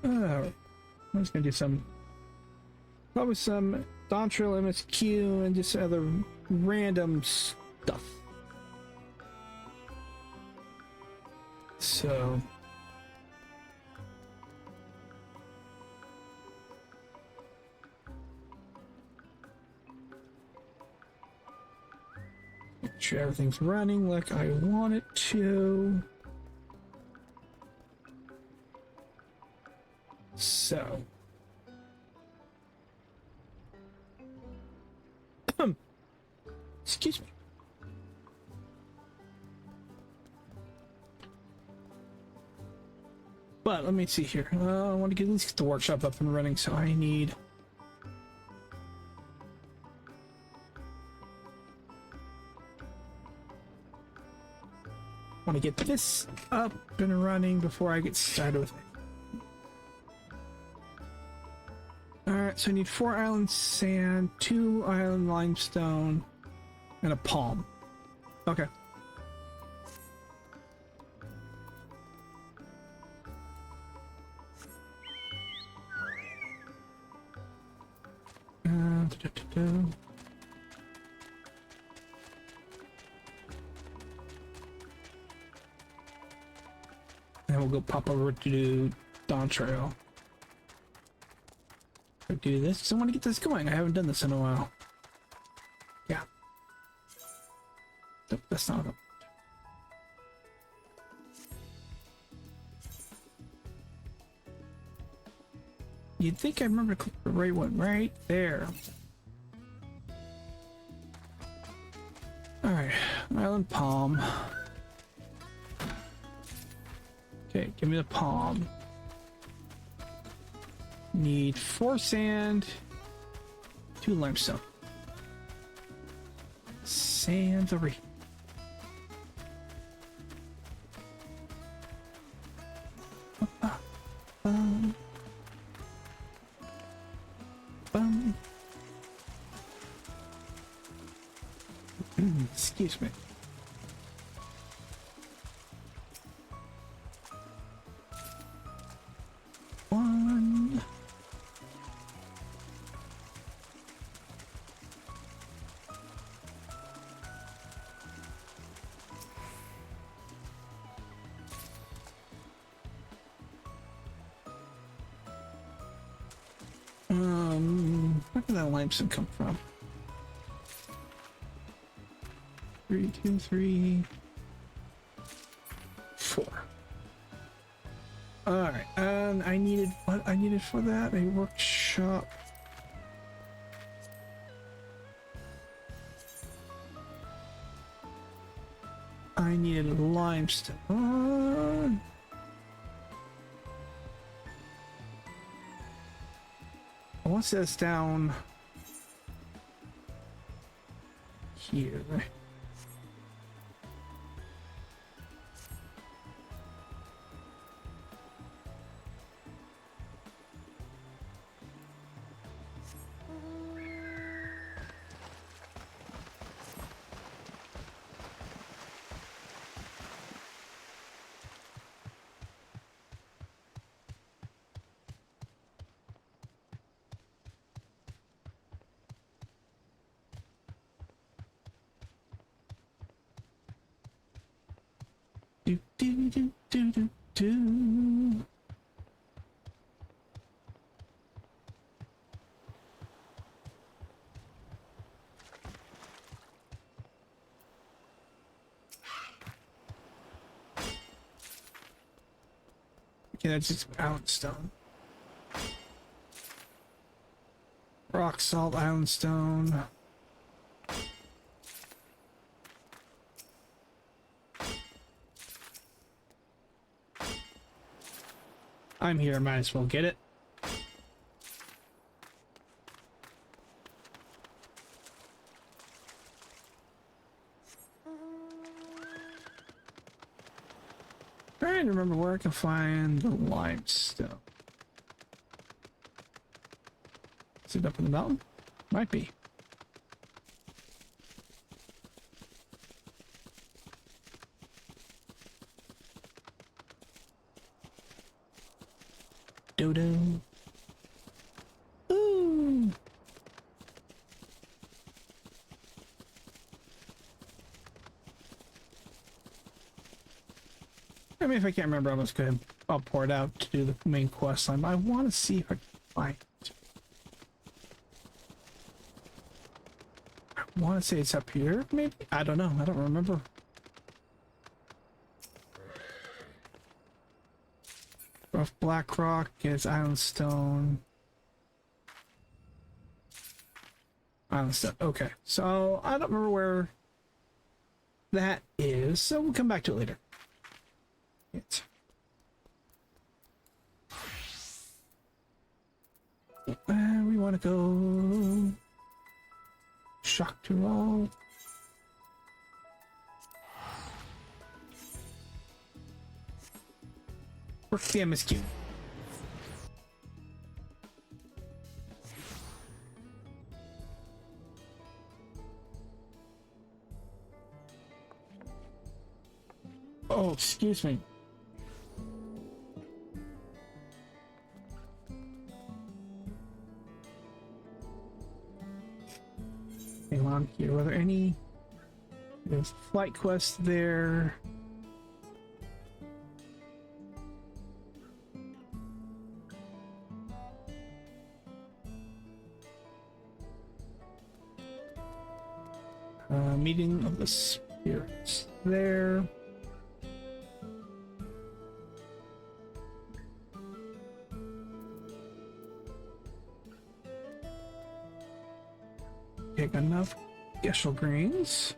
I'm just gonna do some, probably some Dawn Trail MSQ and just other random stuff. So make sure everything's running like I want it to. So excuse me. But let me see here. I want to get, at least get the workshop up and running, so I need to get this up and running before I get started with it. Alright, so I need 4 island sand, 2 island limestone, and a palm. Okay. And we'll go pop over to do Dawn Trail. I'll do this because I want to get this going. I haven't done this in a while. Yeah. Nope, that's not it. You'd think I remember to click the right one right there. Alright, island palm. Okay, give me the palm. Need 4 sand, 2 limestone. Sand's over here. Excuse me. One. Where did that limestone come from? 3, 2, 3, 4. All right, and I needed what I needed for that, a workshop. I needed limestone. Once that's down here. Do do do do do do. Okay, that's just island stone. Rock salt, island stone. I'm here, might as well get it. Trying to remember where I can find the limestone. Is it up in the mountain? Might be. dodo. Ooh. I mean, if I can't remember, I'll just go ahead. I'll pour it out to do the main quest line. But I want to see if I can find it. I want to say it's up here, maybe? I don't know. I don't remember. Rough black rock is island stone. Island stone. Okay. So I don't remember where that is. So we'll come back to it later. We want to go shock to all. Work the MSQ. Oh, excuse me. Hang on here. Were there any? There's flight quests there. Meeting of the spirits there. Take enough Geshel greens.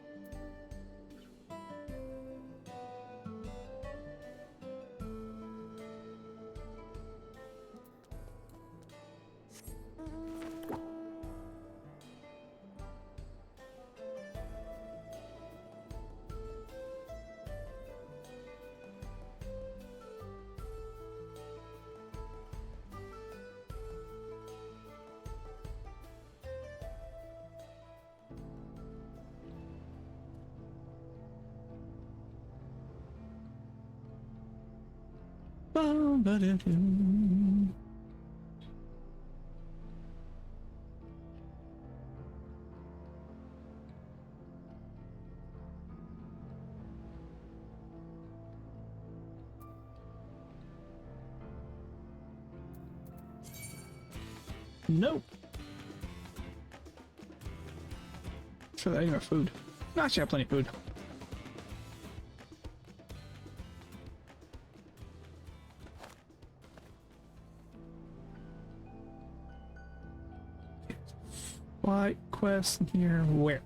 Nope. Sure, that ain't enough food. No, actually, I have plenty of food. Flight quest here. Where?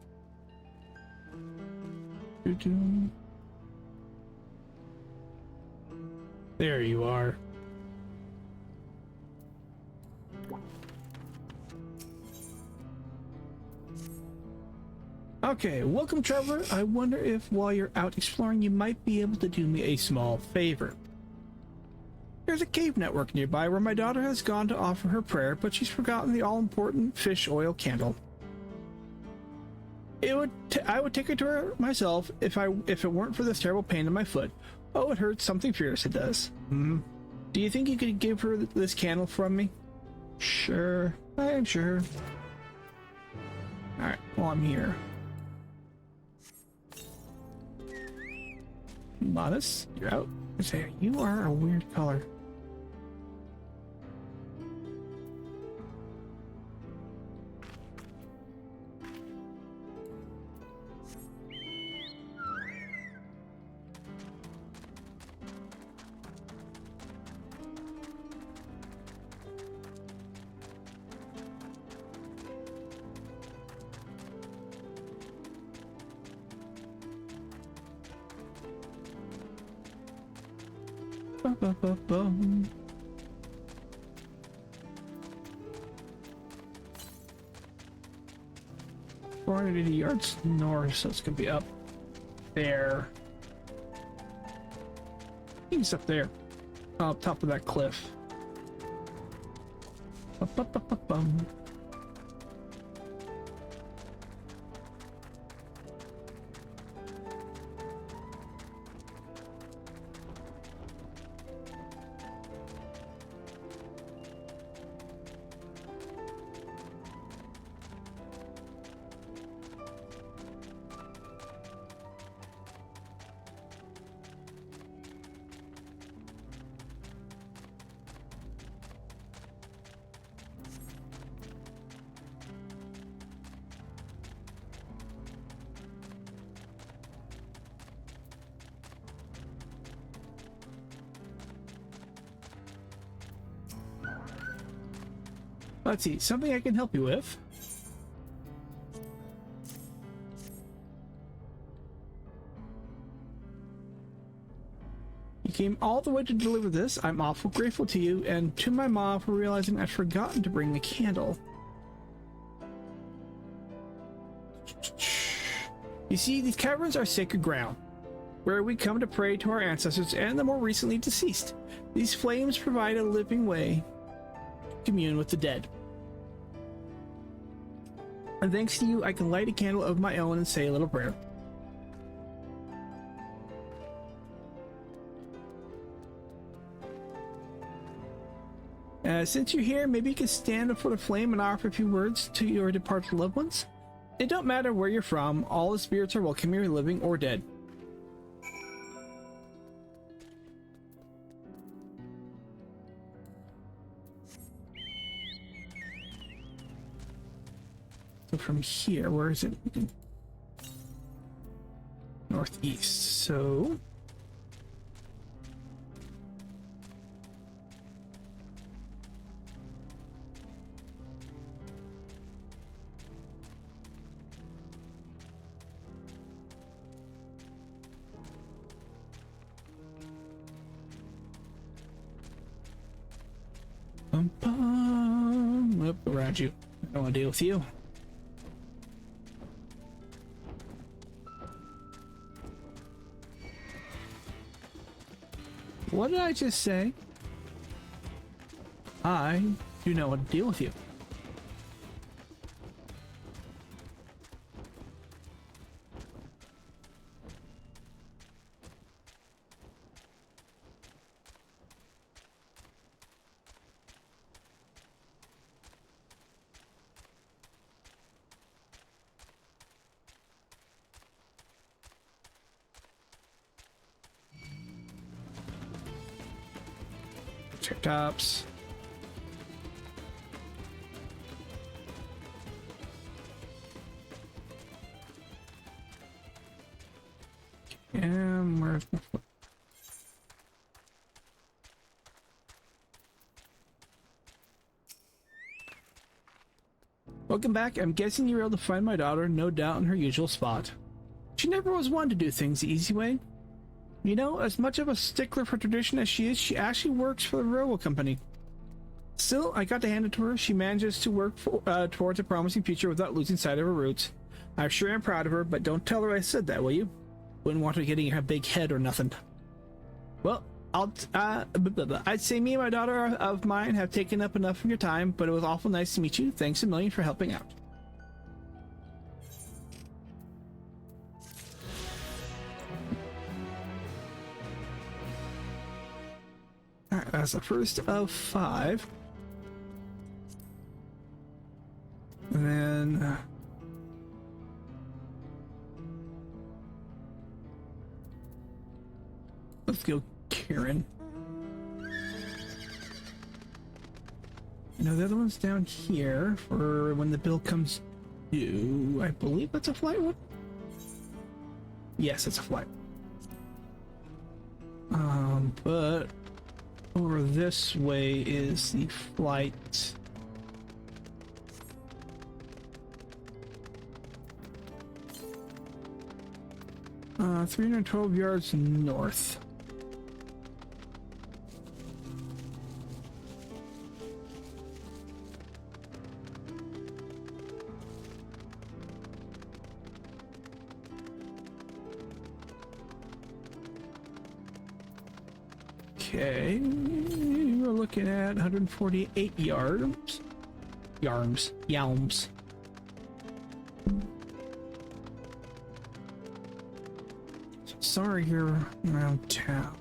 There you are. Okay, welcome, traveler. I wonder if while you're out exploring, you might be able to do me a small favor. There's a cave network nearby where my daughter has gone to offer her prayer, but she's forgotten the all-important fish oil candle. I would take her to her myself if it weren't for this terrible pain in my foot. Oh, it hurts something fierce, it does. Do you think you could give her this candle from me? Sure, I'm sure. Alright, well, I'm here. Modest, you're out. I say, you are a weird color. Bum. 480 yards north, so it's gonna be up there. He's up there, up top of that cliff. Bum. Let's see, something I can help you with. You came all the way to deliver this. I'm awful grateful to you and to my mom for realizing I'd forgotten to bring the candle. You see, these caverns are sacred ground, where we come to pray to our ancestors and the more recently deceased. These flames provide a living way to commune with the dead. And thanks to you, I can light a candle of my own and say a little prayer. Since you're here, maybe you can stand before the flame and offer a few words to your departed loved ones. It don't matter where you're from, all the spirits are welcome here, living or dead. So from here, where is it? Northeast, so... Up around you. I don't want to deal with you. What did I just say? I do not want to deal with you. Triceratops. And where's my foot? Welcome back. I'm guessing you were able to find my daughter, no doubt in her usual spot. She never was one to do things the easy way. You know, as much of a stickler for tradition as she is, she actually works for the railroad company. Still, I got to hand it to her. She manages to work towards a promising future without losing sight of her roots. I'm sure I'm proud of her, but don't tell her I said that, will you? Wouldn't want her getting her big head or nothing. Well, I'd say me and my daughter of mine have taken up enough of your time, but it was awful nice to meet you. Thanks a million for helping out. Alright, that's the first of 5. And then... let's go Karen. No, the other one's down here for when the bill comes due. I believe that's a flight one? Yes, it's a flight. But... over this way is the flight. 312 yards north. Okay, we're looking at 148 yards. Yalms. So sorry you're around town.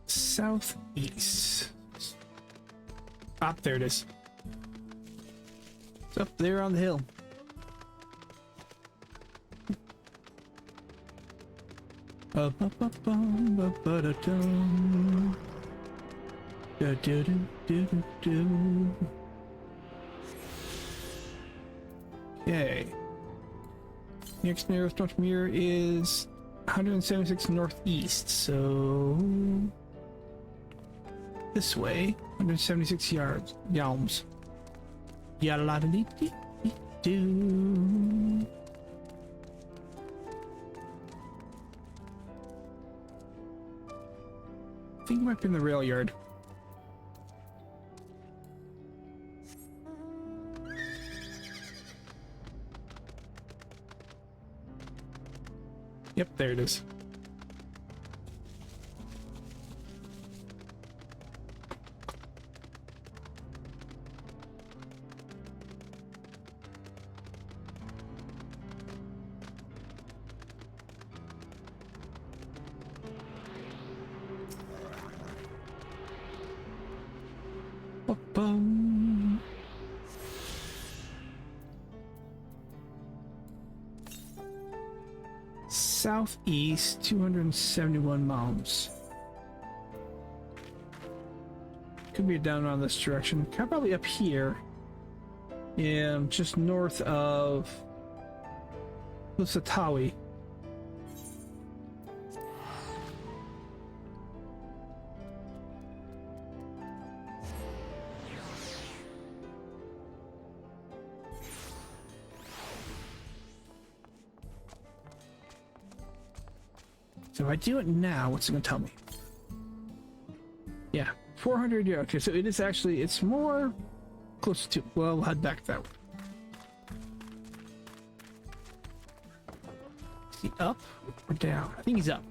Southeast. Up there it is. It's up there on the hill. Okay. Next nearest north from here is 176 northeast, so this way, 176 yards, yalms. Yalla-la-dee-dee-doo. I think it might be in the rail yard. Yep, there it is. Ba-bum. Southeast, 271 miles. Could be down around this direction. Probably up here. Yeah, just north of Lusatawi. So if I do it now, what's it gonna tell me? Yeah, 400 yards. Okay, so it is actually, it's more close to, well, we'll head back that way. Is he up or down? I think he's up.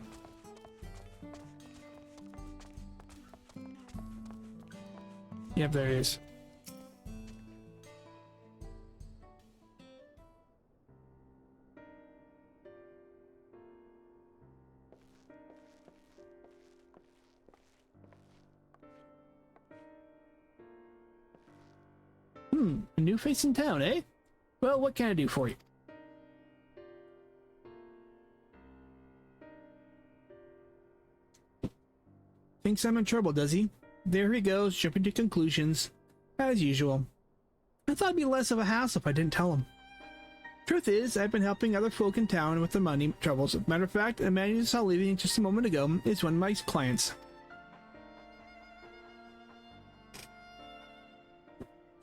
Yep, there he is. A new face in town, eh? Well, what can I do for you? Thinks I'm in trouble, does he? There he goes, jumping to conclusions, as usual. I thought it'd be less of a hassle if I didn't tell him. Truth is, I've been helping other folk in town with their money troubles. Matter of fact, a man you saw leaving just a moment ago is one of my clients.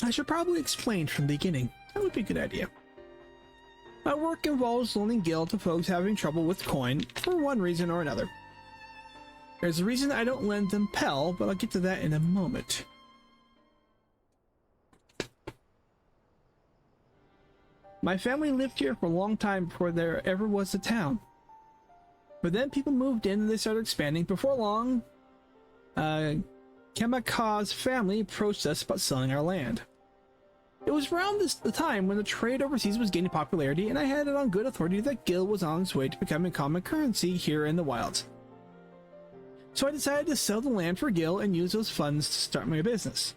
I should probably explain from the beginning. That would be a good idea. My work involves loaning Gil to folks having trouble with coin for one reason or another. There's a reason I don't lend them Pell, but I'll get to that in a moment. My family lived here for a long time before there ever was a town. But then people moved in and they started expanding. Before long, Kamaka's family approached us about selling our land. It was around the time when the trade overseas was gaining popularity, and I had it on good authority that Gil was on his way to becoming common currency here in the wilds. So I decided to sell the land for Gil and use those funds to start my business.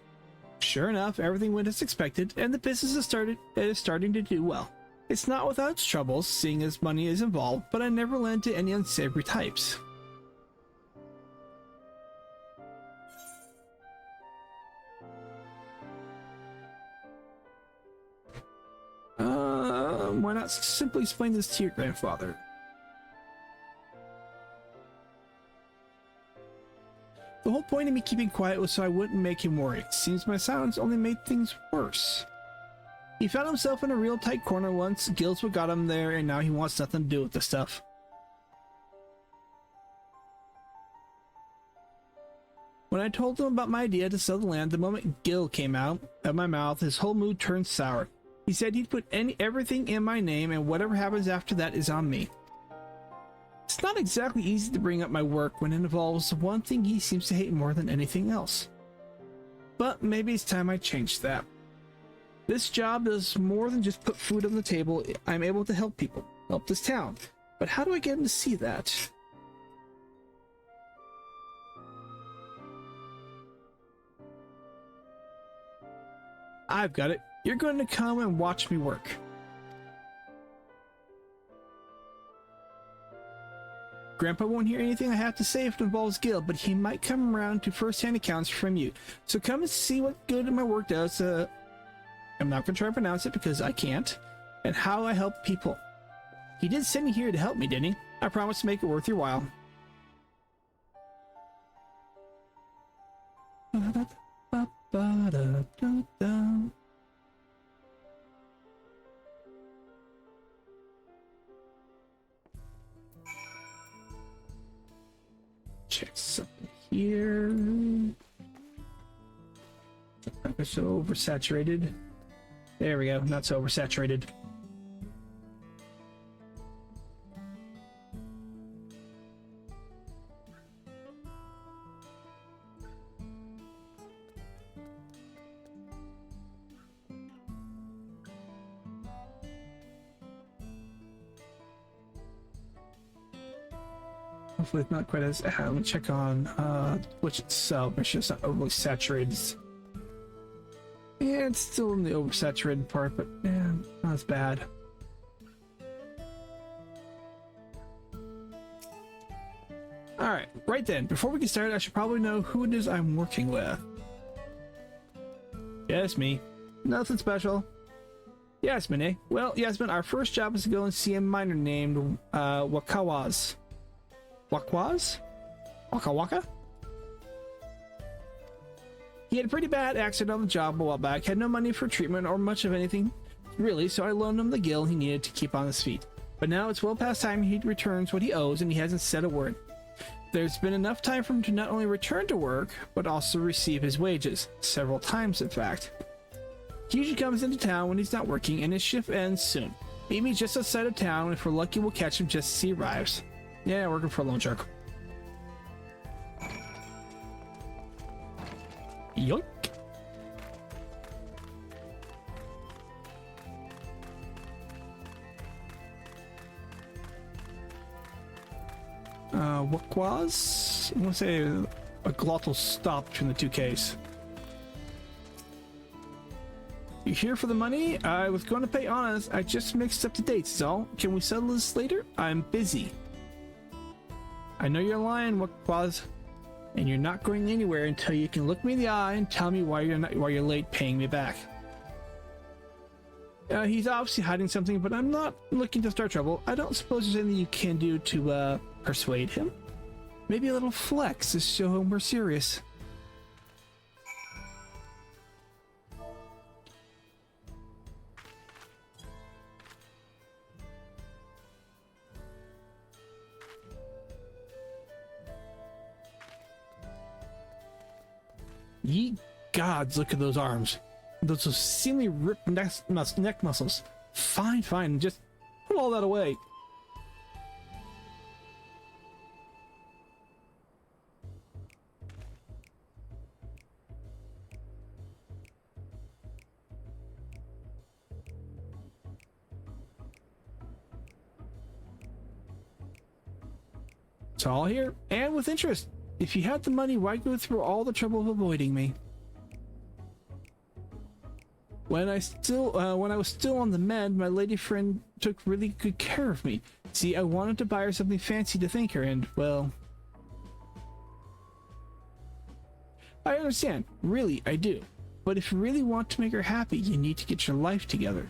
Sure enough, everything went as expected, and the business is starting to do well. It's not without its troubles, seeing as money is involved, but I never lend to any unsavory types. Why not simply explain this to your grandfather? The whole point of me keeping quiet was so I wouldn't make him worry. Seems my silence only made things worse. He found himself in a real tight corner once. Gil's what got him there, and now he wants nothing to do with the stuff. When I told him about my idea to sell the land, the moment Gil came out of my mouth, his whole mood turned sour. He said he'd put everything in my name, and whatever happens after that is on me. It's not exactly easy to bring up my work when it involves one thing he seems to hate more than anything else. But maybe it's time I changed that. This job is more than just put food on the table. I'm able to help people, help this town. But how do I get him to see that? I've got it. You're going to come and watch me work. Grandpa won't hear anything I have to say if it involves Gil, but he might come around to first-hand accounts from you. So come and see what good my work does. I'm not going to try to pronounce it because I can't. and how I help people. He did send me here to help me, didn't he? I promise to make it worth your while. Check something here. It's so oversaturated. There we go, not so oversaturated. Hopefully it's not quite as... let me check on which itself. Make sure it's not overly saturated. Yeah, it's still in the oversaturated part, but yeah, not as bad. Alright, right then, before we get started, I should probably know who it is I'm working with. Yes, me. Nothing special. Yasmin, eh? Well, Yasmin, our first job is to go and see a miner named Wakawaz. Wakwaz? Waka Waka? He had a pretty bad accident on the job a while back, had no money for treatment or much of anything, really, so I loaned him the gil he needed to keep on his feet. But now it's well past time he returns what he owes, and he hasn't said a word. There's been enough time for him to not only return to work, but also receive his wages. Several times, in fact. He usually comes into town when he's not working, and his shift ends soon. Meet me just outside of town, and if we're lucky, we'll catch him just as he arrives. Yeah, working for a loan shark. Yoink! What was? I want to say a glottal stop between the two Ks. You here for the money? I was going to pay honest. I just mixed up the dates, is all. Can we settle this later? I'm busy. I know you're lying, what was? And you're not going anywhere until you can look me in the eye and tell me why you're late paying me back. He's obviously hiding something, but I'm not looking to start trouble. I don't suppose there's anything you can do to persuade him. Maybe a little flex to show him we're serious. Ye gods, look at those arms. Those obscenely ripped neck muscles. Fine, fine, just put all that away. It's all here, and with interest. If you had the money, why go through all the trouble of avoiding me? When I was still on the mend, my lady friend took really good care of me. See, I wanted to buy her something fancy to thank her, and, well... I understand. Really, I do. But if you really want to make her happy, you need to get your life together.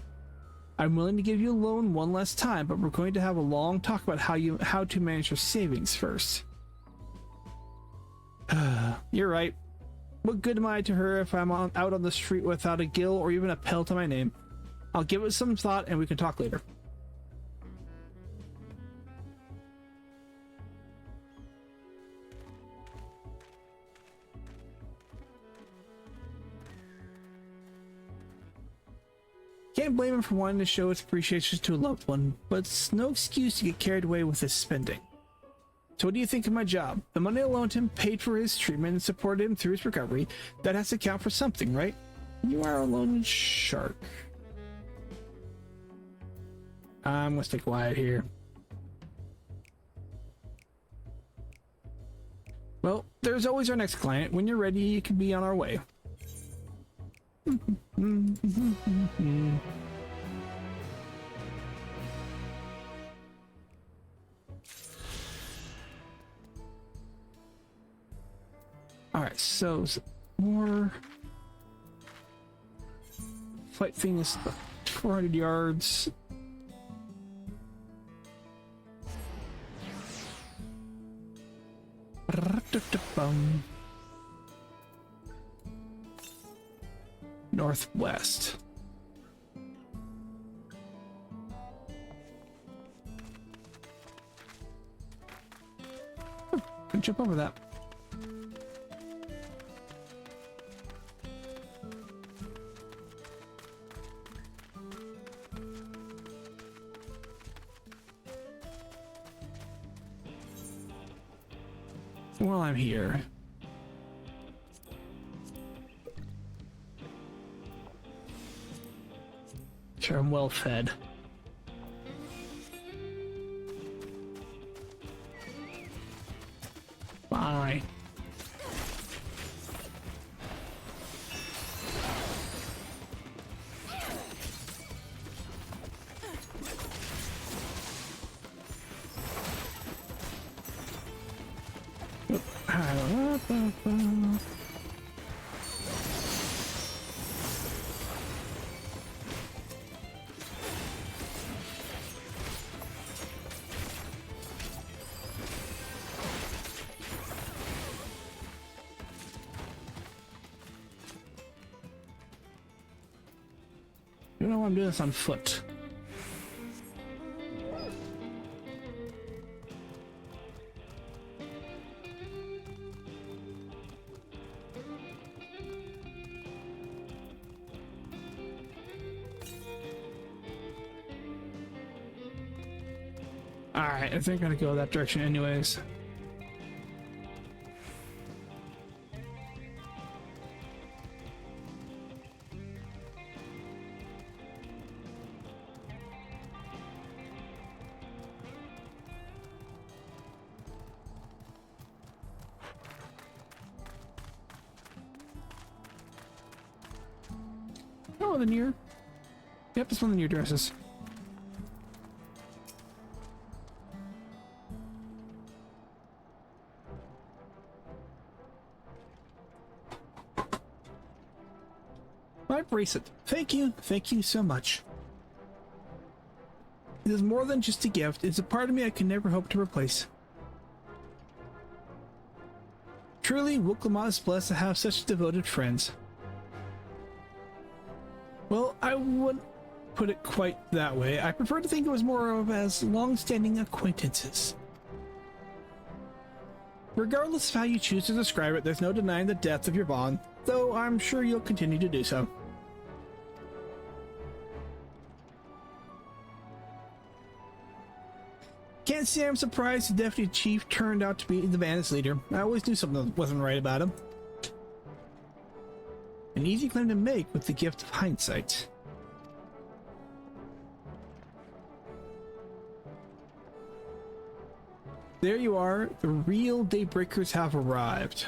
I'm willing to give you a loan one last time, but we're going to have a long talk about how to manage your savings first. You're right. What good am I to her if I'm out on the street without a gil or even a pelt to my name? I'll give it some thought and we can talk later. Can't blame him for wanting to show his appreciation to a loved one, but it's no excuse to get carried away with his spending. So what do you think of my job? The money I loaned him paid for his treatment and supported him through his recovery. That has to count for something, right? You are a loan shark. I'm gonna stay quiet here. Well, there's always our next client. When you're ready, you can be on our way. Alright, so more fight things 400 yards. Northwest. Can jump over that. While I'm here, sure I'm well fed. Bye. You know I'm doing this on foot. Alright, I think I'm gonna go that direction anyways. Oh, the near. Yep, it's one of the near dresses. My bracelet. Thank you so much. It is more than just a gift. It's a part of me I can never hope to replace. Truly, Wuklamot is blessed to have such devoted friends. Well, I wouldn't put it quite that way. I prefer to think it was more of as long-standing acquaintances. Regardless of how you choose to describe it, there's no denying the depth of your bond, though I'm sure you'll continue to do so. Can't say I'm surprised the Deputy Chief turned out to be the bandit's leader. I always knew something wasn't right about him. An easy claim to make with the gift of hindsight. There you are. The real Daybreakers have arrived.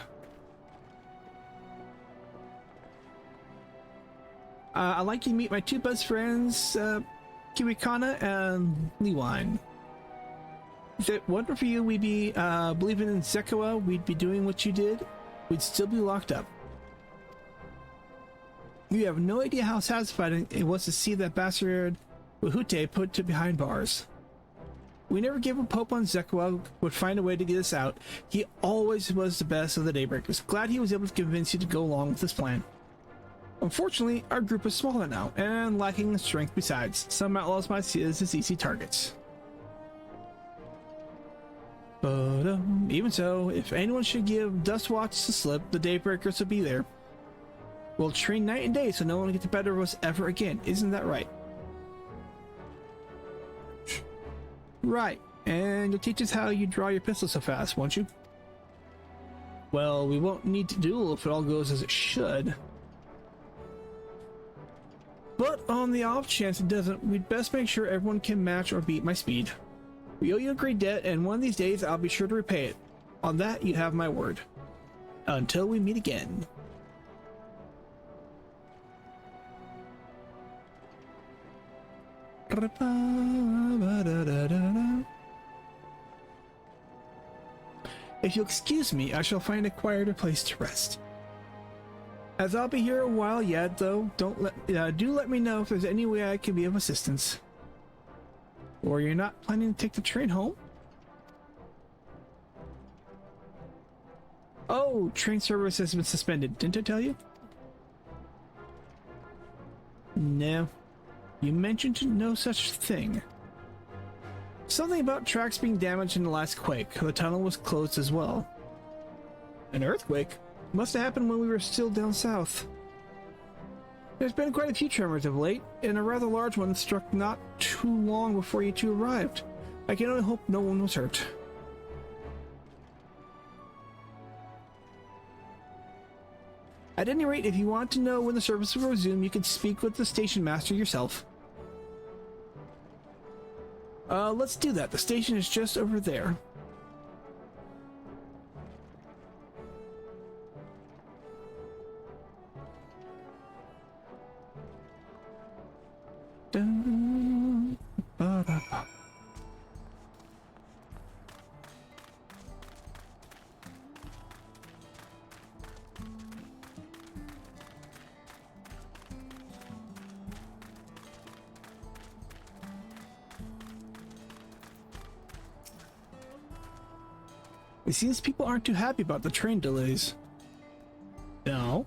I'd like you to meet my two best friends, Kiwikana and Liwine. If it wasn't for you, we'd be believing in Zekawa, we'd be doing what you did, we'd still be locked up. You have no idea how satisfying it was to see that bastard Wahute put to behind bars. We never gave up hope on Zekawa would find a way to get us out. He always was the best of the Daybreakers. Glad he was able to convince you to go along with this plan. Unfortunately, our group is smaller now, and lacking in strength besides. Some outlaws might see us as easy targets. But even so, if anyone should give Dustwatch the slip, the Daybreakers will be there. We'll train night and day so no one will get the better of us ever again. Isn't that right? Right. And you'll teach us how you draw your pistol so fast, won't you? Well, we won't need to duel if it all goes as it should. But on the off chance it doesn't, we'd best make sure everyone can match or beat my speed. We owe you a great debt, and one of these days I'll be sure to repay it. On that, you have my word. Until we meet again. If you'll excuse me, I shall find a quieter place to rest. As I'll be here a while yet, though, do let me know if there's any way I can be of assistance. Or you're not planning to take the train home? Oh, train service has been suspended. Didn't I tell you? No. You mentioned no such thing. Something about tracks being damaged in the last quake. The tunnel was closed as well. An earthquake? Must have happened when we were still down south. There's been quite a few tremors of late, and a rather large one struck not too long before you two arrived. I can only hope no one was hurt. At any rate, if you want to know when the service will resume, you can speak with the station master yourself. Let's do that. The station is just over there. Dun, ba-da-ba. It seems people aren't too happy about the train delays. No.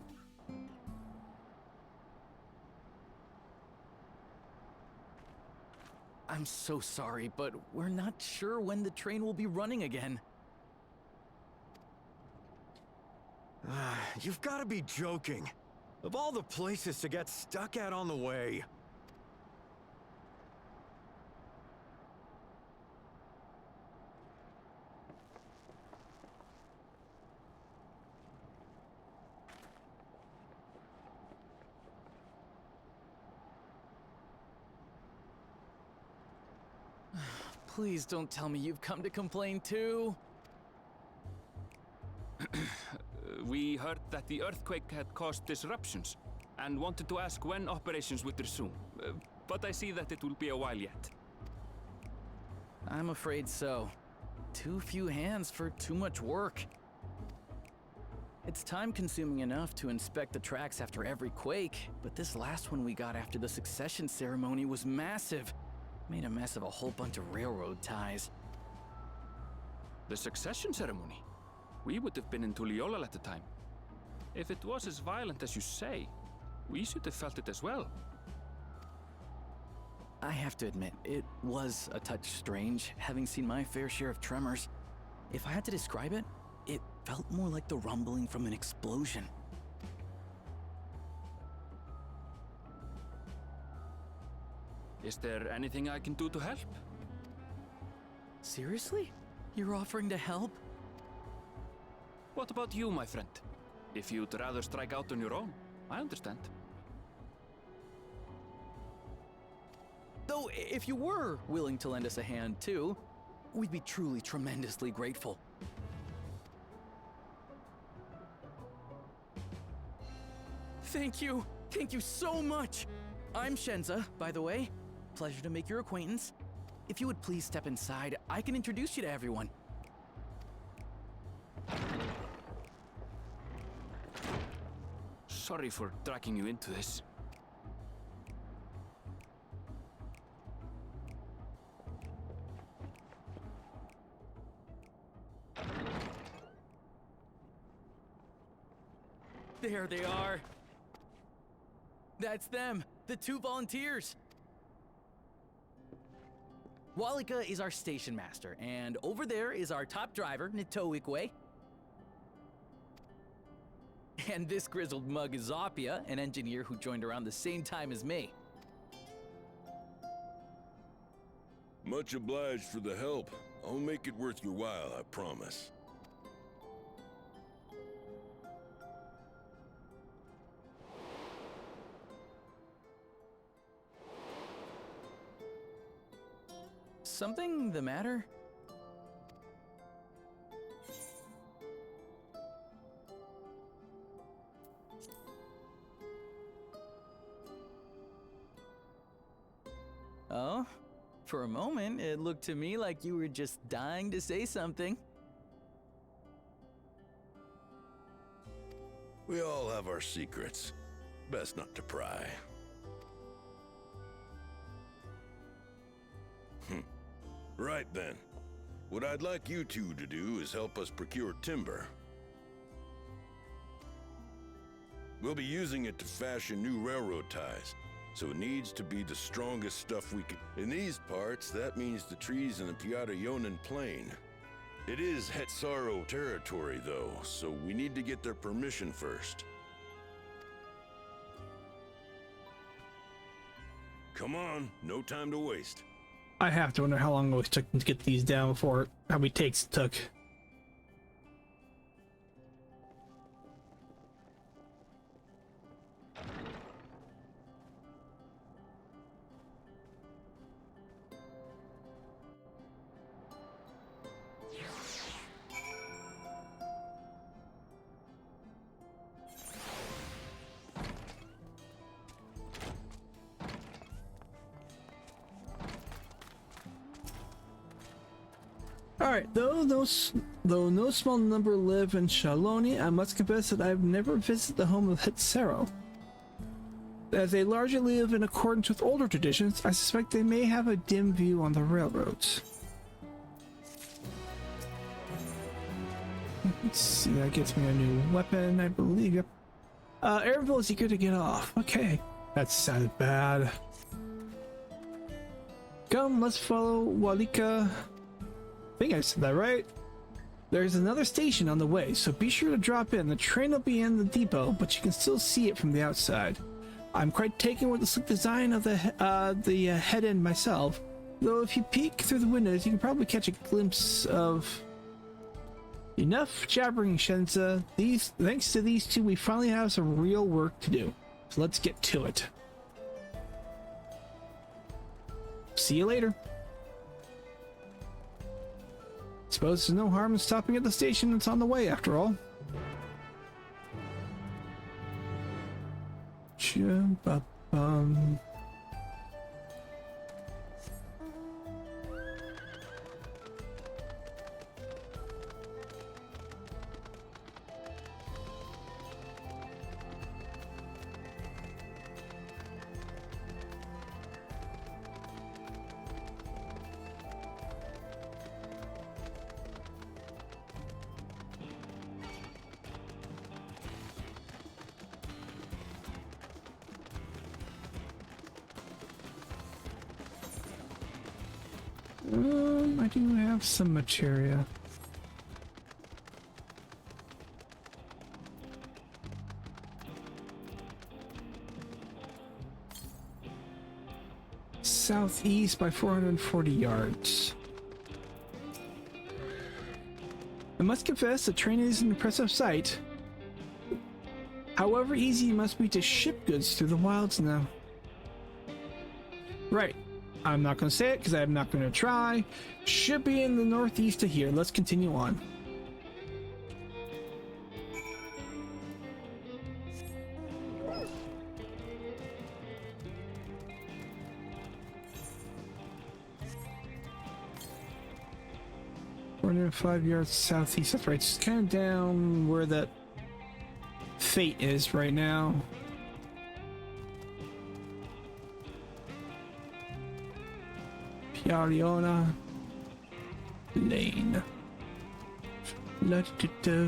I'm so sorry, but we're not sure when the train will be running again. You've got to be joking. Of all the places to get stuck at on the way. Please don't tell me you've come to complain too. We heard that the earthquake had caused disruptions and wanted to ask when operations would resume. But I see that it will be a while yet. I'm afraid so. Too few hands for too much work. It's time-consuming enough to inspect the tracks after every quake, but this last one we got after the succession ceremony was massive. Made a mess of a whole bunch of railroad ties. The succession ceremony? We would have been in Tuliolal at the time. If it was as violent as you say, we should have felt it as well. I have to admit, it was a touch strange, having seen my fair share of tremors. If I had to describe it, it felt more like the rumbling from an explosion. Is there anything I can do to help? Seriously? You're offering to help? What about you, my friend? If you'd rather strike out on your own, I understand. Though, if you were willing to lend us a hand too, we'd be truly tremendously grateful. Thank you! Thank you so much! I'm Shenza, by the way. Pleasure to make your acquaintance. If you would please step inside, I can introduce you to everyone. Sorry for dragging you into this. There they are. That's them, the two volunteers. Walika is our station master, and over there is our top driver, Nitoikwe. And this grizzled mug is Zopia, an engineer who joined around the same time as me. Much obliged for the help. I'll make it worth your while, I promise. Something the matter? Oh? For a moment, it looked to me like you were just dying to say something. We all have our secrets. Best not to pry. Right then. What I'd like you two to do is help us procure timber. We'll be using it to fashion new railroad ties, so it needs to be the strongest stuff we can. In these parts, that means the trees in the Piata-Yonan Plain. It is Hetsaro territory, though, so we need to get their permission first. Come on, no time to waste. I have to wonder how long it always took them to get these down before how many takes it took. Alright, though no small number live in Shaloni, I must confess that I've never visited the home of Hetsaro. As they largely live in accordance with older traditions, I suspect they may have a dim view on the railroads. Let's see, that gets me a new weapon, I believe. Yep. Airville is eager to get off. Okay, that sounded bad. Come, let's follow Walika. I think I said that right. There's another station on the way, so be sure to drop in. The train will be in the depot, but you can still see it from the outside. I'm quite taken with the slick design of the head end myself, though if you peek through the windows, you can probably catch a glimpse of... Enough jabbering, Shenza. Thanks to these two, we finally have some real work to do. So let's get to it. See you later. Suppose there's no harm in stopping at the station that's on the way, after all. Chum-ba-bum. I do have some materia. Southeast by 440 yards. I must confess, the train is an impressive sight. However easy it must be to ship goods through the wilds now. Right. I'm not going to say it because I'm not going to try. Should be in the northeast of here. Let's continue on. We're 405 yards southeast. That's right. It's kind of down where that fate is right now. Pialiona Lane. La-da-da-da.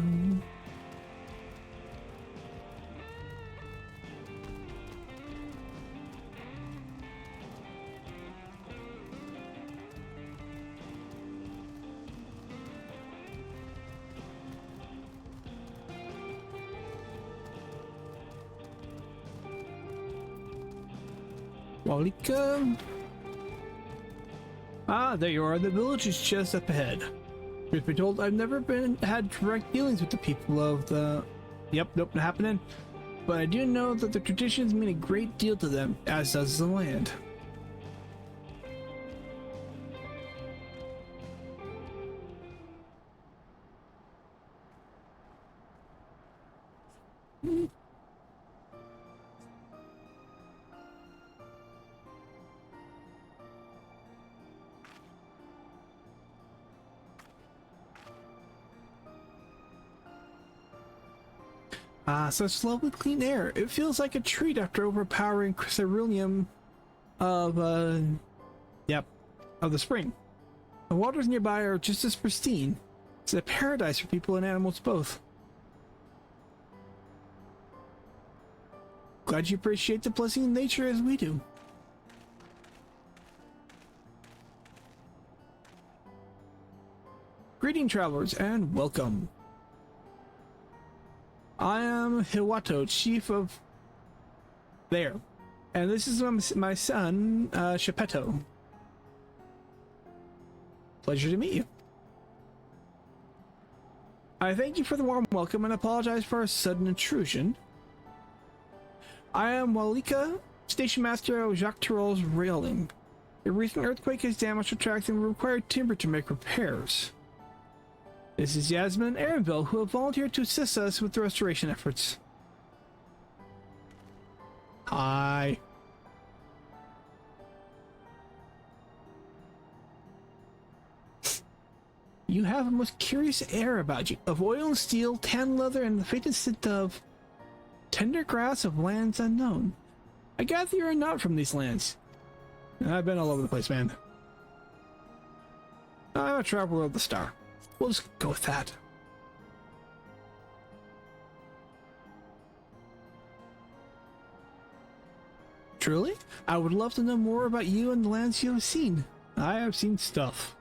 Walika. Ah, there you are. The village is just up ahead. Truth be told, I've never had direct dealings with the people of the... Yep, nope, not happening. But I do know that the traditions mean a great deal to them, as does the land. Ah, such lovely clean air. It feels like a treat after overpowering ceruleum of, of the spring. The waters nearby are just as pristine. It's a paradise for people and animals both. Glad you appreciate the blessing of nature as we do. Greeting, travelers, and welcome. I am Hiwato, chief of there, and this is my son, Shepetto. Pleasure to meet you. I thank you for the warm welcome and apologize for our sudden intrusion. I am Walika, station master of Jacques Tirol's railing. A recent earthquake has damaged the tracks and required timber to make repairs. This is Yasmin and Aaronville, who have volunteered to assist us with the restoration efforts. Hi. You have a most curious air about you, of oil and steel, tan leather, and the faintest scent of tender grass of lands unknown. I gather you are not from these lands. I've been all over the place, man. I'm a traveler of the star. We'll just go with that. Truly? I would love to know more about you and the lands you have seen. I have seen stuff.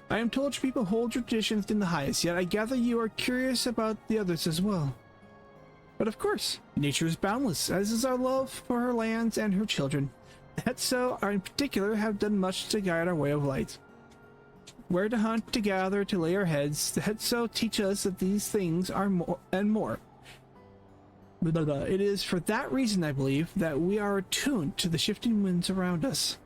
I am told your people hold traditions in the highest, yet I gather you are curious about the others as well. But of course, nature is boundless, as is our love for her lands and her children. The Hetso, in particular, have done much to guide our way of light. Where to hunt, to gather, to lay our heads, the Hetso teach us that these things are more and more. It is for that reason, I believe, that we are attuned to the shifting winds around us.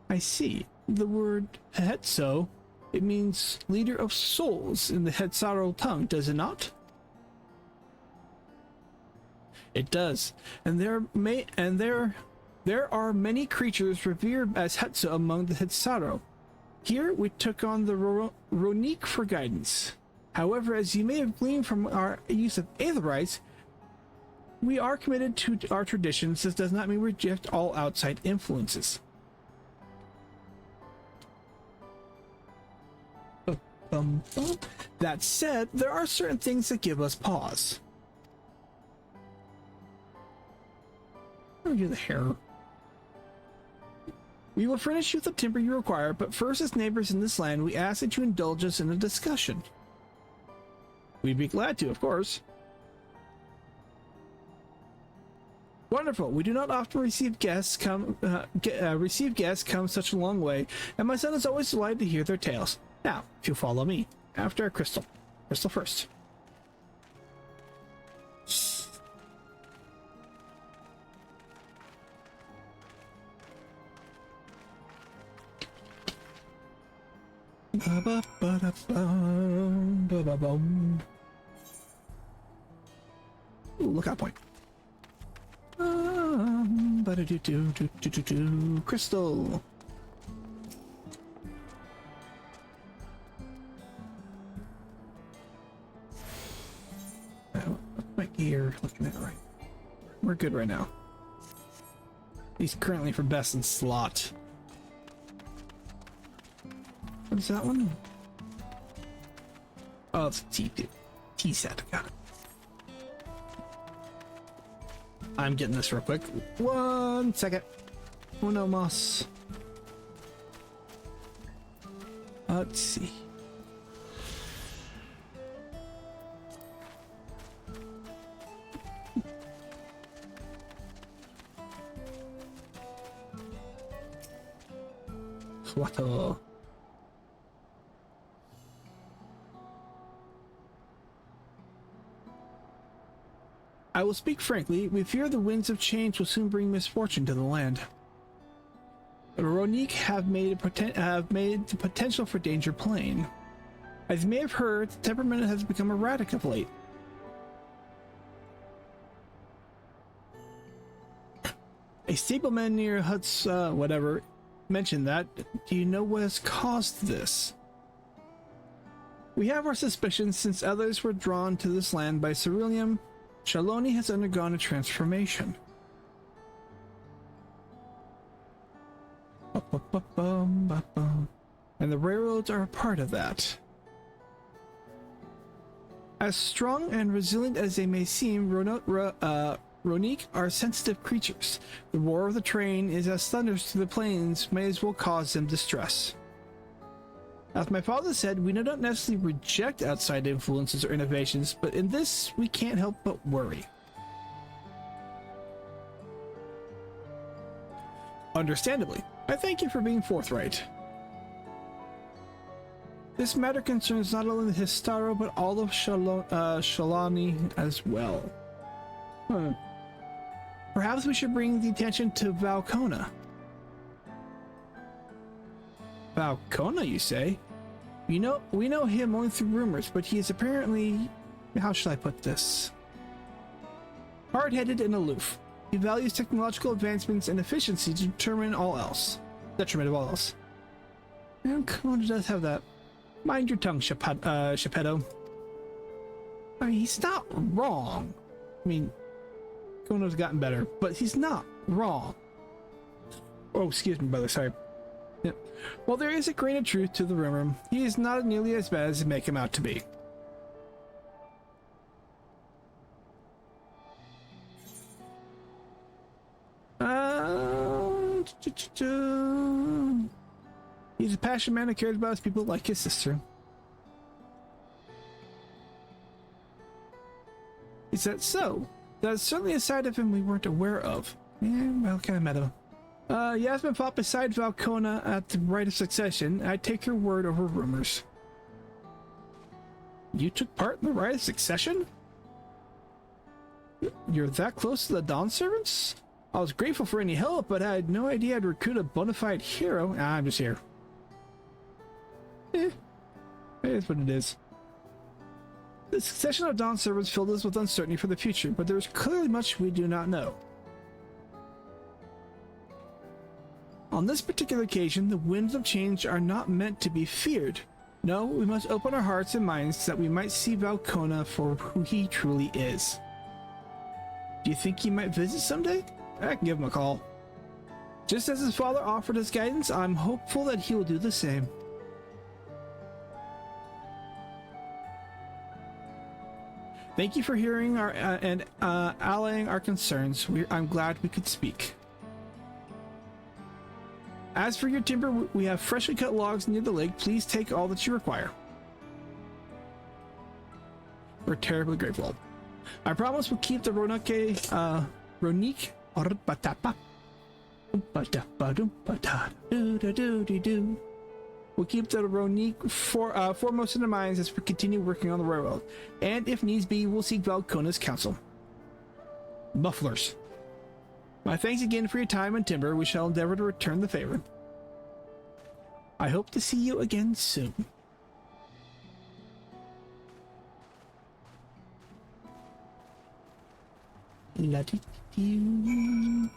I see. The word Hetso, it means leader of souls in the Hetsaro tongue, does it not? It does, and there are many creatures revered as Hetso among the Hetsaro. Here we took on the Ronique for guidance. However, as you may have gleaned from our use of Aetherites, we are committed to our traditions. This does not mean we reject all outside influences. That said, there are certain things that give us pause. Let me do the hair. We will furnish you with the timber you require, but first, as neighbors in this land, we ask that you indulge us in a discussion. We'd be glad to, of course. Wonderful. We do not often receive guests come such a long way, and my son is always delighted to hear their tales. Now, if you follow me, after a crystal. Crystal first. Ooh, lookout point. Crystal. My gear, looking at it right. We're good right now. He's currently for best in slot. What is that one? Oh, it's a T set. Got it. I'm getting this real quick. 1 second. Oh no, Moss. Let's see. What? I will speak frankly, we fear the winds of change will soon bring misfortune to the land. The Ronique have made the potential for danger plain. As you may have heard, the temperament has become erratic of late. A stableman near Huts, mentioned that. Do you know what has caused this? We have our suspicions since others were drawn to this land by Ceruleum. Shaloni has undergone a transformation. And the railroads are a part of that. As strong and resilient as they may seem, Ronique are sensitive creatures. The roar of the train is as thunders through the plains may as well cause them distress. As my father said, we do not necessarily reject outside influences or innovations, but in this we can't help but worry. Understandably, I thank you for being forthright. This matter concerns not only the Histaro, but all of Shalani as well. Perhaps we should bring the attention to Valcona. Valcona, you say? We know him only through rumors, but he is apparently... how shall I put this? Hard-headed and aloof. He values technological advancements and efficiency to determine all else. Detriment of all else. And Kona does have that. Mind your tongue, Shepetto. I mean, he's not wrong. I mean, Kono's gotten better, but he's not wrong. Oh, excuse me, brother, sorry. Yeah. Well, there is a grain of truth to the rumor. He is not nearly as bad as they make him out to be. He's a passionate man who cares about his people like his sister. Is that so? That's certainly a side of him we weren't aware of. Yeah, well, kind of met him. Yasmin fought beside Valcona at the rite of succession. I take her word over rumors. You took part in the rite of succession? You're that close to the Dawn Servants? I was grateful for any help, but I had no idea I'd recruit a bona fide hero. I'm just here. It is what it is. The succession of Dawn Servants filled us with uncertainty for the future, but there's clearly much we do not know. On this particular occasion, the winds of change are not meant to be feared. No, we must open our hearts and minds so that we might see Valcona for who he truly is. Do you think he might visit someday? I can give him a call. Just as his father offered us guidance, I'm hopeful that he will do the same. Thank you for hearing our and allaying our concerns. I'm glad we could speak. As for your timber, we have freshly cut logs near the lake. Please take all that you require. We're terribly grateful. I promise we'll keep the Ronique We'll keep the Ronique foremost in our minds as we continue working on the railroad. And if needs be, we'll seek Valcona's counsel. Mufflers. My thanks again for your time and timber. We shall endeavor to return the favor. I hope to see you again soon. La-dee-dee-dee.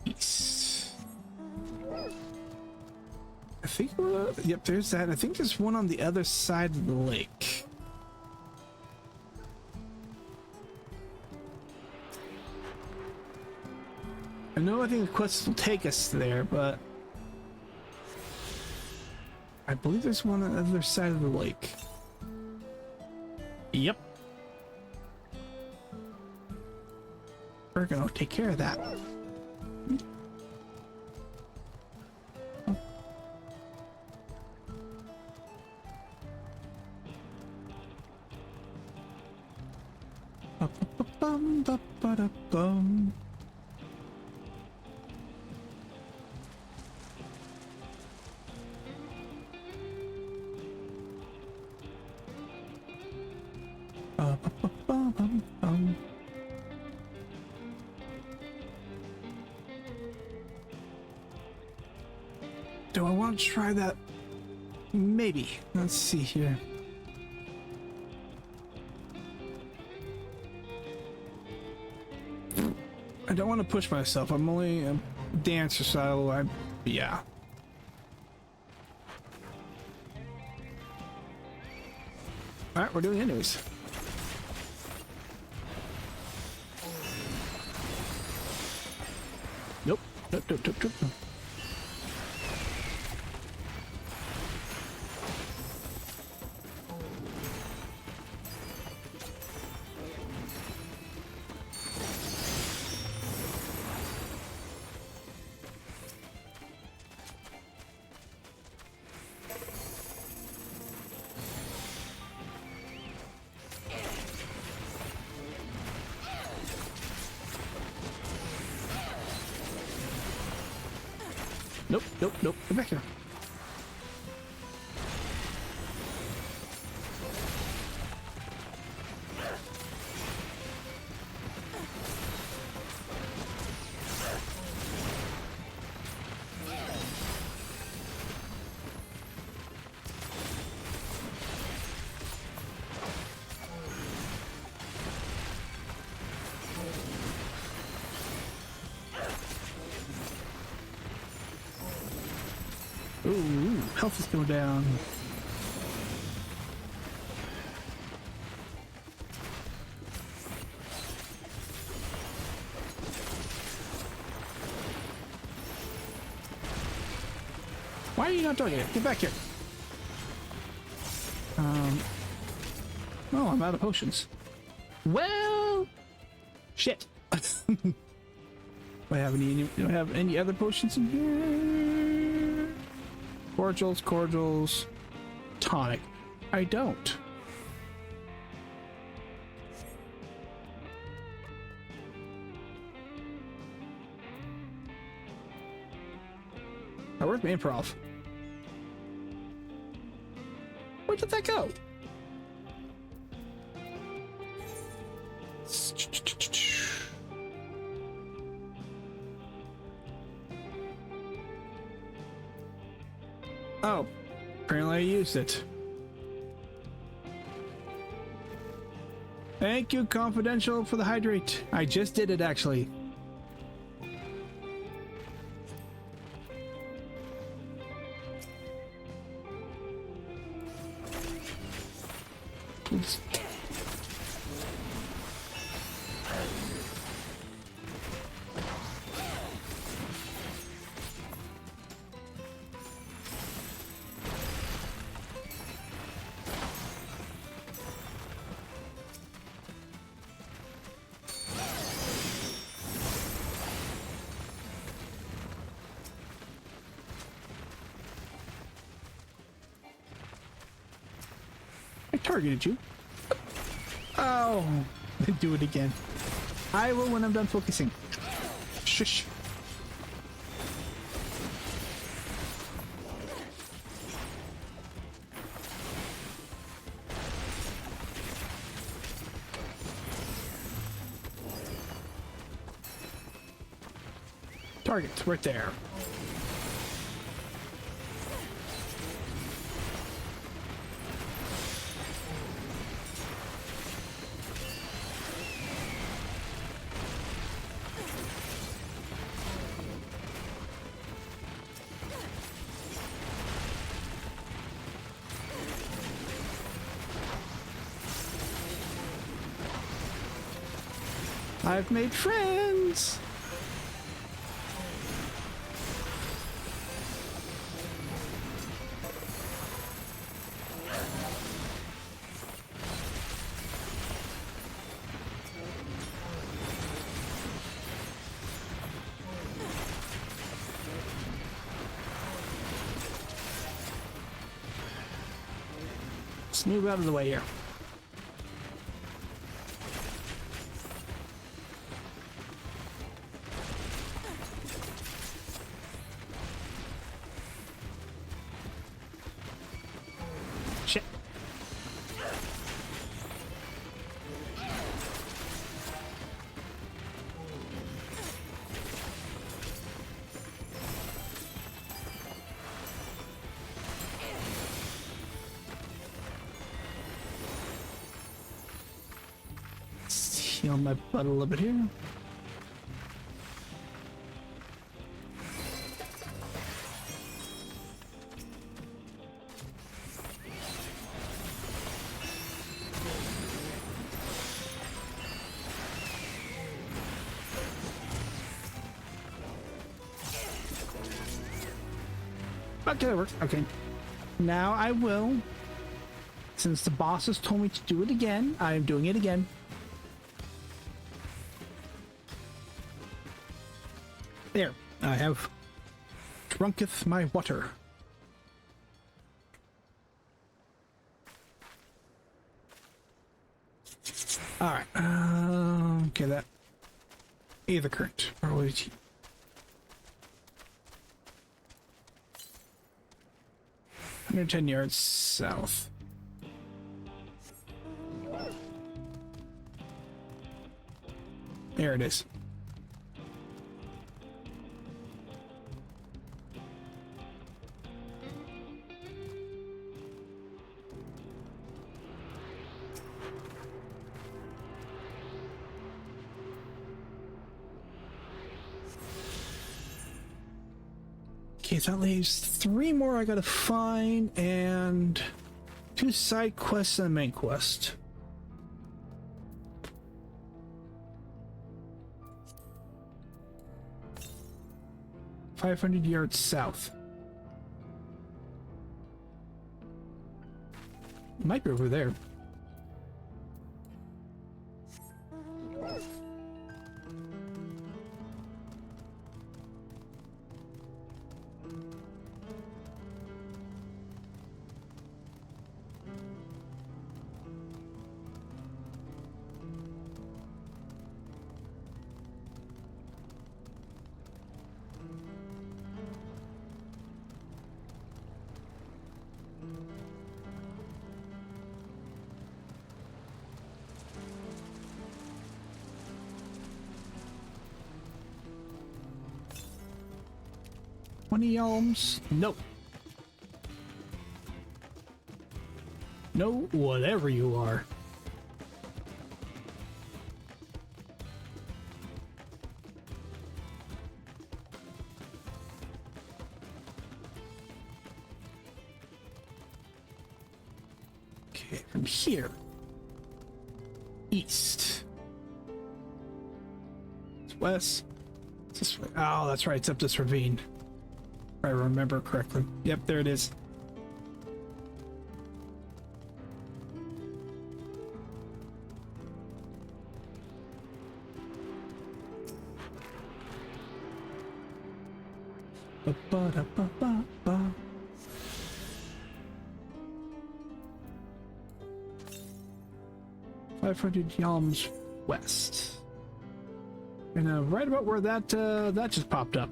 East. I think yep, there's that. I think there's one on the other side of the lake. I think the quest will take us there, but I believe there's one on the other side of the lake. Yep. We're gonna take care of that. Ba-ba-ba-bum. Do I want to try that? Maybe. Let's see here. I don't want to push myself. I'm only a dancer, so yeah. All right, we're doing it anyways. Nope. Nope, nope, nope, nope. Nope, nope, nope. Get back here. Ooh, health is going down. Why are you not doing it? Get back here. Oh, I'm out of potions. Well, shit. Do I have any other potions in here? Cordials, tonic. I don't. Now, where's my improv? Where did that go? Oh, apparently I used it. Thank you, Confidential, for the hydrate. I just did it, actually. Oops. I targeted you. Oh, do it again. I will when I'm done focusing. Shush. Target, right there. I've made friends! Let's move out of the way here. Shit. Let's heal my butt a little bit here. Okay, that works. Okay. Now I will. Since the boss has told me to do it again, I am doing it again. There. I have drunketh my water. Alright. Okay, that. Either current. Probably. 110 yards south. There it is. Okay, so that leaves 3 more I gotta find, and 2 side quests and a main quest. "500 yards south." Might be over there. Yalms? Nope. No, whatever you are. Okay, from here. East. It's west. It's this way. Oh, that's right. It's up this ravine. If I remember correctly. Yep, there it is. Ba-ba-da-ba-ba-ba. "500 yalms west." And right about where that that just popped up.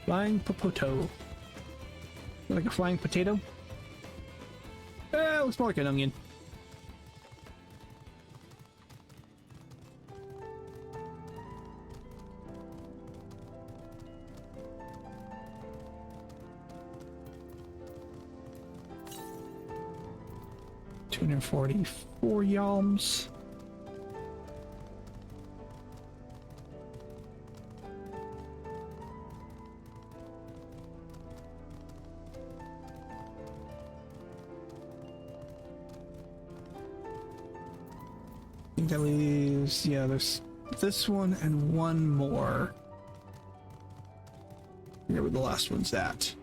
Flying potato. Like a flying potato? Looks more like an onion. $244 yalms. I think that leaves, yeah, there's this one and one more. I forget where the last one's at.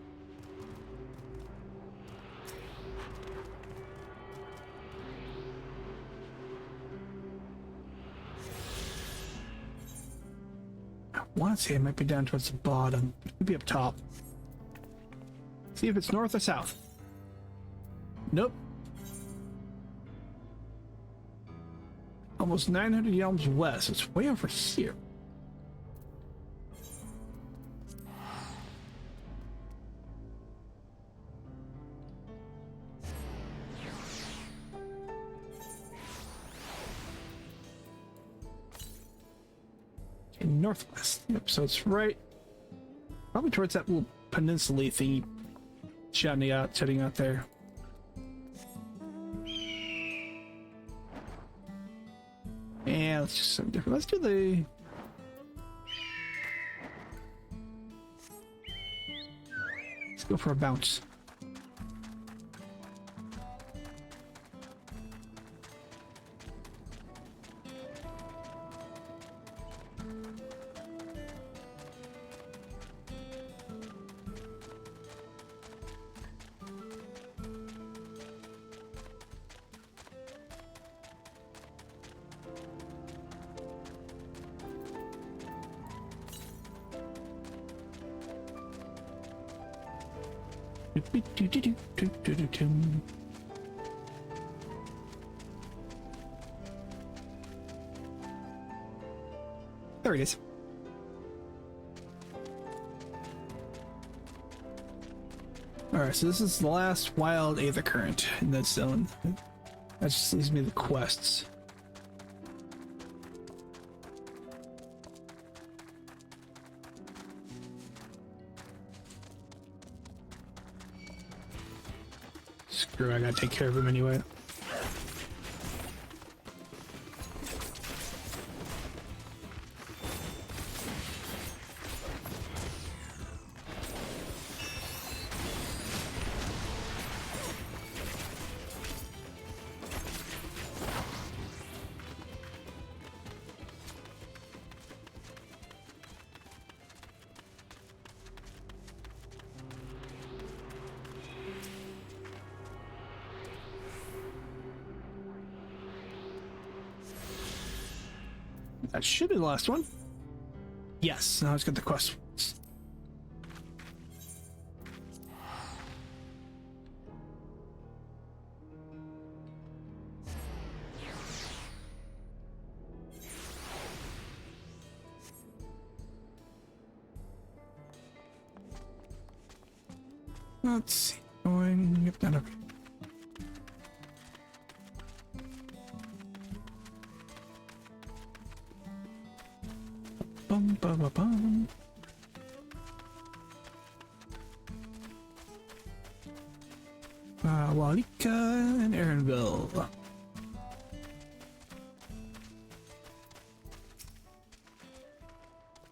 I want to say it might be down towards the bottom. It could be up top. See if it's north or south. Nope. Almost 900 yalms west. It's way over here. Okay, northwest. Yep, so it's right. Probably towards that little peninsula thingy jutting out there. Yeah, let's just something different. Let's do the... Let's go for a bounce. There it is. Alright, so this is the last wild Aether Current in that zone. That just leaves me the quests. Screw it, I gotta take care of him anyway. That should be the last one. Yes, now let's get the quest. Let's see. Going. Yep, that up. Bum, bum, bum, bum. Walika and Aaronville.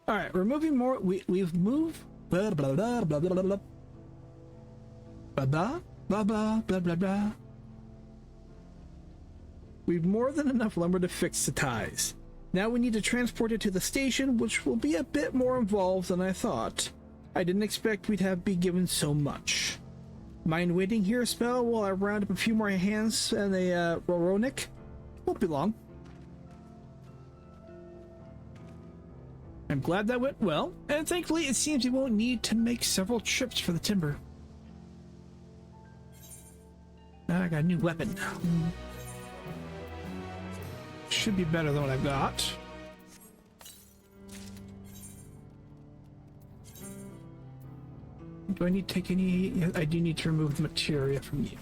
All right, we're moving more. We've moved. Blah blah blah blah blah blah blah blah blah blah blah blah blah. We've more than enough lumber to fix the ties. Now we need to transport it to the station, which will be a bit more involved than I thought. I didn't expect we'd be given so much. Mind waiting here a spell while I round up a few more hands and a Roronik? Won't be long. I'm glad that went well, and thankfully it seems we won't need to make several trips for the timber. Now I got a new weapon. Should be better than what I've got. Do I need to take any? Yeah, I do need to remove the materia from you.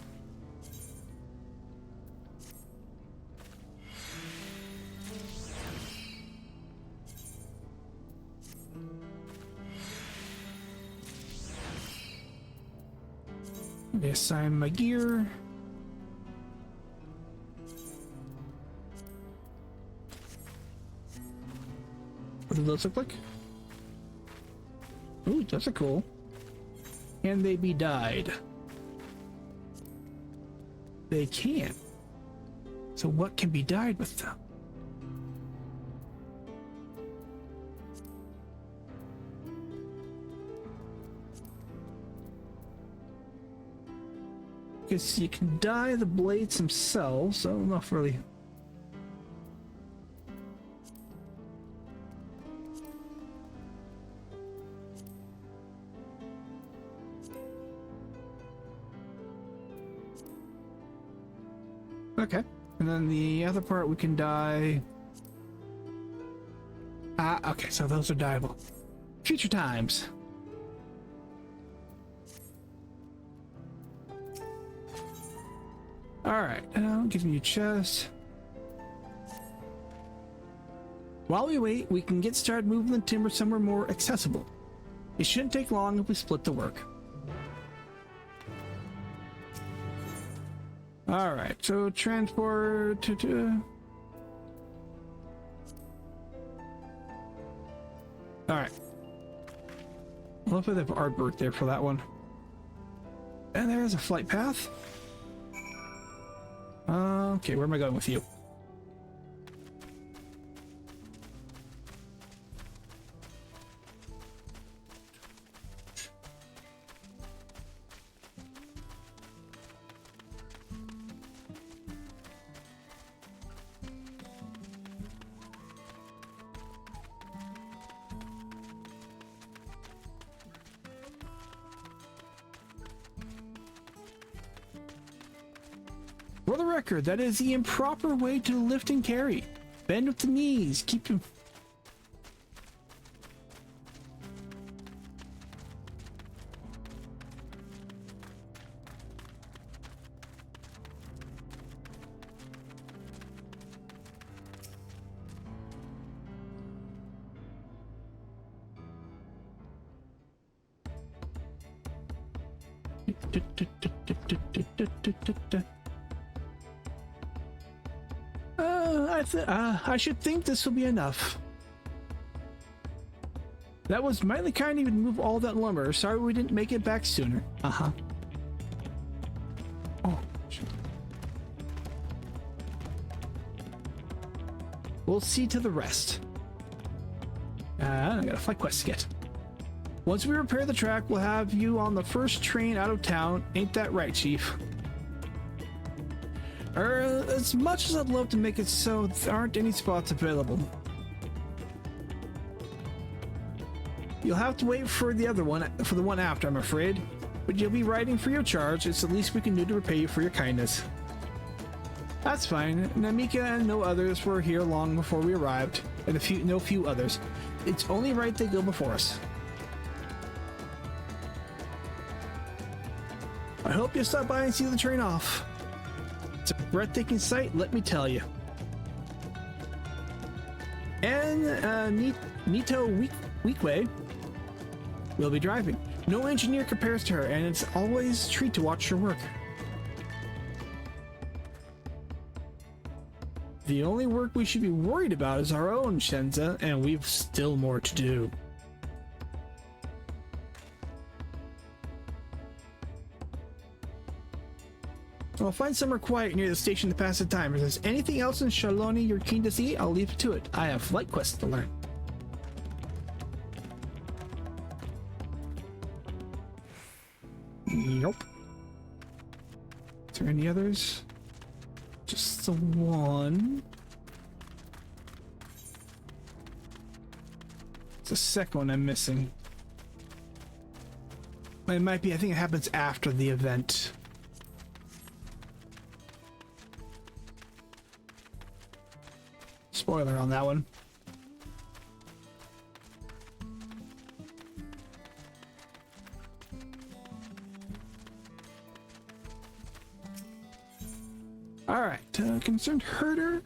Assign my gear. What do those look like? Ooh, those are cool. Can they be dyed? They can. So what can be dyed with them? Because you can dye the blades themselves, so not really. Okay, and then the other part we can dye. Okay, so those are dyeable. Future times. Alright, gives me a chest. While we wait, we can get started moving the timber somewhere more accessible. It shouldn't take long if we split the work. Alright, so transport to... Alright. Hopefully they have artwork there for that one. And there's a flight path. Okay, where am I going with you? For the record, that is the improper way to lift and carry. Bend with the knees. Keep your... I should think this will be enough. That was mighty kind of you to move all that lumber. Sorry we didn't make it back sooner. Uh-huh. Oh, shit. We'll see to the rest. I got a flight quest to get. Once we repair the track, we'll have you on the first train out of town. Ain't that right, Chief? As much as I'd love to make it so, there aren't any spots available. You'll have to wait for the other one, for the one after, I'm afraid. But you'll be riding for your charge. It's the least we can do to repay you for your kindness. That's fine. Namika and no others were here long before we arrived, and no few others. It's only right they go before us. I hope you'll stop by and see the train off. It's a breathtaking sight, let me tell you. And Nito Weekway will be driving. No engineer compares to her, and it's always a treat to watch her work. The only work we should be worried about is our own, Shenza, and we've still more to do. I'll find somewhere quiet near the station to pass the time. If there's anything else in Shaloni you're keen to see, I'll leave it to it. I have flight quests to learn. Nope. Is there any others? Just the one. It's the second one I'm missing. It might be, I think it happens after the event. Spoiler on that one. Alright, concerned herder.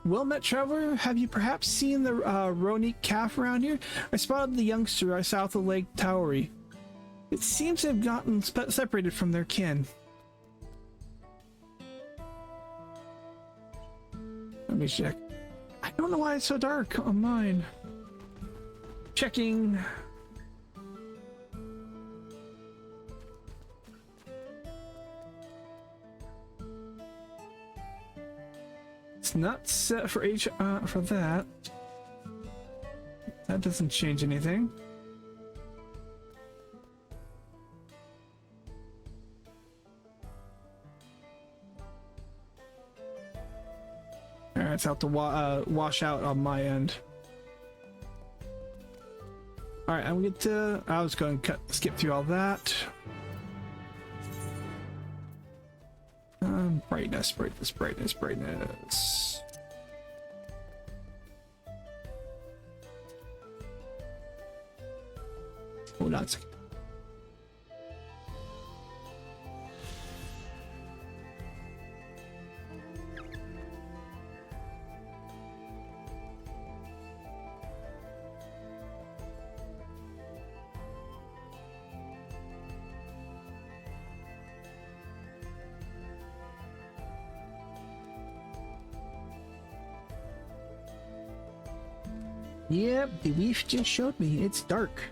Well met traveler, have you perhaps seen the Ronique calf around here? I spotted the youngster south of Lake Towery. It seems to have gotten separated from their kin. Let me check. I don't know why it's so dark on mine. Checking. It's not set for for that. That doesn't change anything. Alright, it's out to wash out on my end. Alright, I'm going to... I was going to skip through all that. Brightness. Hold on a second. Yep, the leaf just showed me. It's dark.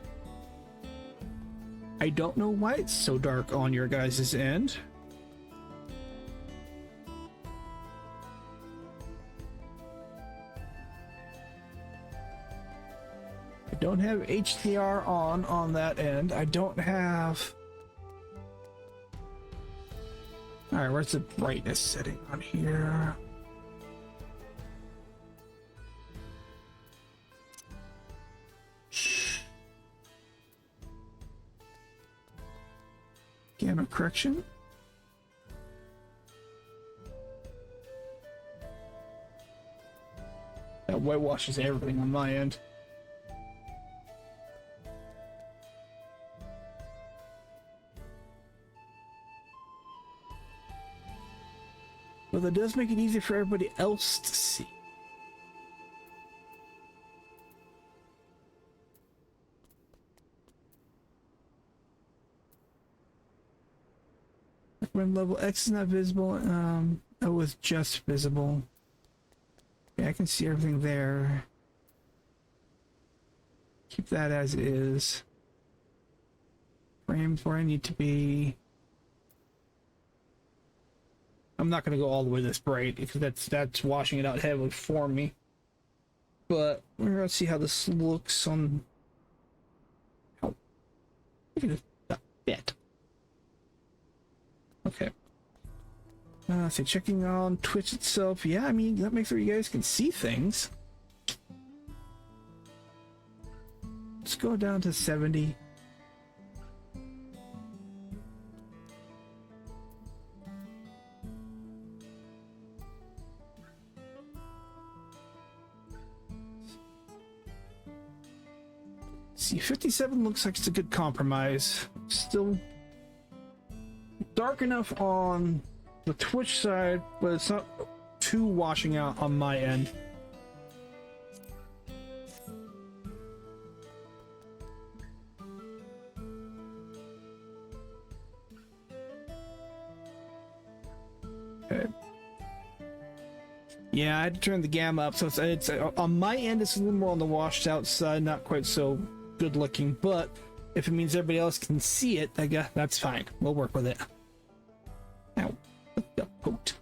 I don't know why it's so dark on your guys' end. I don't have HDR on that end. I don't have... Alright, where's the brightness setting on here? Gamma correction. whitewashes everything on my end. But that does make it easier for everybody else to see. When level X is not visible, O is just visible. Yeah, I can see everything there. Keep that as is. Frames where I need to be. I'm not going to go all the way this bright because that's washing it out heavily for me. But we're going to see how this looks on. How? Look at that bit. Okay. So checking on Twitch itself. Yeah, I mean, that makes sure you guys can see things. Let's go down to 70. See, 57 looks like it's a good compromise. Still dark enough on the Twitch side, but it's not too washing out on my end. Okay. Yeah, I had to turn the gamma up, so it's on my end. It's a little more on the washed out side, not quite so good looking. But if it means everybody else can see it, I guess that's fine. We'll work with it. Ow. What the pote?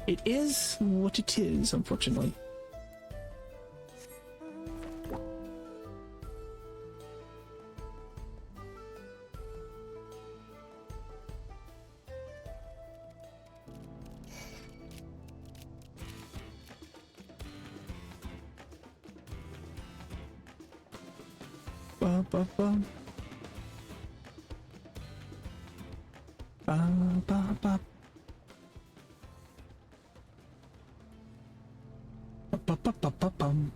It is what it is, unfortunately. Ba ba ba. Ba ba ba. Ba ba ba ba bum.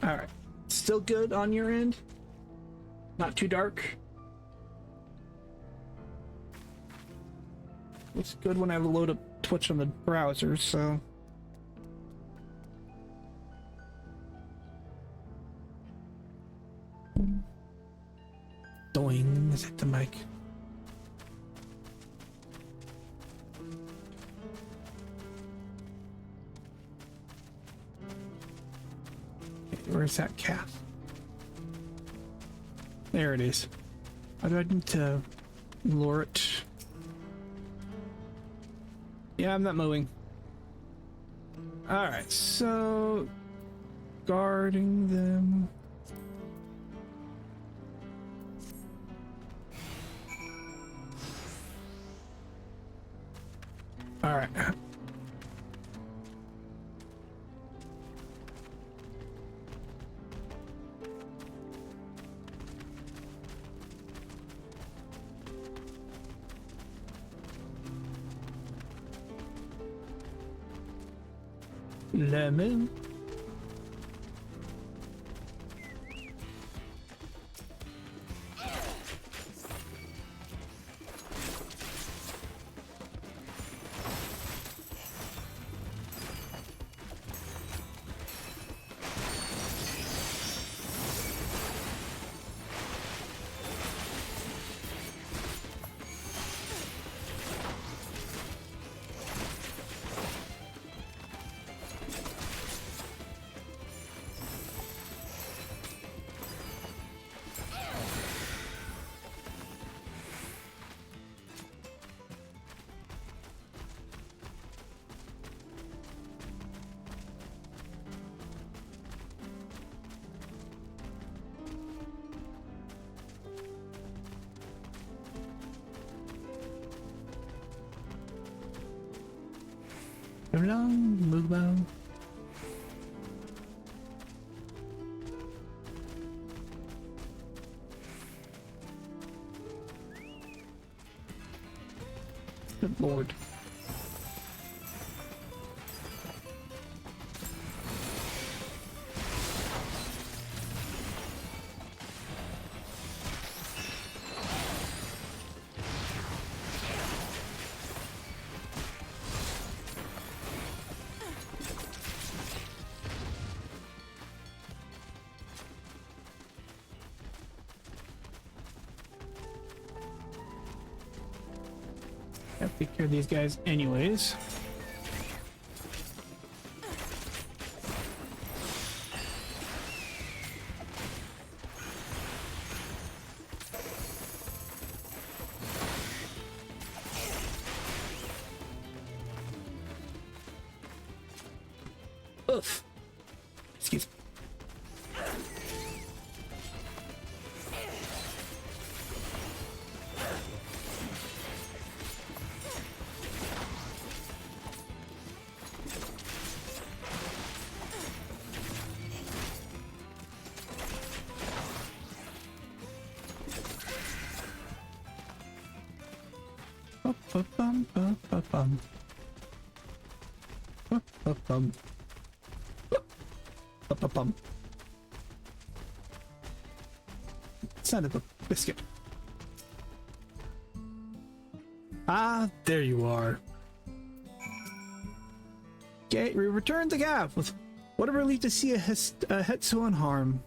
All right. Still good on your end? Not too dark? It's good when I load up Twitch on the browser, so... Doing, is it the mic? Where's that cat? There it is. How do I need to lure it? Yeah, I'm not moving. Alright, so... Guarding them... Alright. Lemon. Along, move on. Lord. Gotta take care of these guys anyways. Oof. Excuse me. Ba-ba-bum, ba-ba-bum. Ba-ba-bum. Ba-ba-bum. Son of a biscuit. Ah, there you are. Okay, we return to Gav with what a relief to see a Hetsu unharmed.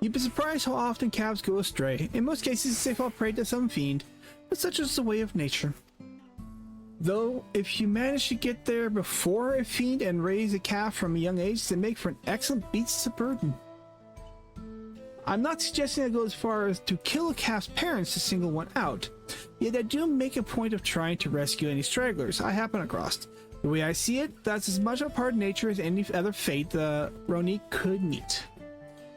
You'd be surprised how often calves go astray. In most cases, they fall prey to some fiend, but such is the way of nature. Though, if you manage to get there before a fiend and raise a calf from a young age, they make for an excellent beast of burden. I'm not suggesting I go as far as to kill a calf's parents to single one out, yet I do make a point of trying to rescue any stragglers I happen across. The way I see it, that's as much a part of nature as any other fate the Roni could meet.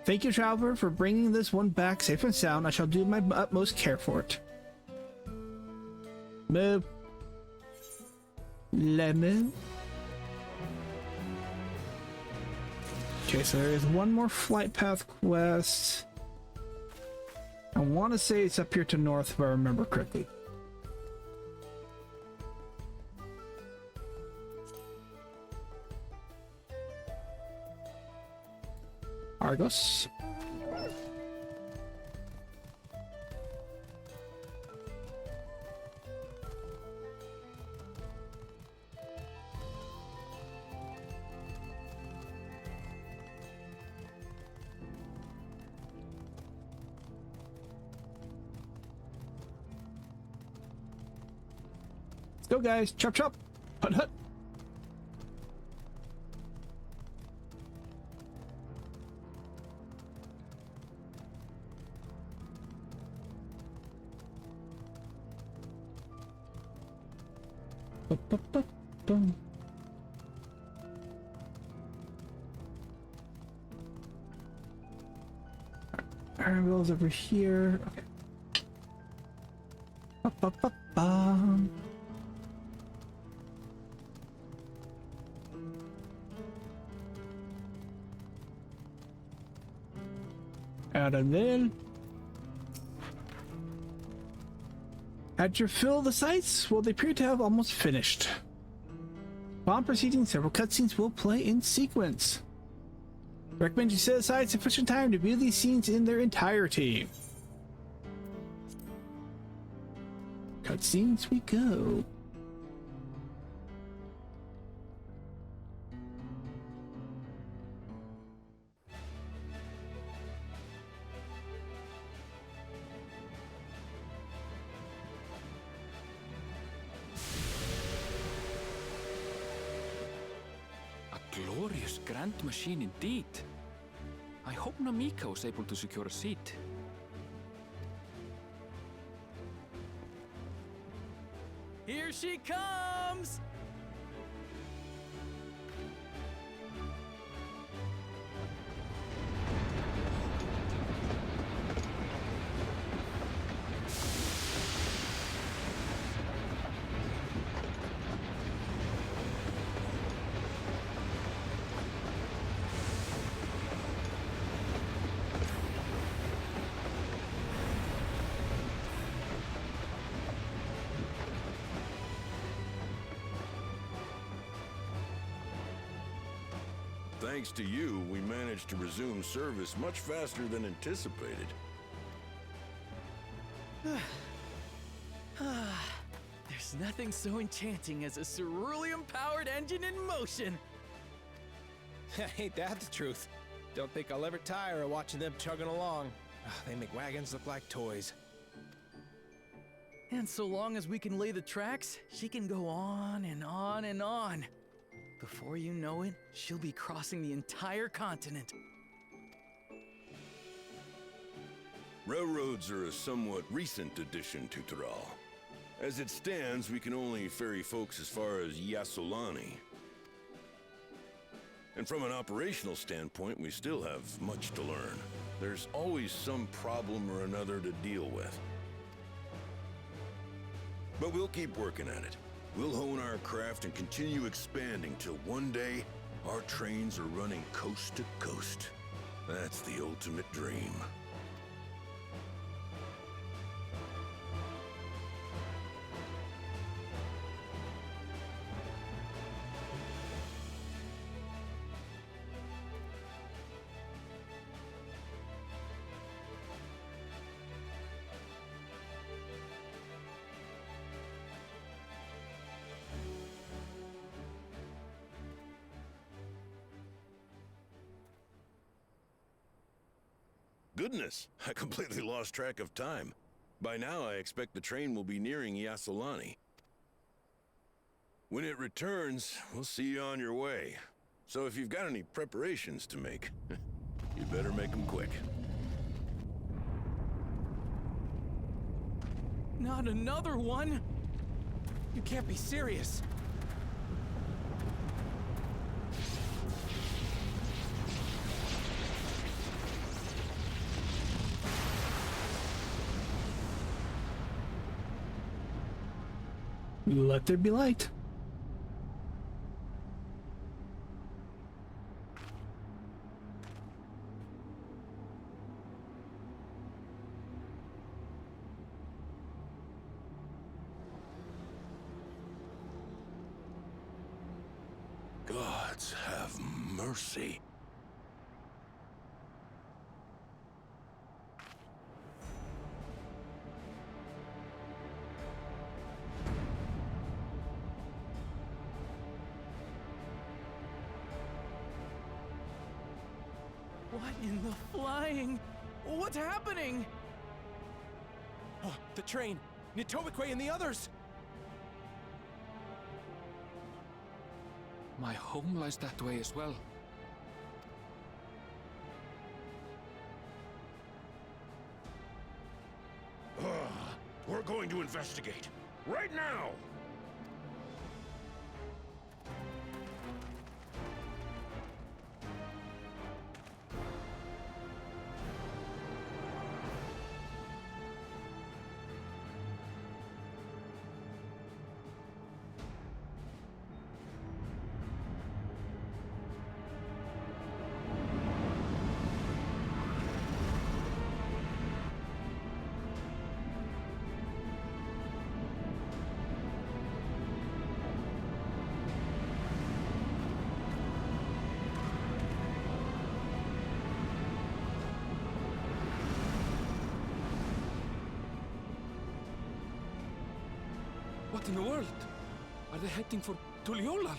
Thank you, traveler, for bringing this one back safe and sound. I shall do my utmost care for it. Move. Lemon. Okay, so there is one more flight path quest. I want to say it's up here to north if I remember correctly. Argos. Let's go, guys. Chop chop. Hut hut. Boom. Iron Will's over here. Okay. Ba-ba-ba-bum. Out of there. Had your fill of the sites? Well, they appear to have almost finished. While proceeding, several cutscenes will play in sequence. Recommend you set aside sufficient time to view these scenes in their entirety. Cutscenes we go. Glorious grand machine indeed. I hope Namika was able to secure a seat. Here she comes! Thanks to you, we managed to resume service much faster than anticipated. There's nothing so enchanting as a cerulean-powered engine in motion. Ain't that the truth? Don't think I'll ever tire of watching them chugging along. They make wagons look like toys. And so long as we can lay the tracks, she can go on and on and on. Before you know it, she'll be crossing the entire continent. Railroads are a somewhat recent addition to Tyrol. As it stands, we can only ferry folks as far as Yassolani. And from an operational standpoint, we still have much to learn. There's always some problem or another to deal with. But we'll keep working at it. We'll hone our craft and continue expanding till one day, our trains are running coast to coast. That's the ultimate dream. Goodness, I completely lost track of time. By now, I expect the train will be nearing Yassolani. When it returns, we'll see you on your way. So if you've got any preparations to make, you better make them quick. Not another one! You can't be serious. Let there be light. Gods have mercy. What in the flying? What's happening? Oh, the train! Nitobekwe and the others! My home lies that way as well. We're going to investigate. Right now! What in the world? Are they heading for Tuliolal?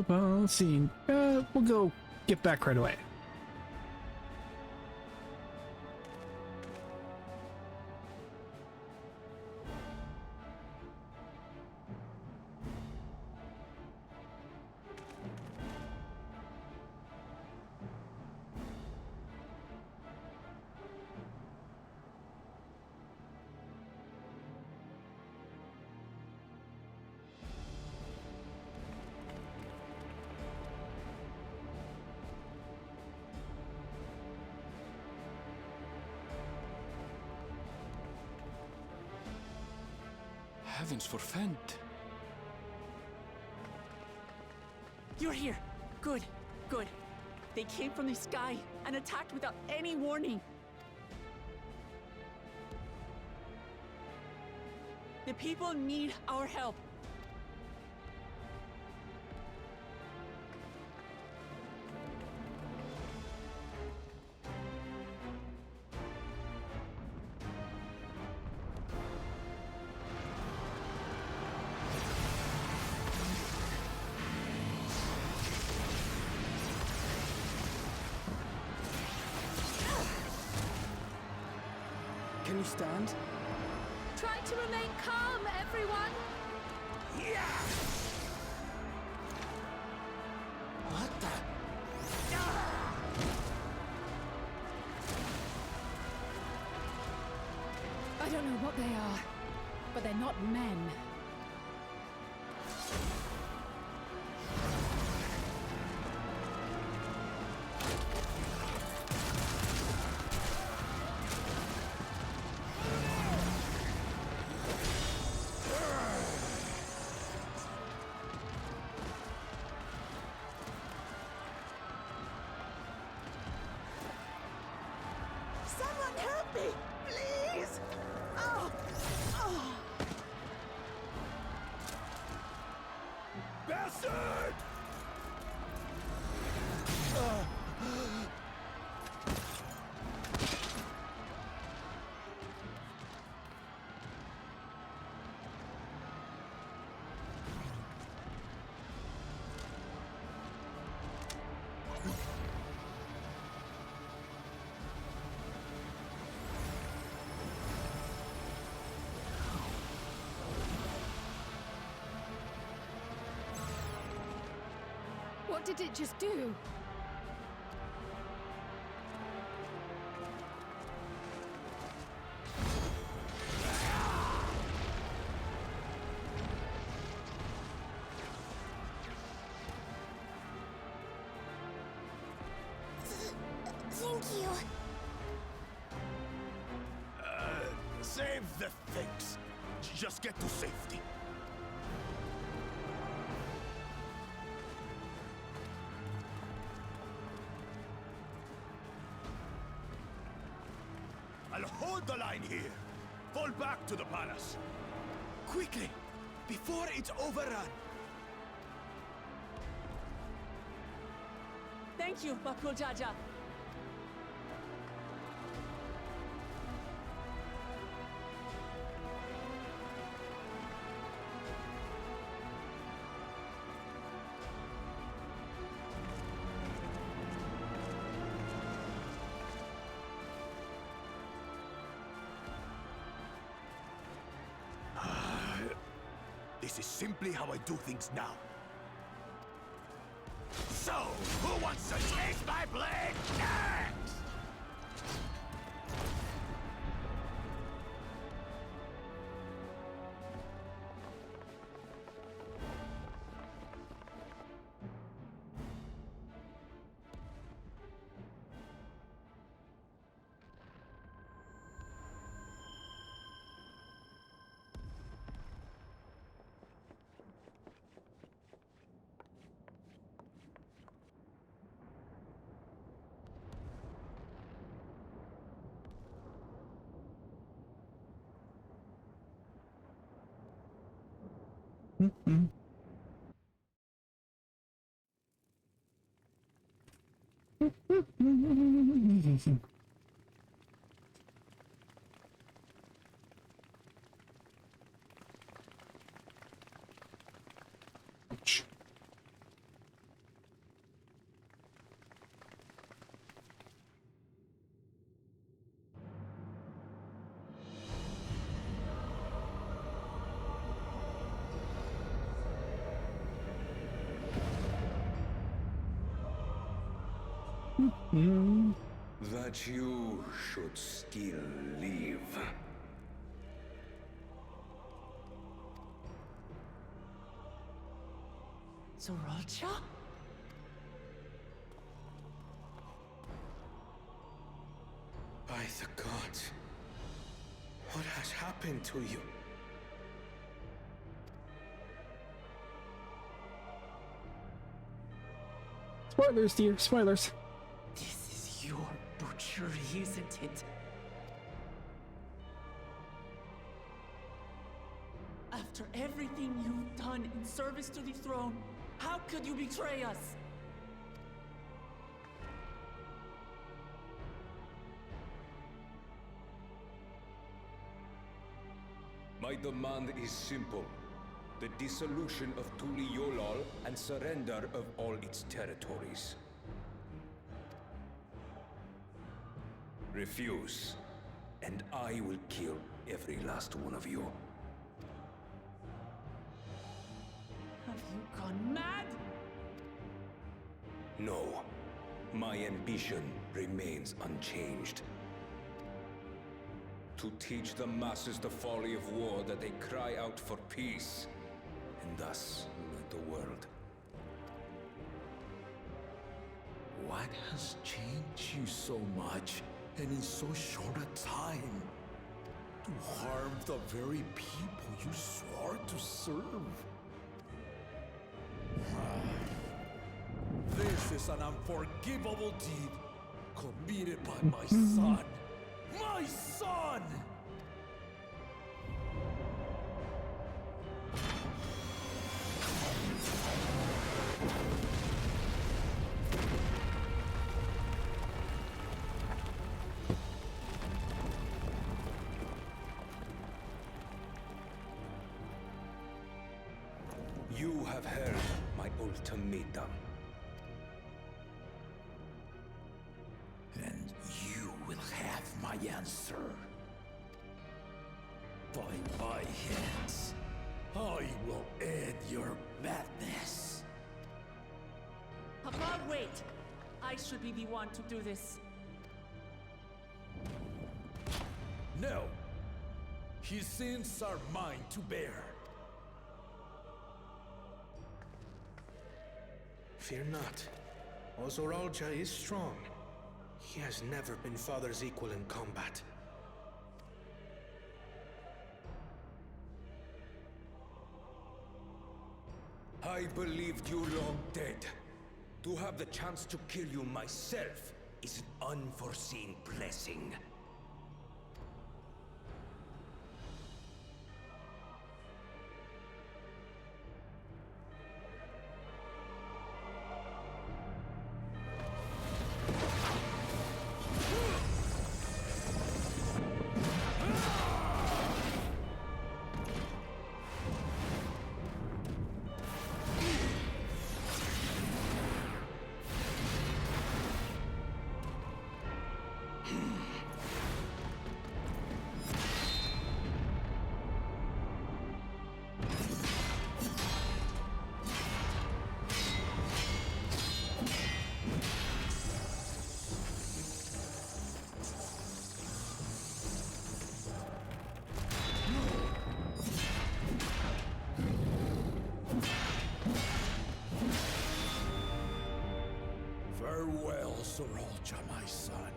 Let's see. We'll go get back right away. Heavens forfend. You're here. Good, good. They came from the sky and attacked without any warning. The people need our help. Can you stand? Try to remain calm, everyone! What the? I don't know what they are, but they're not men. Someone help me, please! Oh! Oh! Bastard! What did it just do? Thank you. Save the things. Just get to safety. I'll hold the line here. Fall back to the palace. Quickly, before it's overrun. Thank you, Bakul Jaja. This is simply how I do things now. So, who wants to taste my blade next? That you should still live. Sriracha? By the gods. What has happened to you? Spoilers, dear. Spoilers. This is your butchery, isn't it? After everything you've done in service to the throne, how could you betray us? My demand is simple. The dissolution of Tuliolol and surrender of all its territories. Refuse, and I will kill every last one of you. Have you gone mad? No. My ambition remains unchanged. To teach the masses the folly of war, that they cry out for peace, and thus unite the world. What has changed you so much, and in so short a time? To harm the very people you swore to serve? This is an unforgivable deed committed by my son. My son! You have heard my ultimatum. And you will have my answer. By my hands, I will end your madness. Papa, wait! I should be the one to do this. No. His sins are mine to bear. Fear not. Ozoralja is strong. He has never been Father's equal in combat. I believed you long dead. To have the chance to kill you myself is an unforeseen blessing. Farewell, Zoralja, my son.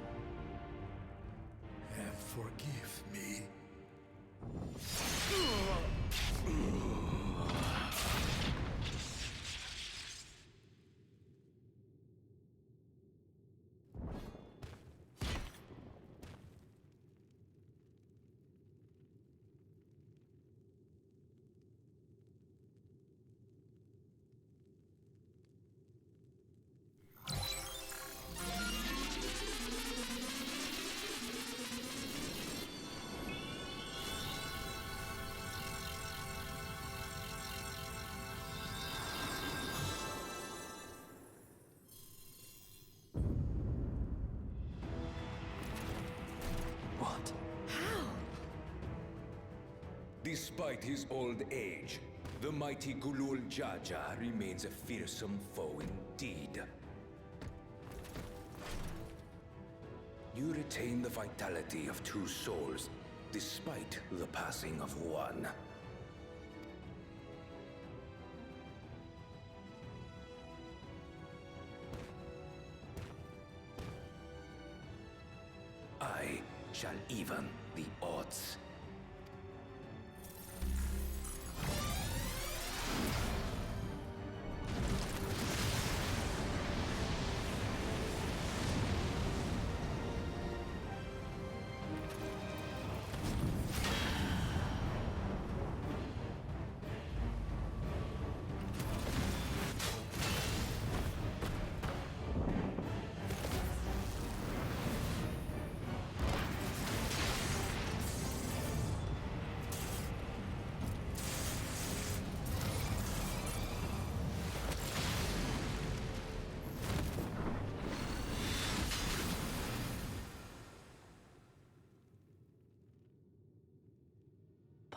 And forgive me. What? Despite his old age, the mighty Gulul Jaja remains a fearsome foe indeed. You retain the vitality of two souls, despite the passing of one. I shall even the odds.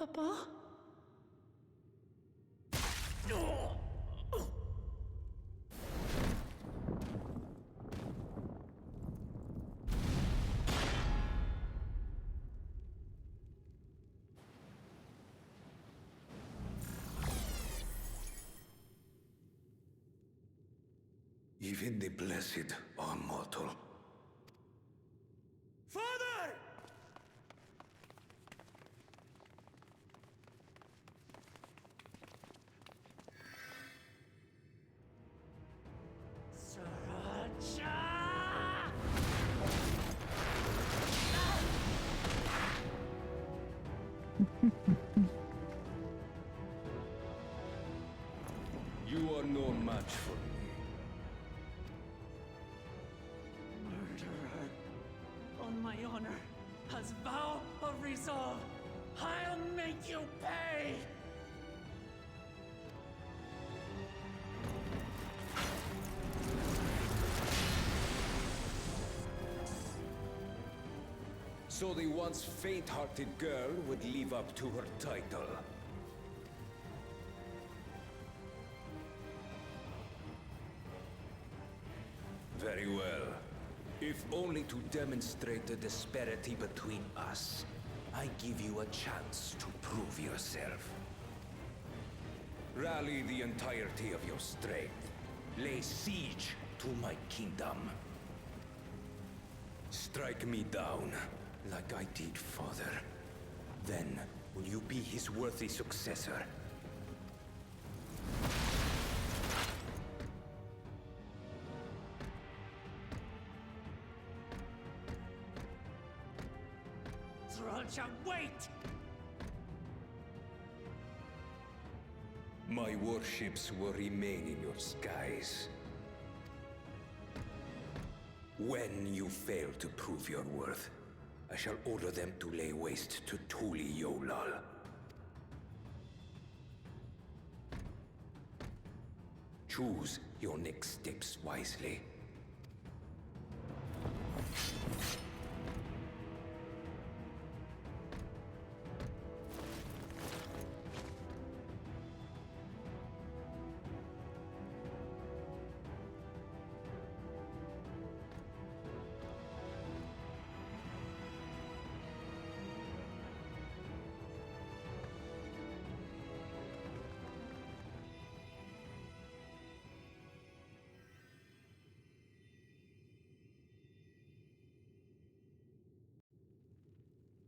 Papa? Even the blessed are mortal. Father! You are no match for me. Murderer. On my honor, as vow of resolve, I'll make you pay! So the once faint-hearted girl would live up to her title. Very well. If only to demonstrate the disparity between us, I give you a chance to prove yourself. Rally the entirety of your strength. Lay siege to my kingdom. Strike me down, like I did father. Then, will you be his worthy successor? Thralcha, wait! My warships will remain in your skies. When you fail to prove your worth, I shall order them to lay waste to Tuli Yolal. Choose your next steps wisely.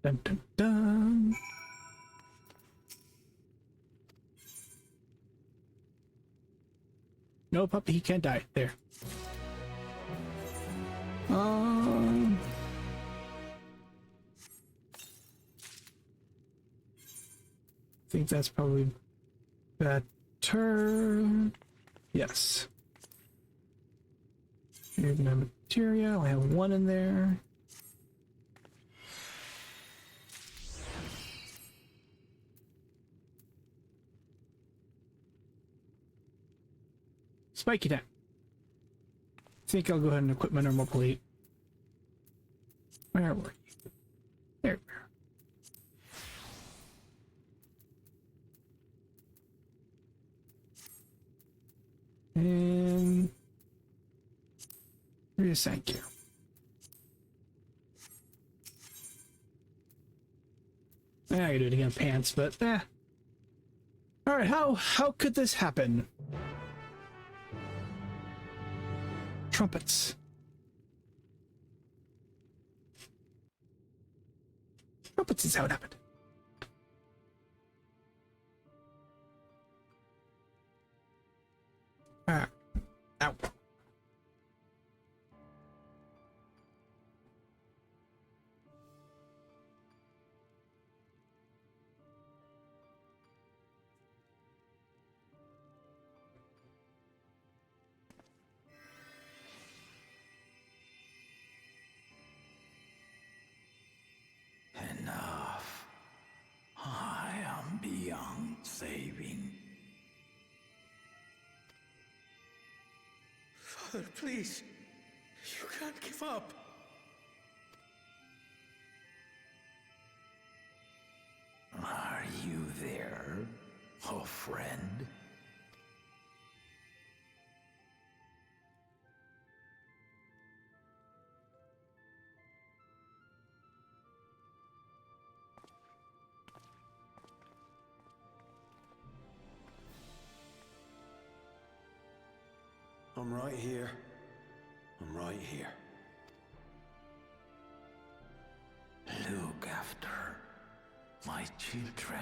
Dun, dun, dun. No, puppy, he can't die. There. I think that's probably better. Yes. Here's my material. I have one in there. Spiky time. I think I'll go ahead and equip my normal plate. Where were you? There we are. And thank you. I gotta do it again, pants, but all right, how could this happen? Trumpets. Trumpets is how it happened. Ah. Ow. Enough. I am beyond saving. Father, please. You can't give up. Are you Oh, friend? I'm right here. I'm right here. Look after my children.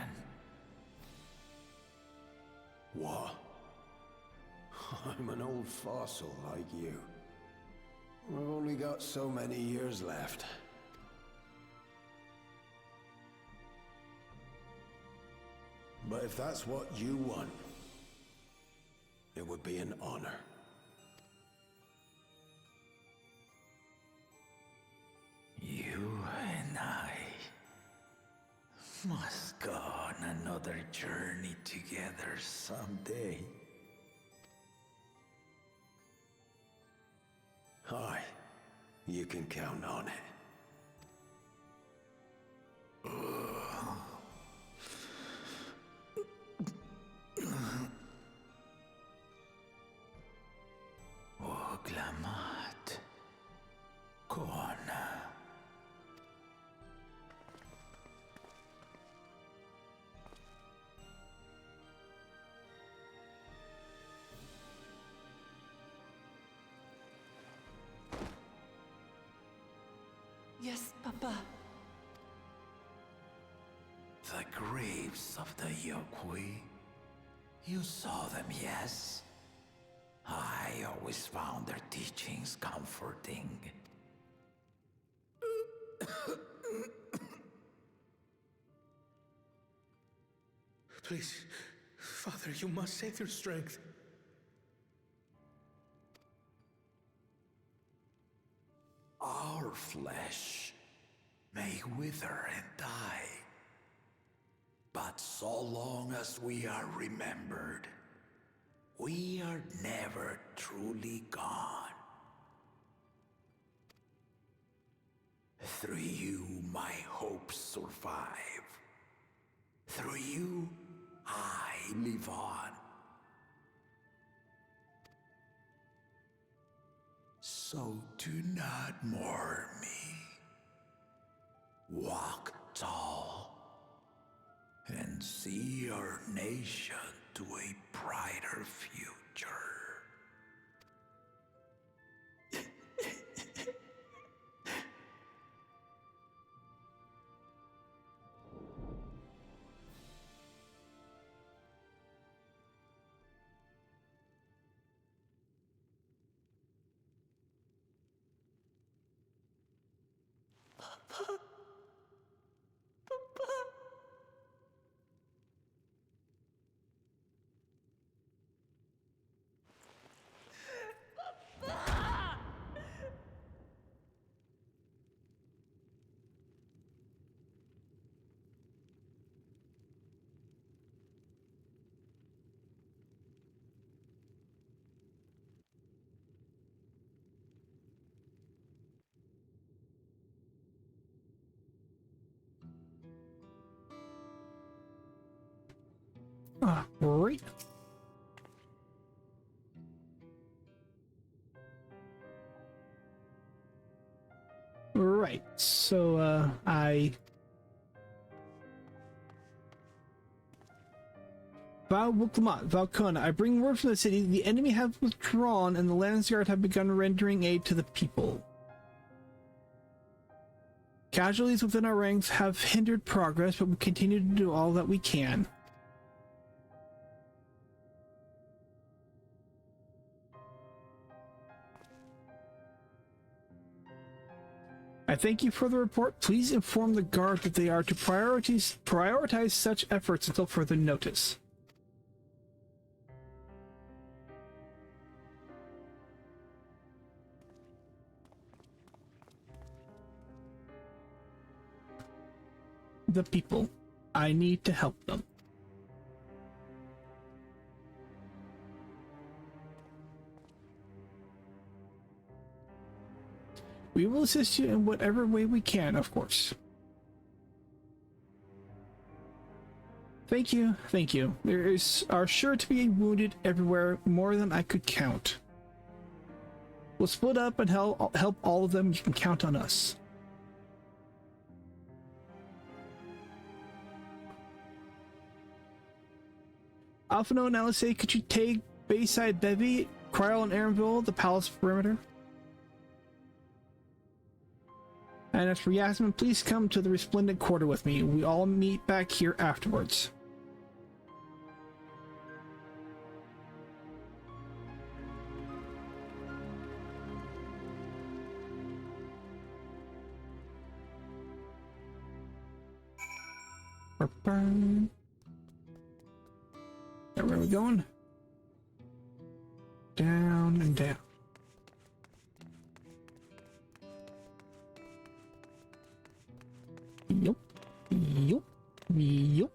What? I'm an old fossil like you. I've only got so many years left. But if that's what you want, it would be an honor. You and I must go on another journey together someday. Aye, you can count on it. Oglamat. Kona. Yes, Papa. The graves of the Yokwi. You saw them, yes? I always found their teachings comforting. Please, Father, you must save their strength. Our flesh may wither and die, but so long as we are remembered, we are never truly gone. Through you, my hopes survive. Through you, I live on. So do not mourn me. Walk tall and see our nation to a brighter future. Right. Right. So, Valkona, I bring word from the city. The enemy have withdrawn and the Landsguard have begun rendering aid to the people. Casualties within our ranks have hindered progress, but we continue to do all that we can. I thank you for the report. Please inform the guard that they are to prioritize such efforts until further notice. The people. I need to help them. We will assist you in whatever way we can, of course. Thank you, thank you. Are sure to be wounded everywhere, more than I could count. We'll split up and help all of them. You can count on us. Alphino and LSA, could you take Bayside Bevy, Kryl and Aaronville, the palace perimeter? And as for Yasmin, please come to the Resplendent Quarter with me. We all meet back here afterwards. Now, where are we going? Down and down. Yup. Yup. Yup.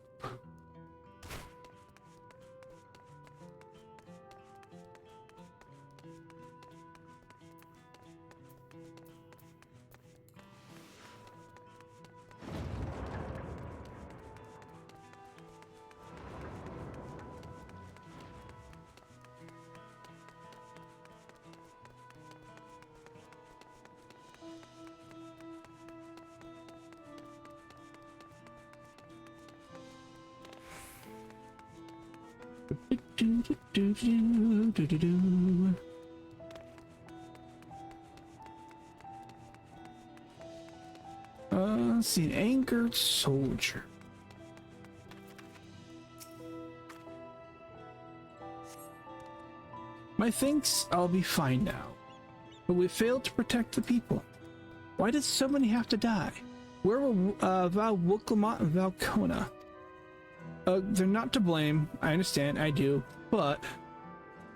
See an angered soldier. My thinks I'll be fine now, but we failed to protect the people. Why did so many have to die? Where were Val Wuklamot and Valkona? They're not to blame. I understand, I do, but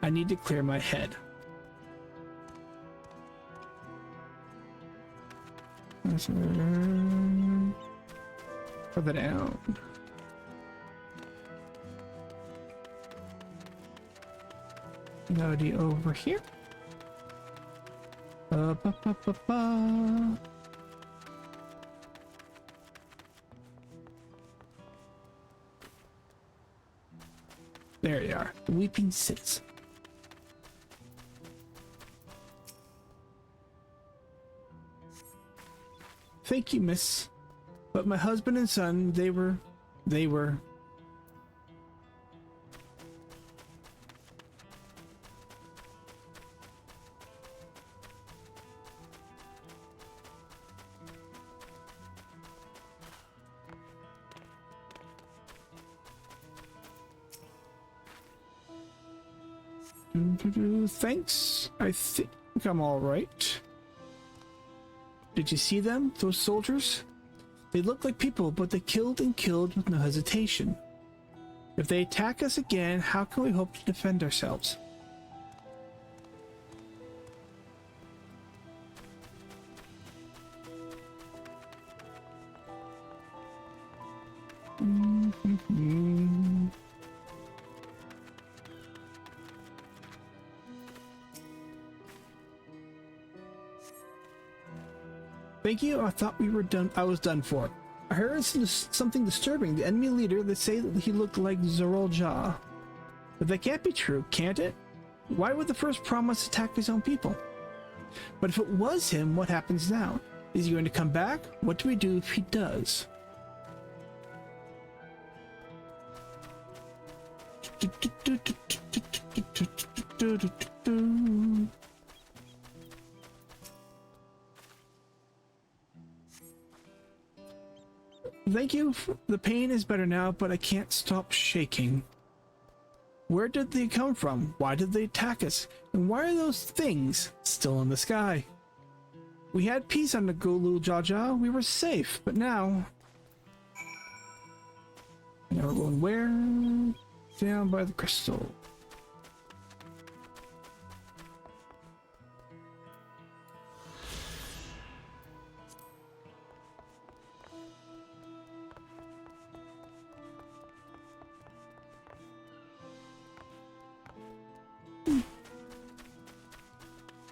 I need to clear my head. Further down. Melody over here. Ba, ba, ba, ba. There they are, the Weeping Citizen. Thank you, miss. But my husband and son, they were... Thanks. I think I'm all right. Did you see them, those soldiers? They look like people, but they killed and killed with no hesitation. If they attack us again, how can we hope to defend ourselves? Thank you. I thought we were done. I was done for. I heard something disturbing. The enemy leader, they say that he looked like Zorol Jah. But that can't be true, can't it? Why would the first promise attack his own people? But if it was him, what happens now? Is he going to come back? What do we do if he does? Thank you. The pain is better now, but I can't stop shaking. Where did they come from? Why did they attack us? And why are those things still in the sky? We had peace on the Gulu Jaja. We were safe, but now... Now we're going where? Down by the crystal.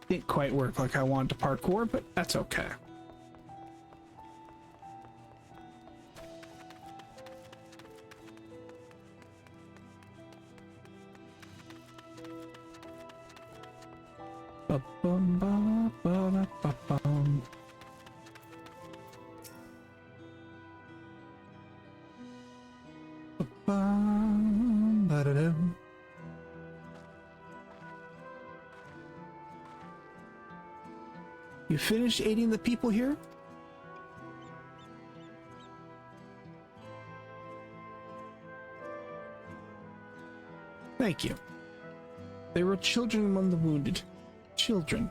Didn't quite work like I wanted to parkour, but that's okay. Ba-bum, ba-ba-da-ba-bum. Ba-bum, ba-da-dum. You finished aiding the people here? Thank you. There were children among the wounded. Children.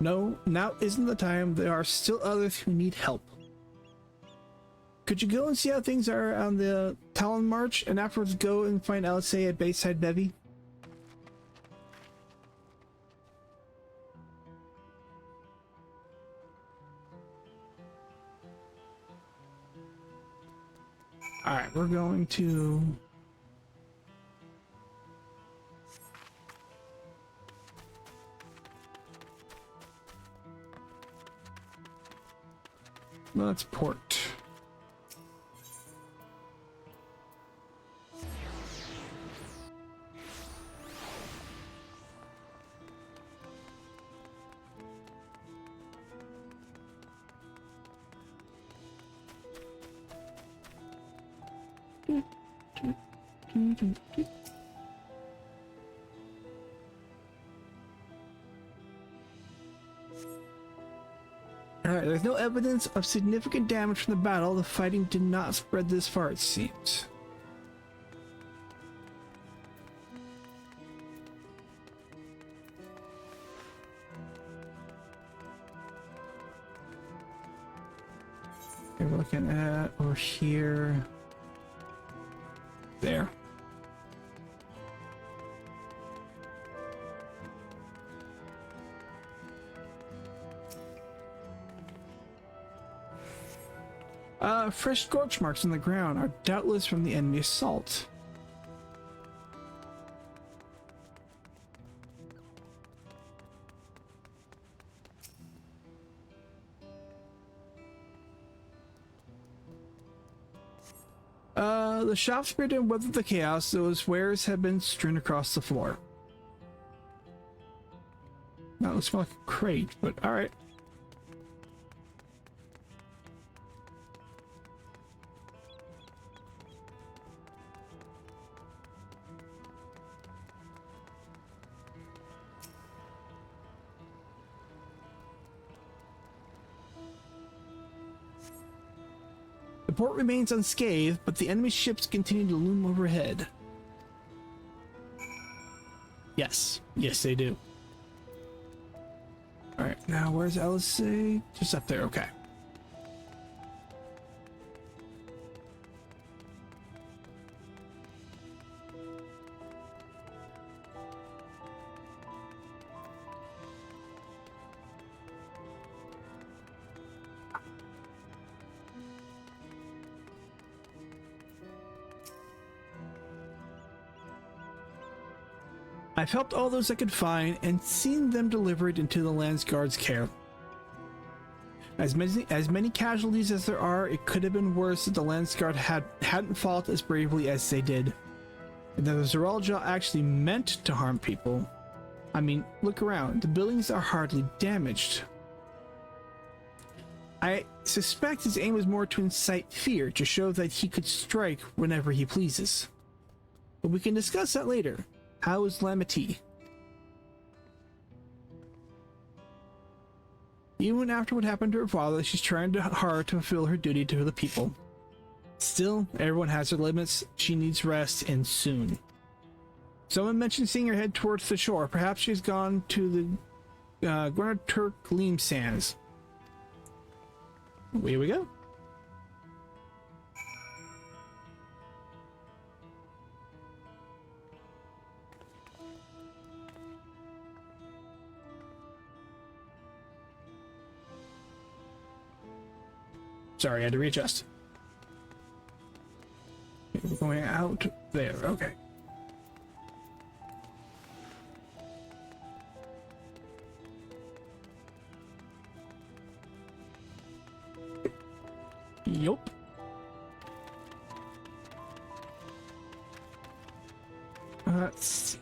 No, now isn't the time. There are still others who need help. Could you go and see how things are on the Talon March, and afterwards go and find LSA at Bayside Bevy? Alright, we're going to... Let's port. Alright, there's no evidence of significant damage from the battle. The fighting did not spread this far, it seems. Okay, we're looking at over here. There. Fresh scorch marks on the ground are doubtless from the enemy assault. The shop spirit didn't weather the chaos. Those wares have been strewn across the floor. That looks more like a crate, but alright. The port remains unscathed, but the enemy ships continue to loom overhead. Yes. Yes, they do. Alright, now where's LSA? Just up there, okay. I've helped all those I could find and seen them delivered into the Landsguard's care. As many casualties as there are, it could have been worse if the Landsguard hadn't fought as bravely as they did. And that the Zeralja actually meant to harm people. I mean, look around. The buildings are hardly damaged. I suspect his aim was more to incite fear, to show that he could strike whenever he pleases. But we can discuss that later. How is Lamity? Even after what happened to her father, she's trying hard to fulfill her duty to the people. Still, everyone has their limits. She needs rest, and soon. Someone mentioned seeing her head towards the shore. Perhaps she's gone to the Gwernaturk Leam Sands. Here we go. Sorry, I had to readjust. We're going out there, okay. Yup. Let's see.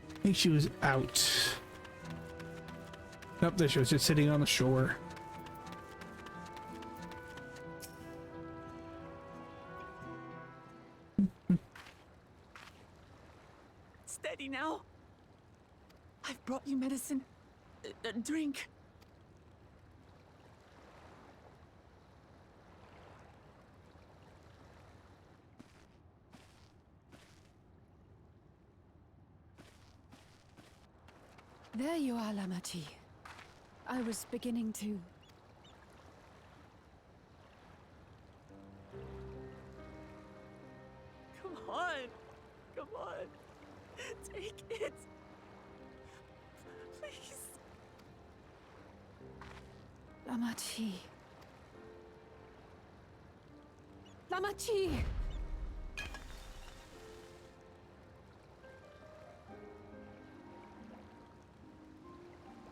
I think she was out. Nope, there she was, just sitting on the shore. Steady now. I've brought you medicine. Drink. There you are, Lamachi. I was beginning to... Come on. Come on. Take it. Please. Lamachi. Lamachi!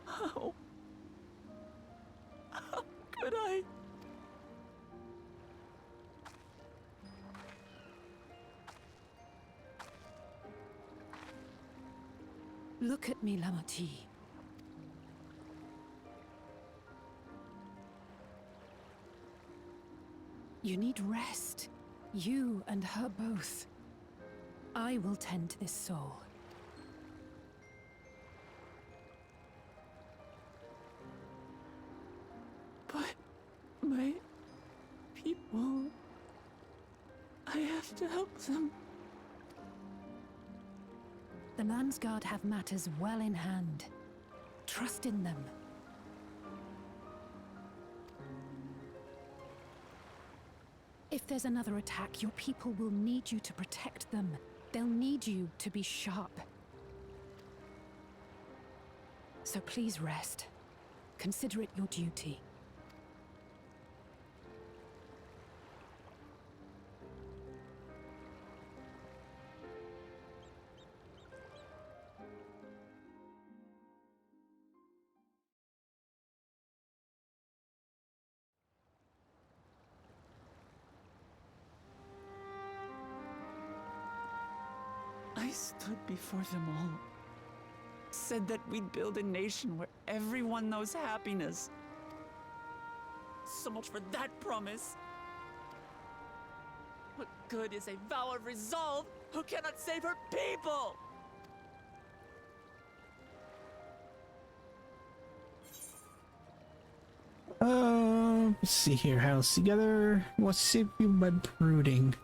How? How could I? Look at me, Lamachi. You need rest. You and her both. I will tend to this soul. But my people... I have to help them. The Landsguard have matters well in hand. Trust in them. If there's another attack, your people will need you to protect them. They'll need you to be sharp. So please rest. Consider it your duty. I stood before them all. Said that we'd build a nation where everyone knows happiness. So much for that promise. What good is a vow of resolve who cannot save her people? Let's see here. House together. What's save you by brooding?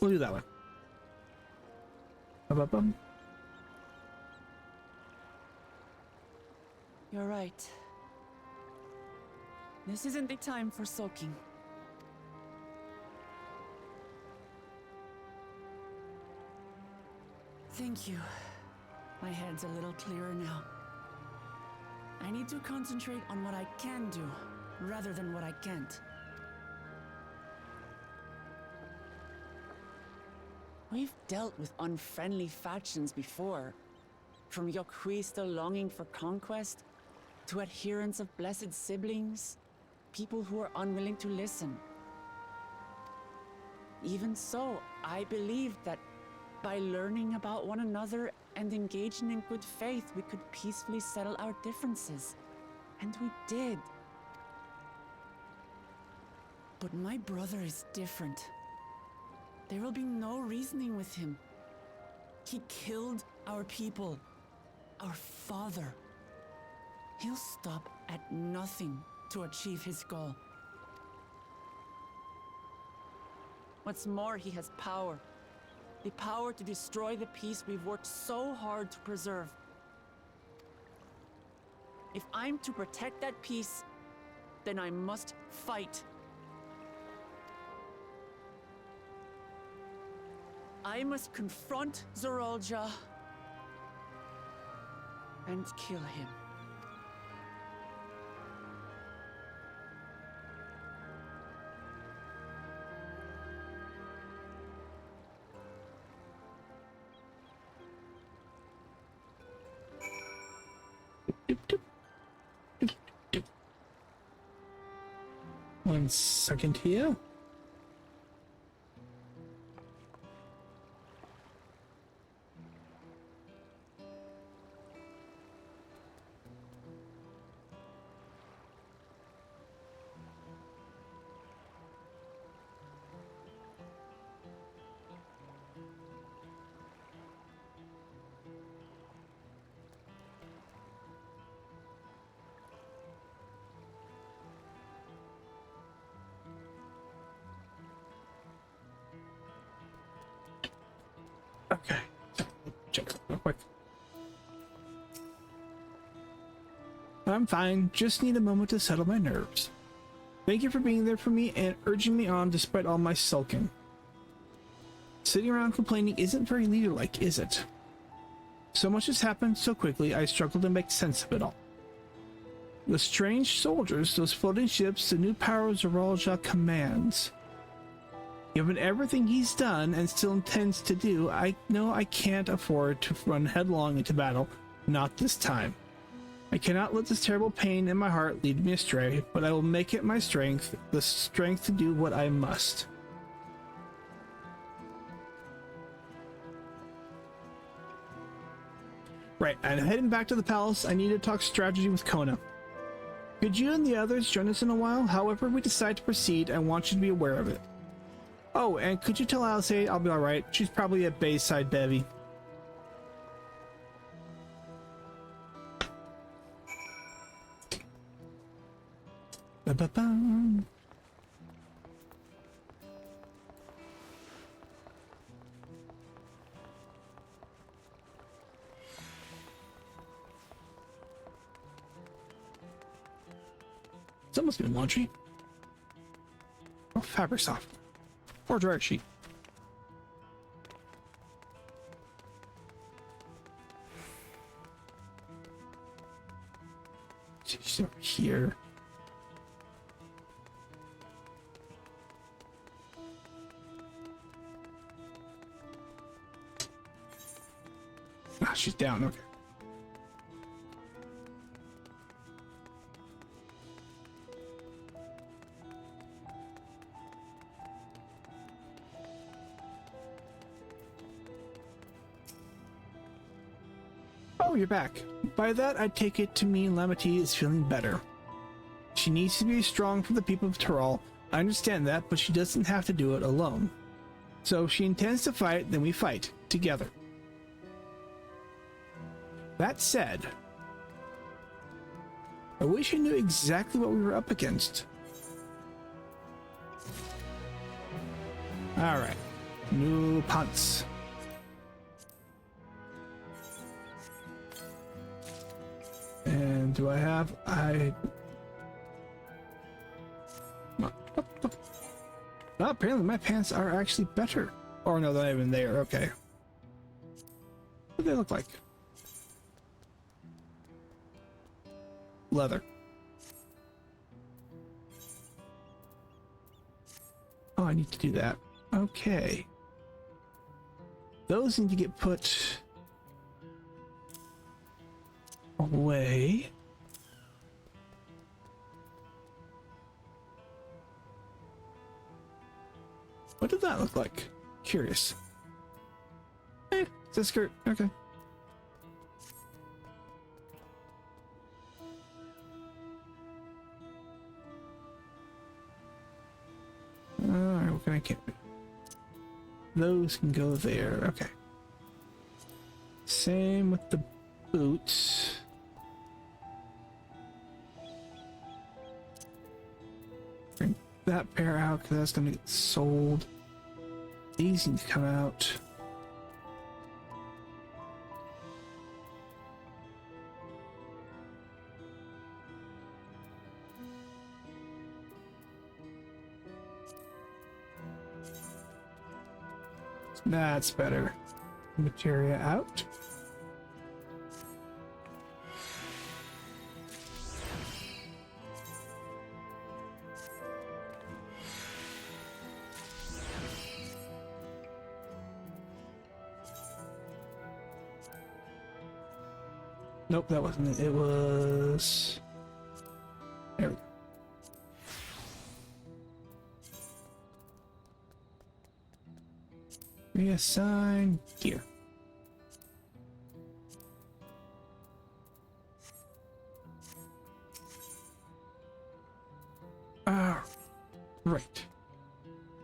We'll do that one. Ba-ba-bum. You're right. This isn't the time for sulking. Thank you. My head's a little clearer now. I need to concentrate on what I can do, rather than what I can't. We've dealt with unfriendly factions before. From Yokhui still longing for conquest, to adherents of blessed siblings, people who are unwilling to listen. Even so, I believed that by learning about one another and engaging in good faith, we could peacefully settle our differences. And we did. But my brother is different. There will be no reasoning with him. He killed our people, our father. He'll stop at nothing to achieve his goal. What's more, he has power. The power to destroy the peace we've worked so hard to preserve. If I'm to protect that peace, then I must fight. I must confront Zorolja and kill him. 1 second here. Okay, check that real quick. I'm fine, just need a moment to settle my nerves. Thank you for being there for me and urging me on despite all my sulking. Sitting around complaining isn't very leader-like, is it? So much has happened so quickly, I struggle to make sense of it all. The strange soldiers, those floating ships, the new powers Zoralja commands. Given everything he's done and still intends to do, I know I can't afford to run headlong into battle, not this time. I cannot let this terrible pain in my heart lead me astray, but I will make it my strength, the strength to do what I must. Right, I'm heading back to the palace. I need to talk strategy with Kona. Could you and the others join us in a while? However we decide to proceed, I want you to be aware of it. Oh, and could you tell Alice I'll be alright? She's probably at Bayside Bevy. Ba-ba-bum. It's almost been laundry. Or fabric soft. Or dryer sheet. She's over here. Ah, she's down, okay. Oh, you're back. By that, I take it to mean Lamity is feeling better. She needs to be strong for the people of Tyrol. I understand that, but she doesn't have to do it alone. So if she intends to fight, then we fight, together. That said, I wish I knew exactly what we were up against. Alright. New punts. And do I have... Oh, apparently my pants are actually better. Or no, they're not even there. Okay. What do they look like? Leather. Oh, I need to do that. Okay. Those need to get put away. What did that look like? Curious. It's a skirt. Okay. Alright, what can I get? Those can go there. Okay. Same with the boots. Bring that pair out because that's going to get sold. These need to come out. That's better. Materia out. Nope, that wasn't it. It was... There we go. Reassign gear. Right.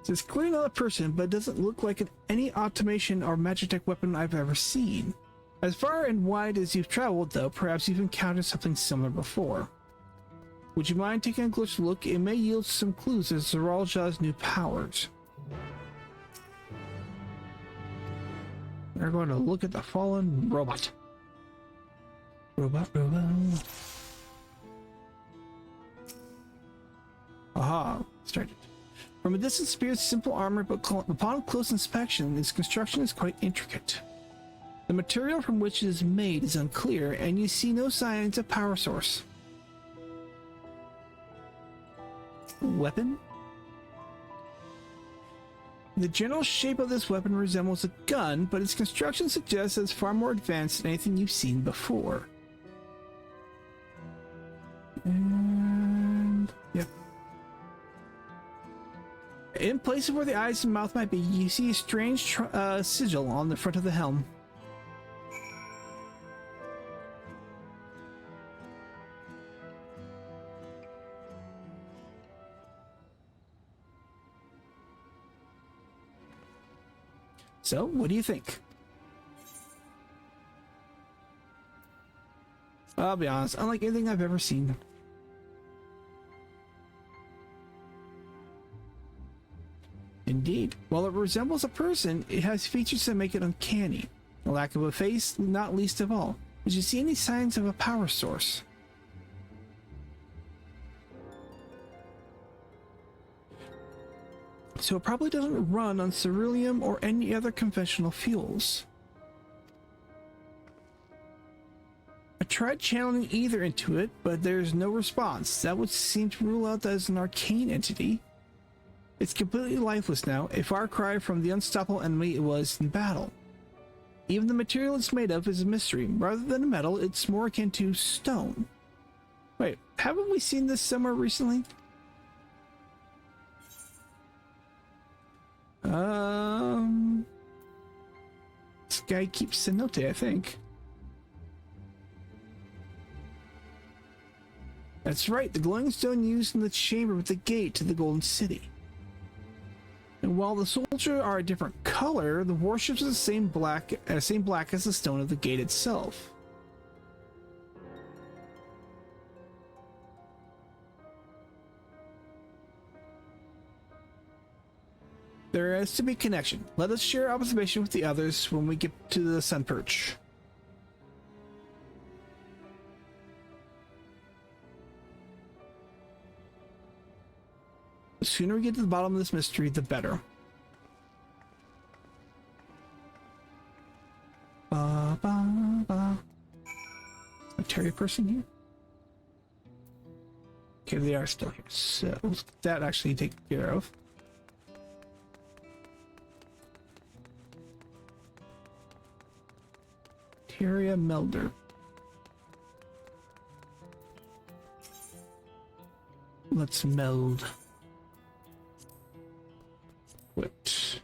It's clearly not a person, but it doesn't look like any automation or magitech weapon I've ever seen. As far and wide as you've traveled, though, perhaps you've encountered something similar before. Would you mind taking a closer look? It may yield some clues as to Zeralja's new powers. We're going to look at the fallen robot. Robot. Aha, started. From a distance appears simple armor, but upon close inspection, its construction is quite intricate. The material from which it is made is unclear, and you see no signs of power source. Weapon? The general shape of this weapon resembles a gun, but its construction suggests it's far more advanced than anything you've seen before. And yep. In places where the eyes and mouth might be, you see a strange sigil on the front of the helm. So, what do you think? I'll be honest, unlike anything I've ever seen. Indeed. While it resembles a person, it has features that make it uncanny. A lack of a face, not least of all. Did you see any signs of a power source? So it probably doesn't run on ceruleum or any other conventional fuels. I tried channeling either into it, but there's no response. That would seem to rule out that as an arcane entity. It's completely lifeless now, a far cry from the unstoppable enemy it was in battle. Even the material it's made of is a mystery. Rather than a metal, it's more akin to stone. Wait, haven't we seen this somewhere recently? This guy keeps cenote, I think. That's right, the glowing stone used in the chamber with the gate to the Golden City. And while the soldiers are a different color, the warships are the same black as the stone of the gate itself. There has to be connection. Let us share observation with the others when we get to the sun perch. The sooner we get to the bottom of this mystery, the better. Ba ba ba. A Terry person here? Okay, they are still here. So let's get that actually taken care of. Materia melder. Let's meld. Whipped.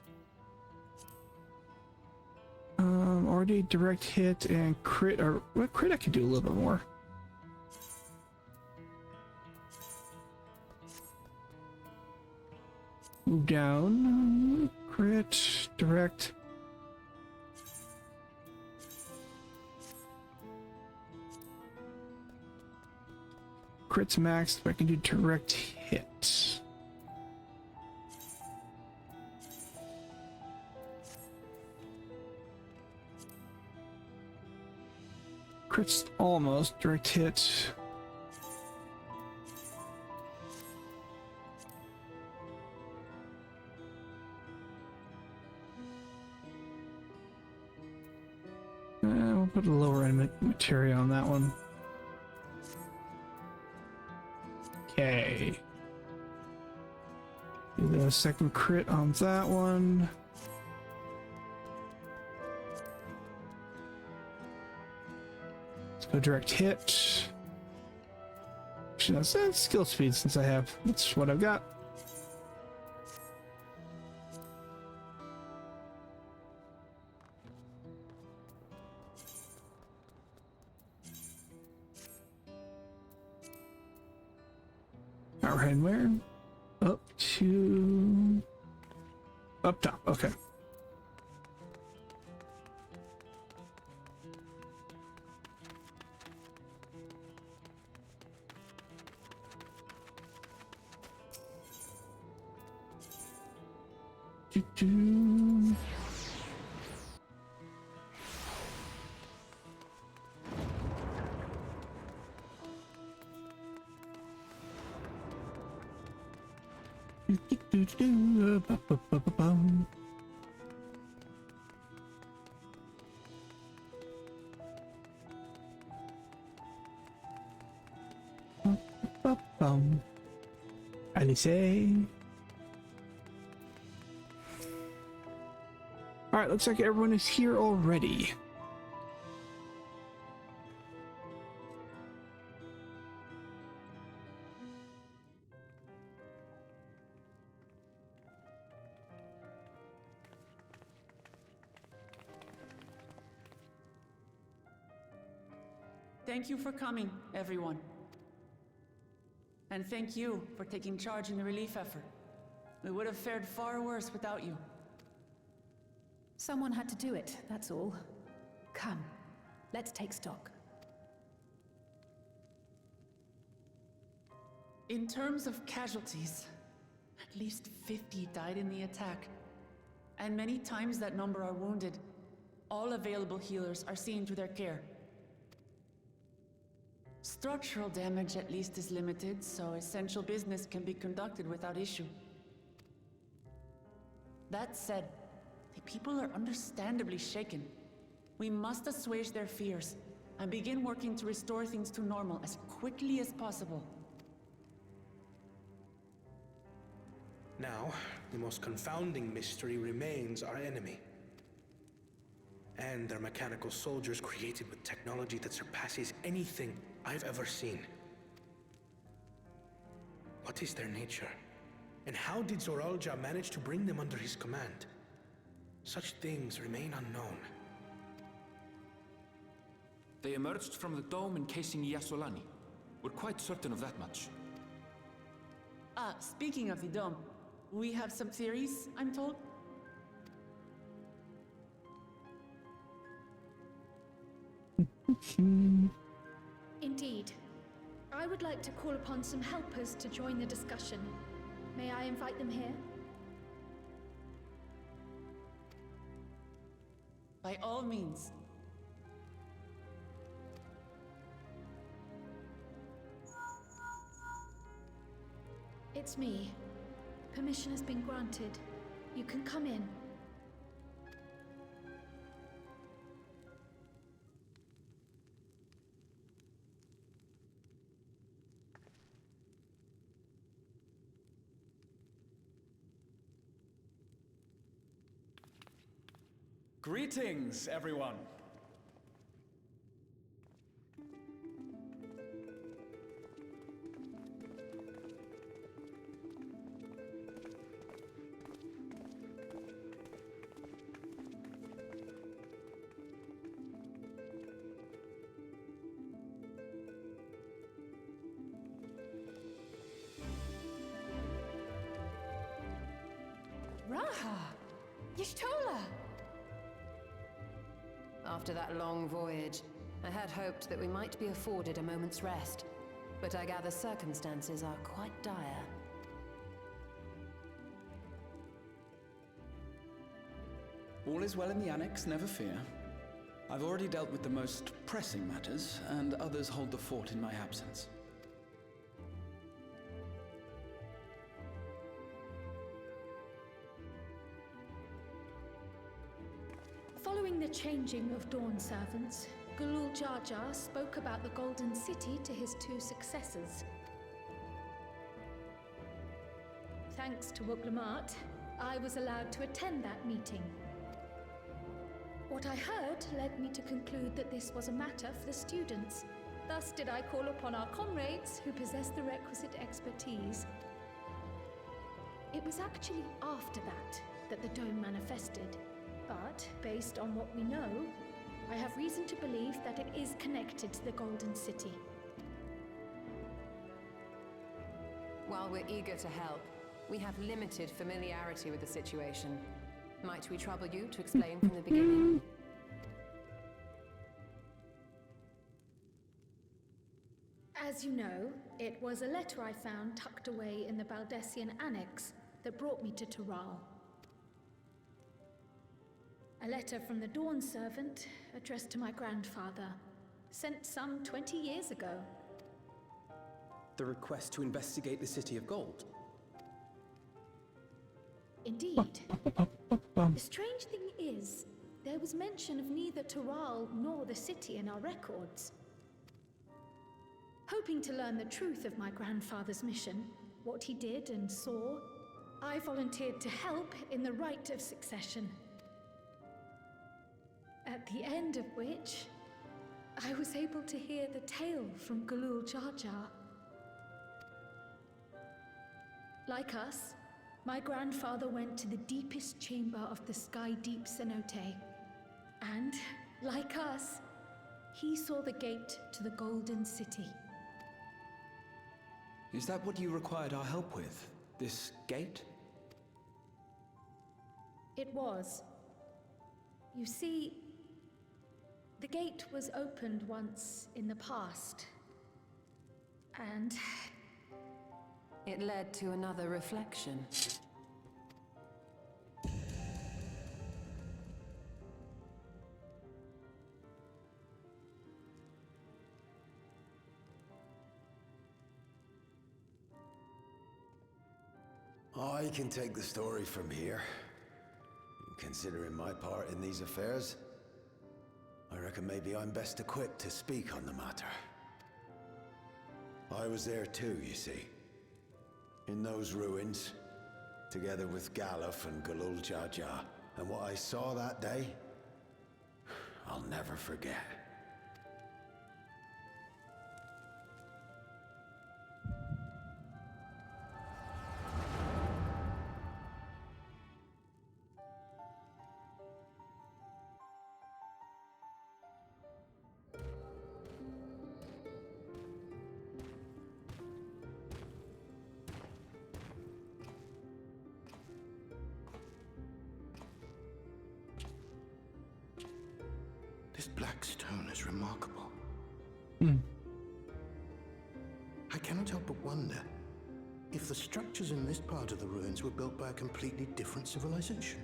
Already direct hit and crit, or what crit I could do a little bit more. Move down. Crit, direct. Crits maxed, but I can do direct hit. Crits almost, direct hit. We'll put a lower end material on that one. Okay. Do the second crit on that one. Let's go direct hit. Actually, that's skill speed since I have. That's what I've got. Alright, and where? Up to... Up top, okay. Doo-doo. Do-do-do-do, ba-ba-ba-ba-bum. Ba-ba-bum. Alice. Alright, looks like everyone is here already. Thank you for coming, everyone. And thank you for taking charge in the relief effort. We would have fared far worse without you. Someone had to do it, that's all. Come, let's take stock. In terms of casualties, at least 50 died in the attack. And many times that number are wounded. All available healers are seen to their care. Structural damage at least is limited, so essential business can be conducted without issue. That said, the people are understandably shaken. We must assuage their fears and begin working to restore things to normal as quickly as possible. Now, the most confounding mystery remains our enemy. And their mechanical soldiers created with technology that surpasses anything I've ever seen. What is their nature? And how did Zoralja manage to bring them under his command? Such things remain unknown. They emerged from the dome encasing Yasolani. We're quite certain of that much. Speaking of the dome, we have some theories, I'm told. Indeed. I would like to call upon some helpers to join the discussion. May I invite them here? By all means. It's me. Permission has been granted. You can come in. Greetings, everyone. Raha! Y'shtola! After that long voyage, I had hoped that we might be afforded a moment's rest, but I gather circumstances are quite dire. All is well in the Annex, never fear. I've already dealt with the most pressing matters, and others hold the fort in my absence. Following the changing of Dawn servants, Galul Jar Jar spoke about the Golden City to his two successors. Thanks to Wuglamat, I was allowed to attend that meeting. What I heard led me to conclude that this was a matter for the students. Thus did I call upon our comrades who possess the requisite expertise. It was actually after that the dome manifested. But, based on what we know, I have reason to believe that it is connected to the Golden City. While While we're eager to help, we have limited familiarity with the situation. Might we trouble you to explain from the beginning? As you know, it was a letter I found tucked away in the Baldessian Annex that brought me to Tural. A letter from the Dawn Servant, addressed to my grandfather, sent some 20 years ago. The request to investigate the City of Gold. Indeed. The strange thing is, there was mention of neither Tural nor the city in our records. Hoping to learn the truth of my grandfather's mission, what he did and saw, I volunteered to help in the rite of succession. At the end of which, I was able to hear the tale from Galul Jar Jar. Like us, my grandfather went to the deepest chamber of the Sky Deep Cenote. And, like us, he saw the gate to the Golden City. Is that what you required our help with? This gate? It was. You see, the gate was opened once in the past. And it led to another reflection. I can take the story from here. Considering my part in these affairs, I reckon maybe I'm best equipped to speak on the matter. I was there too, you see. In those ruins, together with Galuf and Galul Jar Jar. And what I saw that day, I'll never forget. This black stone is remarkable. I cannot help but wonder if the structures in this part of the ruins were built by a completely different civilization.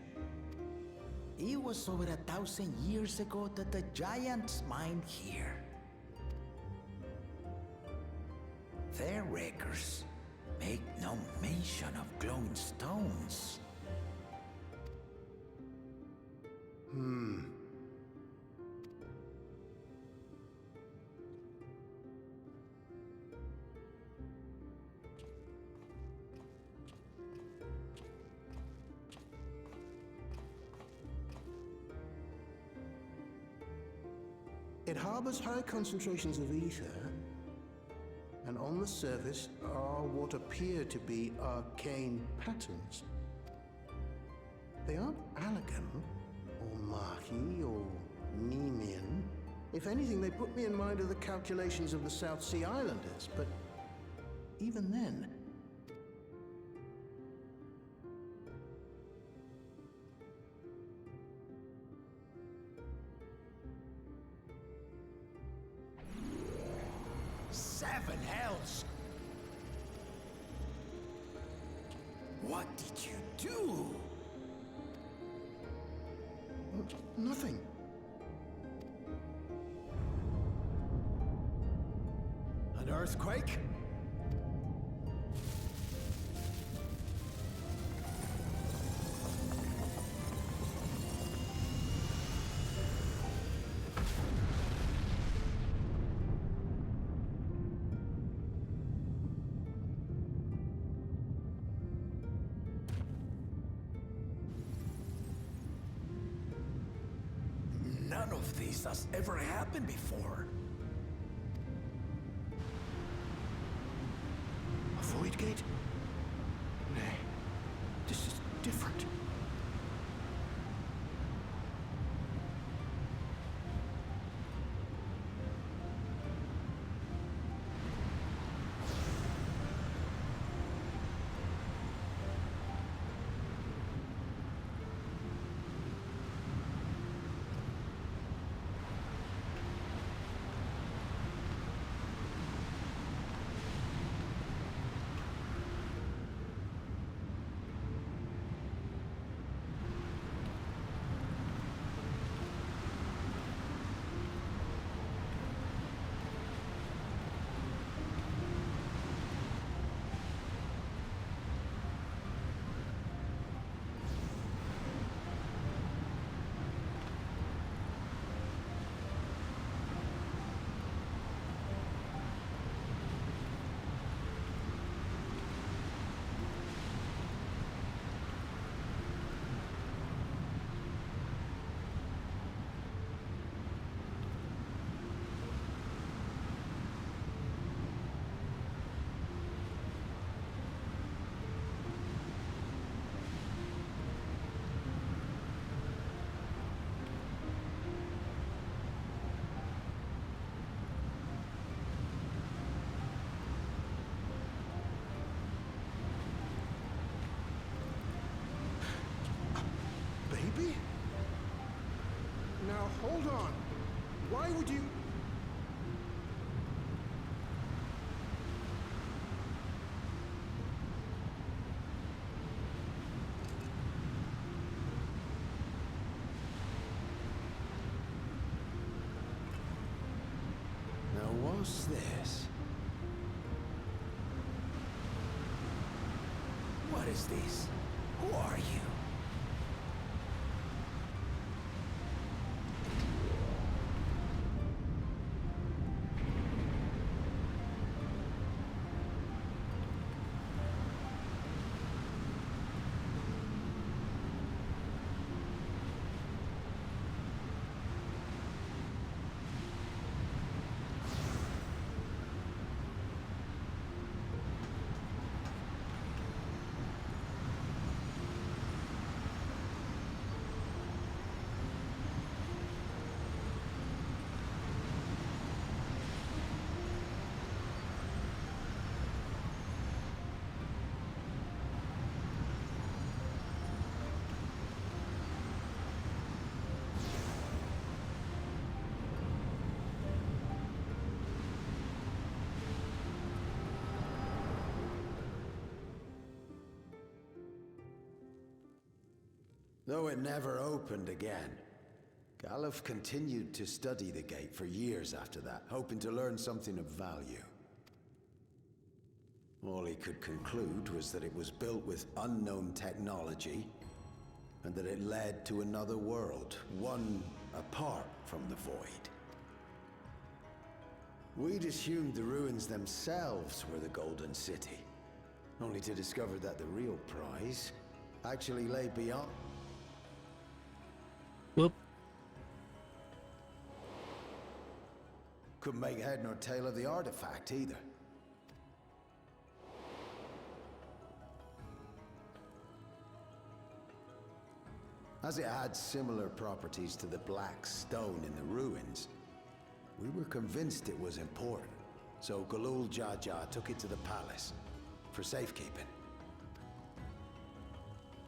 It was over 1,000 years ago that the giants mined here. Their records make no mention of glowing stones. It harbors high concentrations of ether, and on the surface are what appear to be arcane patterns. They aren't Allegan, or Mahi, or Nemean. If anything, they put me in mind of the calculations of the South Sea Islanders, but even then, Seven hells! What did you do? nothing. An earthquake? None of this has ever happened before. A void gate? Nay, this is different. Now hold on. Why would you... Now what's this? What is this? Who are you? Though it never opened again, Galuf continued to study the gate for years after that, hoping to learn something of value. All he could conclude was that it was built with unknown technology, and that it led to another world, one apart from the Void. We'd assumed the ruins themselves were the Golden City, only to discover that the real prize actually lay beyond. Whoop. Couldn't make head nor tail of the artifact either. As it had similar properties to the black stone in the ruins, we were convinced it was important, so Galul Jaja took it to the palace for safekeeping.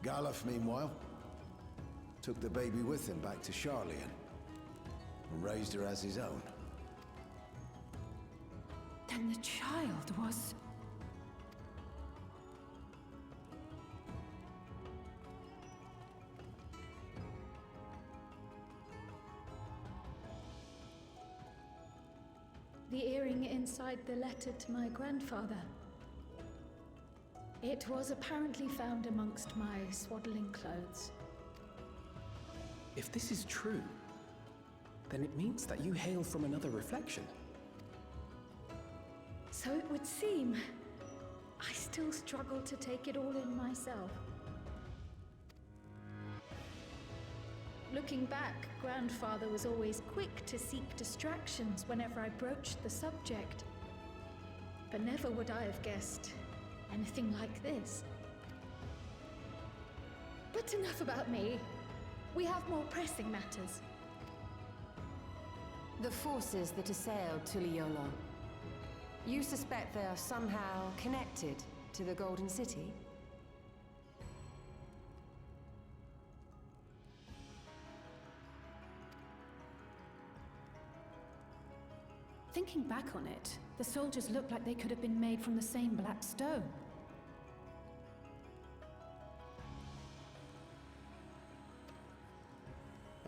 Galuf, meanwhile, took the baby with him back to Charlian and raised her as his own. Then the child was... The earring inside the letter to my grandfather. It was apparently found amongst my swaddling clothes. If this is true, then it means that you hail from another reflection. So it would seem. I still struggle to take it all in myself. Looking back, Grandfather was always quick to seek distractions whenever I broached the subject. But never would I have guessed anything like this. But enough about me. We have more pressing matters. The forces that assailed Tuliyola. You suspect they are somehow connected to the Golden City? Thinking back on it, the soldiers looked like they could have been made from the same black stone.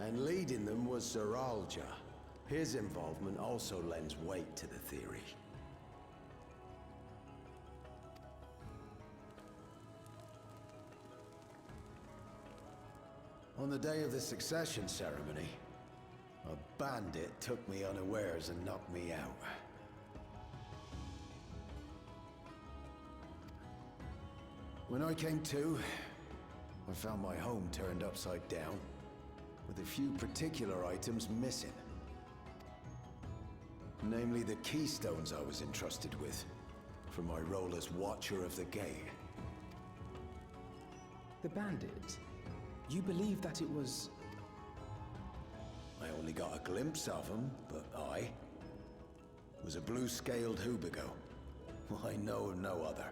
And leading them was Zeralja. His involvement also lends weight to the theory. On the day of the succession ceremony, a bandit took me unawares and knocked me out. When I came to, I found my home turned upside down, with a few particular items missing. Namely the keystones I was entrusted with, for my role as Watcher of the Gate. The bandit? You believe that it was... I only got a glimpse of him, but I was a blue-scaled Hubigo. I know of no other.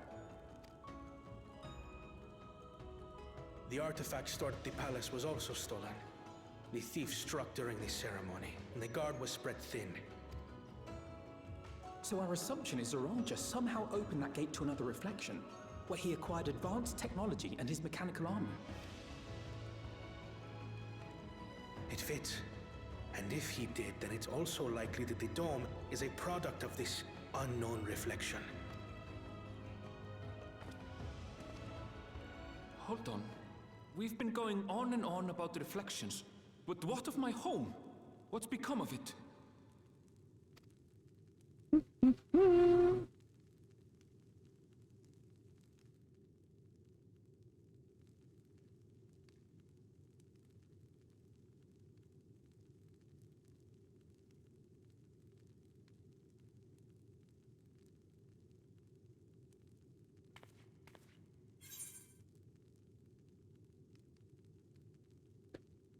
The artifact stored at the palace was also stolen. The thief struck during the ceremony, and the guard was spread thin. So our assumption is Zoranja somehow opened that gate to another reflection, where he acquired advanced technology and his mechanical armor. It fits. And if he did, then it's also likely that the dome is a product of this unknown reflection. Hold on. We've been going on and on about the reflections. But what of my home? What's become of it?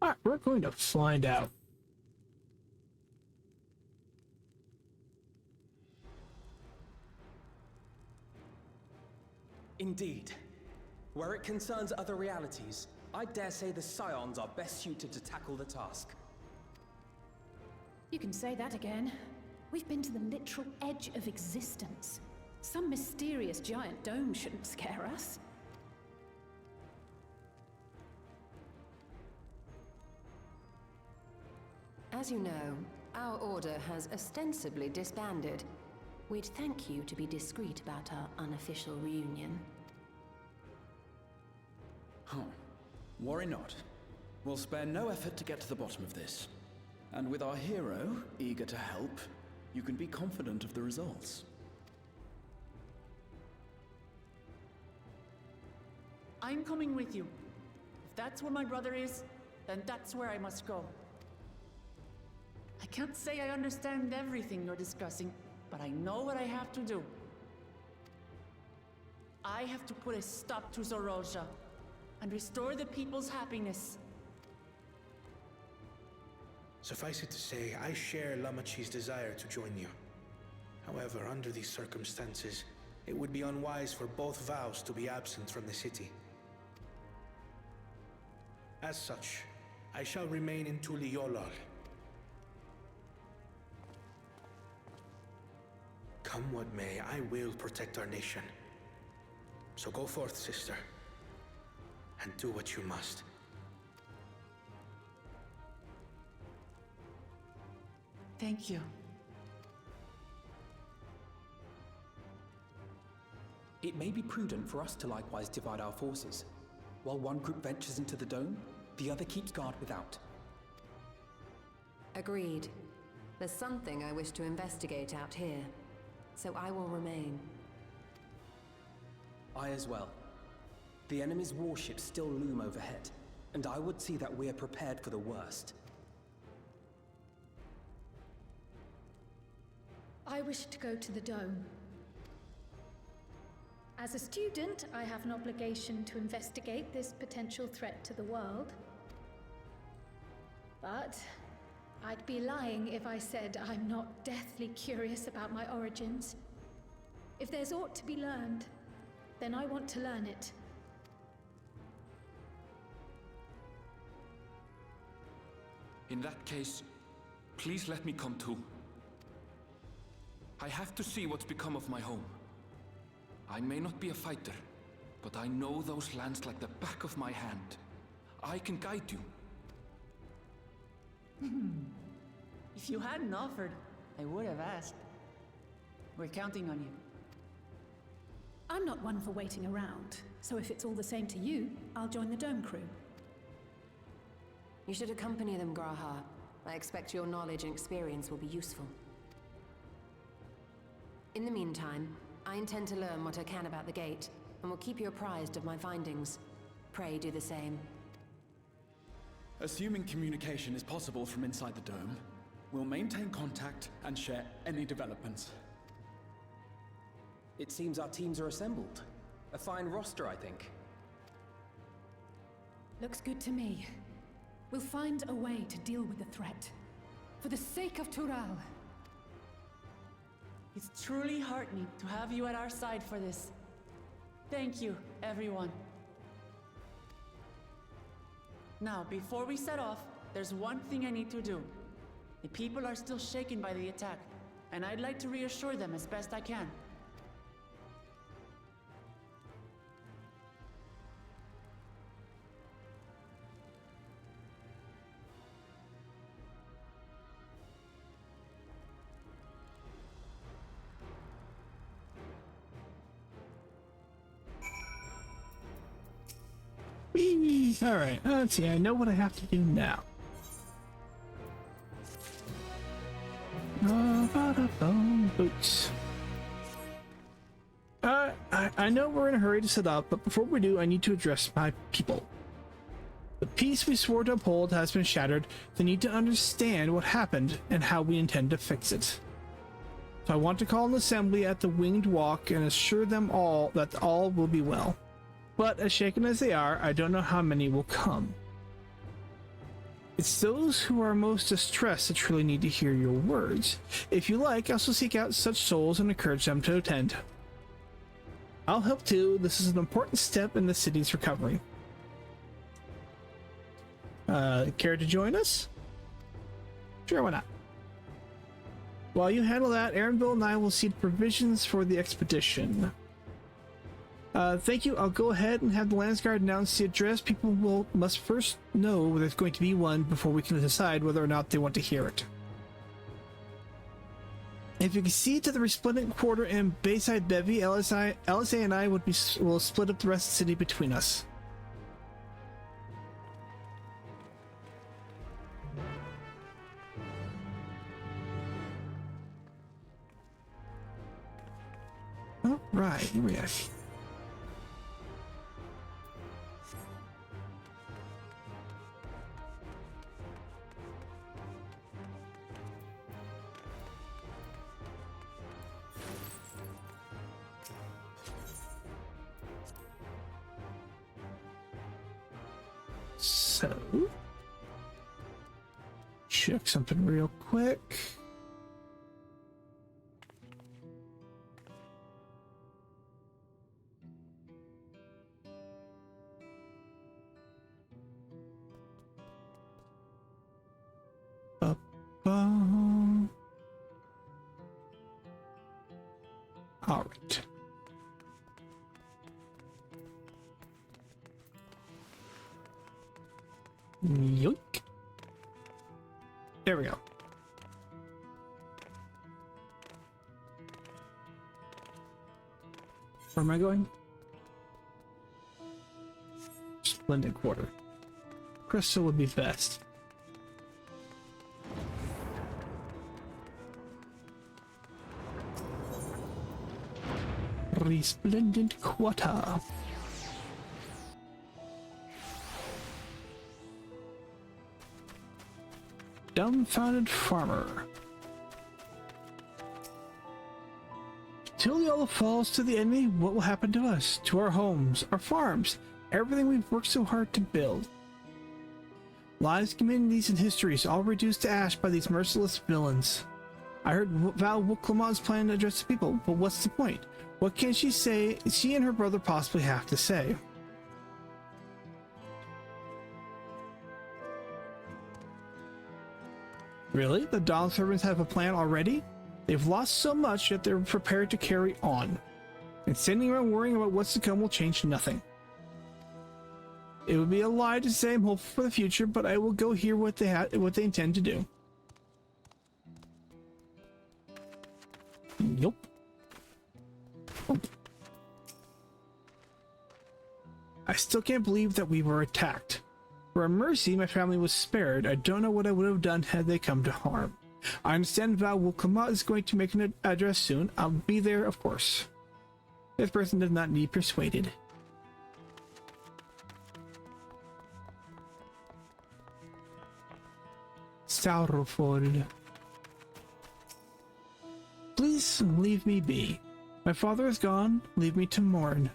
Alright, we're going to find out. Indeed. Where it concerns other realities, I dare say the Scions are best suited to tackle the task. You can say that again. We've been to the literal edge of existence. Some mysterious giant dome shouldn't scare us. As you know, our order has ostensibly disbanded. We'd thank you to be discreet about our unofficial reunion. Huh. Worry not. We'll spare no effort to get to the bottom of this. And with our hero eager to help, you can be confident of the results. I'm coming with you. If that's where my brother is, then that's where I must go. I can't say I understand everything you're discussing, but I know what I have to do. I have to put a stop to Zoranja and restore the people's happiness. Suffice it to say, I share Lamachi's desire to join you. However, under these circumstances, it would be unwise for both vows to be absent from the city. As such, I shall remain in Tuliolal. Come what may, I will protect our nation. So go forth, sister, and do what you must. Thank you. It may be prudent for us to likewise divide our forces. While one group ventures into the dome, the other keeps guard without. Agreed. There's something I wish to investigate out here, so I will remain. I as well. The enemy's warships still loom overhead, and I would see that we're prepared for the worst. I wish to go to the dome. As a student, I have an obligation to investigate this potential threat to the world. But I'd be lying if I said I'm not deathly curious about my origins. If there's aught to be learned, then I want to learn it. In that case, please let me come too. I have to see what's become of my home. I may not be a fighter, but I know those lands like the back of my hand. I can guide you. If you hadn't offered, I would have asked. We're counting on you. I'm not one for waiting around, so if it's all the same to you, I'll join the dome crew. You should accompany them, Graha. I expect your knowledge and experience will be useful. In the meantime, I intend to learn what I can about the gate, and will keep you apprised of my findings. Pray do the same. Assuming communication is possible from inside the dome, we'll maintain contact and share any developments. It seems our teams are assembled. A fine roster, I think. Looks good to me. We'll find a way to deal with the threat. For the sake of Tural. It's truly heartening to have you at our side for this. Thank you, everyone. Now, before we set off, there's one thing I need to do. The people are still shaken by the attack, and I'd like to reassure them as best I can. Alright, let's see. I know what I have to do now. Boots. I know we're in a hurry to set up, but before we do, I need to address my people. The peace we swore to uphold has been shattered. They need to understand what happened and how we intend to fix it. So I want to call an assembly at the Winged Walk and assure them all that all will be well. But as shaken as they are, I don't know how many will come. It's those who are most distressed that truly need to hear your words. If you like, I'll also seek out such souls and encourage them to attend. I'll help too. This is an important step in the city's recovery. Care to join us? Sure, why not? While you handle that, Aaronville and I will see the provisions for the expedition. Thank you. I'll go ahead and have the Landsguard announce the address. People must first know there's going to be one before we can decide whether or not they want to hear it. If you can see to the Resplendent Quarter and Bayside Bevy, LSA and I will split up the rest of the city between us. All right, here we are. So, check something real quick. All right. Yoink. There we go. Where am I going? Splendid Quarter. Crystal would be best. Resplendent Quarter. Dumbfounded farmer. Till the olive falls to the enemy, what will happen to us? To our homes, our farms, everything we've worked so hard to build. Lives, communities, and histories all reduced to ash by these merciless villains. I heard Val Wooklamot's plan to address the people, but what's the point? What can she say? She and her brother possibly have to say? Really? The Dawn servants have a plan already? They've lost so much that they're prepared to carry on. And sitting around worrying about what's to come will change nothing. It would be a lie to say I'm hopeful for the future, but I will go hear what they intend to do. Yup. I still can't believe that we were attacked. For a mercy, my family was spared. I don't know what I would have done had they come to harm. I understand Val Wooklamot is going to make an address soon. I'll be there, of course. This person does not need persuaded. Sorrowful. Please leave me be. My father is gone. Leave me to mourn.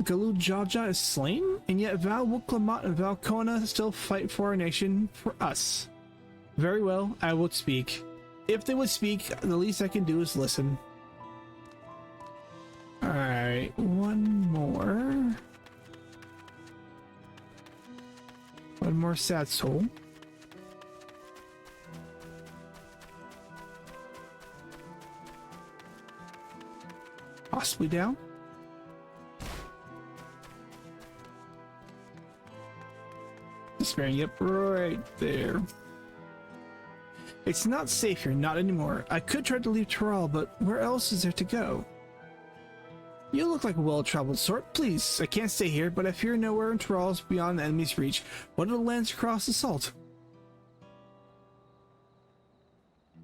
Galul Jaja is slain, and yet Val Wooklamot and Valkona still fight for our nation, for us. Very well, I would speak. If they would speak, the least I can do is listen. more sad soul. Possibly down. Despairing, yep, right there. It's not safe here, not anymore. I could try to leave Tyrell, but where else is there to go? You look like a well-traveled sort. Please, I can't stay here, but I fear nowhere in Tyrell is beyond the enemy's reach. What are the lands across the salt?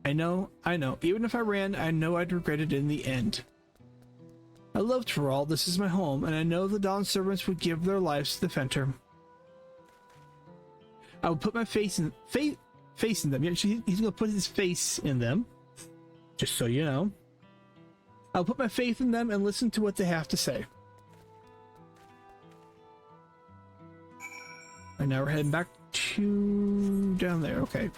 I know. Even if I ran, I know I'd regret it in the end. I love Tyrell. This is my home, and I know the Dawn servants would give their lives to defend her. I would put my face in them. Yeah, he's gonna put his face in them, just so you know. I'll put my faith in them and listen to what they have to say. And now we're heading back to down there. Okay.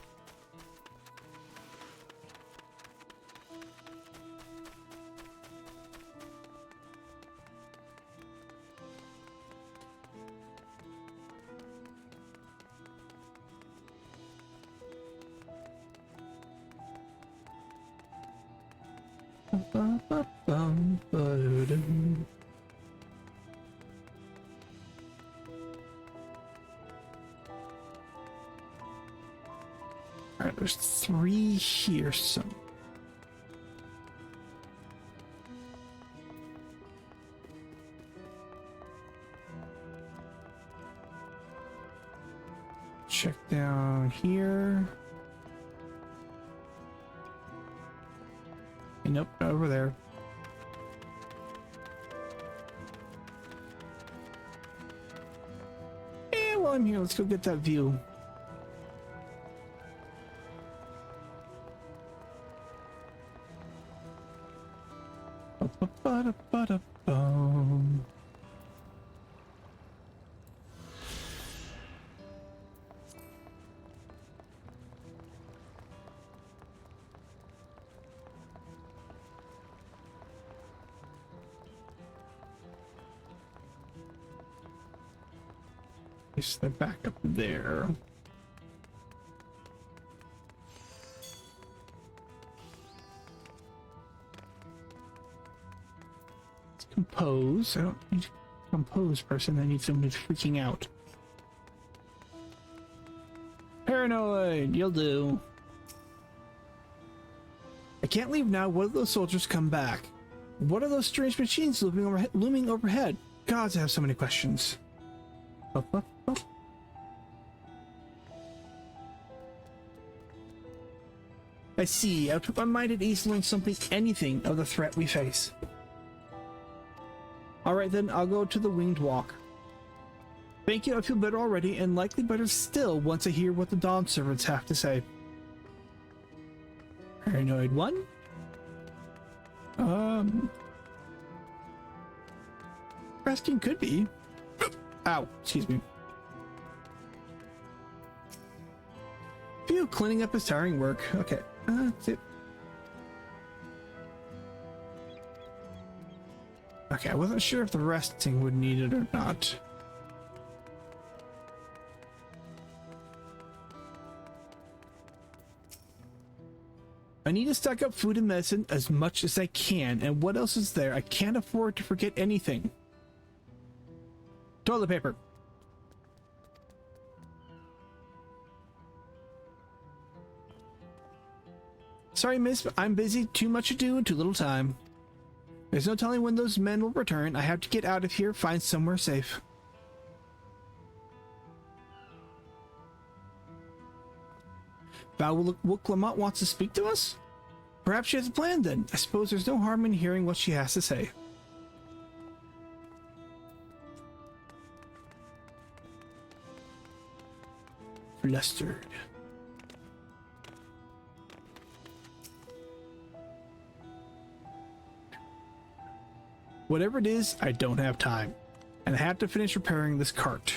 Alright, there's 3 here, so check down here. Nope, over there. And while I'm here, let's go get that view. Ba-da-ba-da-bum. They're back up there. Let's compose. I don't need to compose person. I need someone who's freaking out. Paranoid, you'll do. I can't leave now. What if those soldiers come back? What are those strange machines looming overhead? Gods, I have so many questions. I see. I put my mind at ease learning anything of the threat we face. Alright then, I'll go to the winged walk. Thank you, I feel better already, and likely better still once I hear what the Dawn servants have to say. Paranoid 1? Resting could be. Ow, excuse me. Phew, cleaning up is tiring work. Okay, that's it. Okay, I wasn't sure if the resting would need it or not. I need to stock up food and medicine as much as I can, and what else is there? I can't afford to forget anything. Toilet paper. Sorry, miss, but I'm busy. Too much to do and too little time. There's no telling when those men will return. I have to get out of here, find somewhere safe. Val Lamont wants to speak to us? Perhaps she has a plan then. I suppose there's no harm in hearing what she has to say. Flustered. Whatever it is, I don't have time, and I have to finish repairing this cart.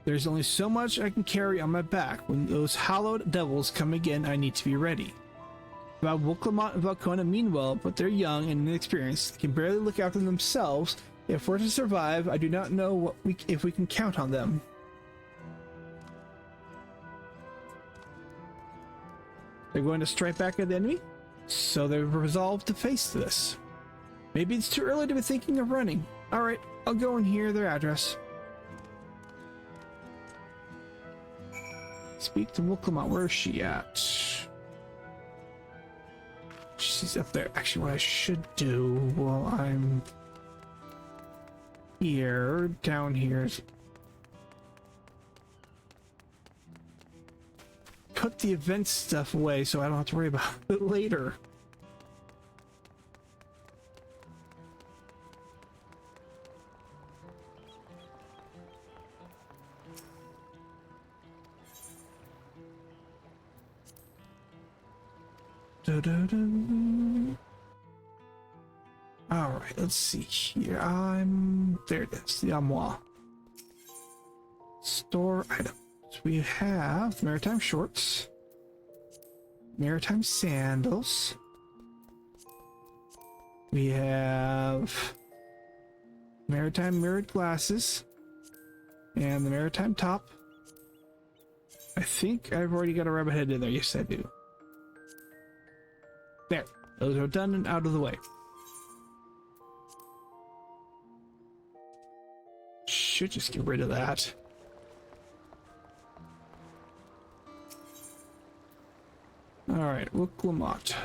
There's only so much I can carry on my back. When those hallowed devils come again, I need to be ready. Val Lamont and Valcona mean well, but they're young and inexperienced. They can barely look after themselves. If we're to survive, I do not know if we can count on them. They're going to strike back at the enemy, so they've resolved to face this. Maybe it's too early to be thinking of running. Alright, I'll go and hear their address. Speak to Wilclamont. Where is she at? She's up there. Actually, what I should do while I'm here, down here, is put the event stuff away so I don't have to worry about it later. Alright, let's see here. There it is, the armoire. Store items. We have maritime shorts, maritime sandals. We have maritime mirrored glasses and the maritime top. I think I've already got a rabbit head in there. Yes, I do. There. Those are done and out of the way. Should just get rid of that. Alright, Wilclamont.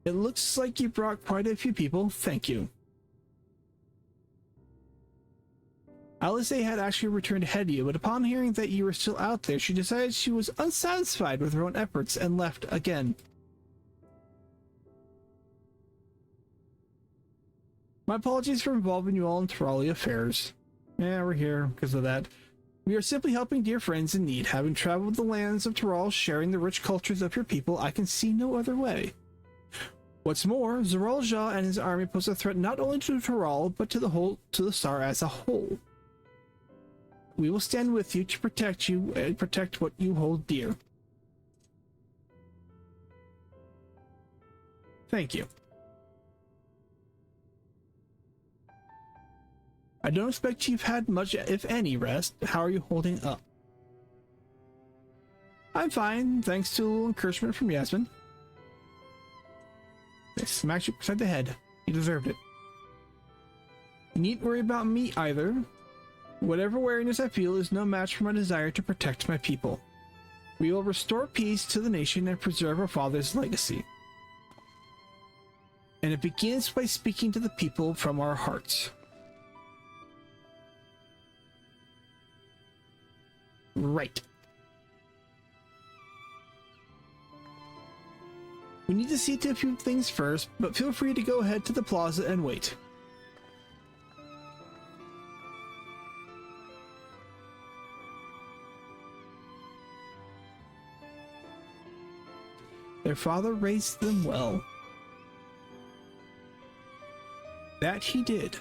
It looks like you brought quite a few people. Thank you. Alice had actually returned ahead of you, but upon hearing that you were still out there, she decided she was unsatisfied with her own efforts and left again. My apologies for involving you all in Terralia affairs. Yeah, we're here because of that. We are simply helping dear friends in need. Having traveled the lands of Terral, sharing the rich cultures of your people, I can see no other way. What's more, Zoral Ja and his army pose a threat not only to Terral, but to the Star as a whole. We will stand with you to protect you and protect what you hold dear. Thank you. I don't expect you've had much, if any, rest. How are you holding up? I'm fine, thanks to a little encouragement from Yasmin. They smacked you beside the head. You deserved it. You needn't worry about me either. Whatever wariness I feel is no match for my desire to protect my people. We will restore peace to the nation and preserve our father's legacy. And it begins by speaking to the people from our hearts. Right. We need to see to a few things first, but feel free to go ahead to the plaza and wait. Their father raised them well. That he did.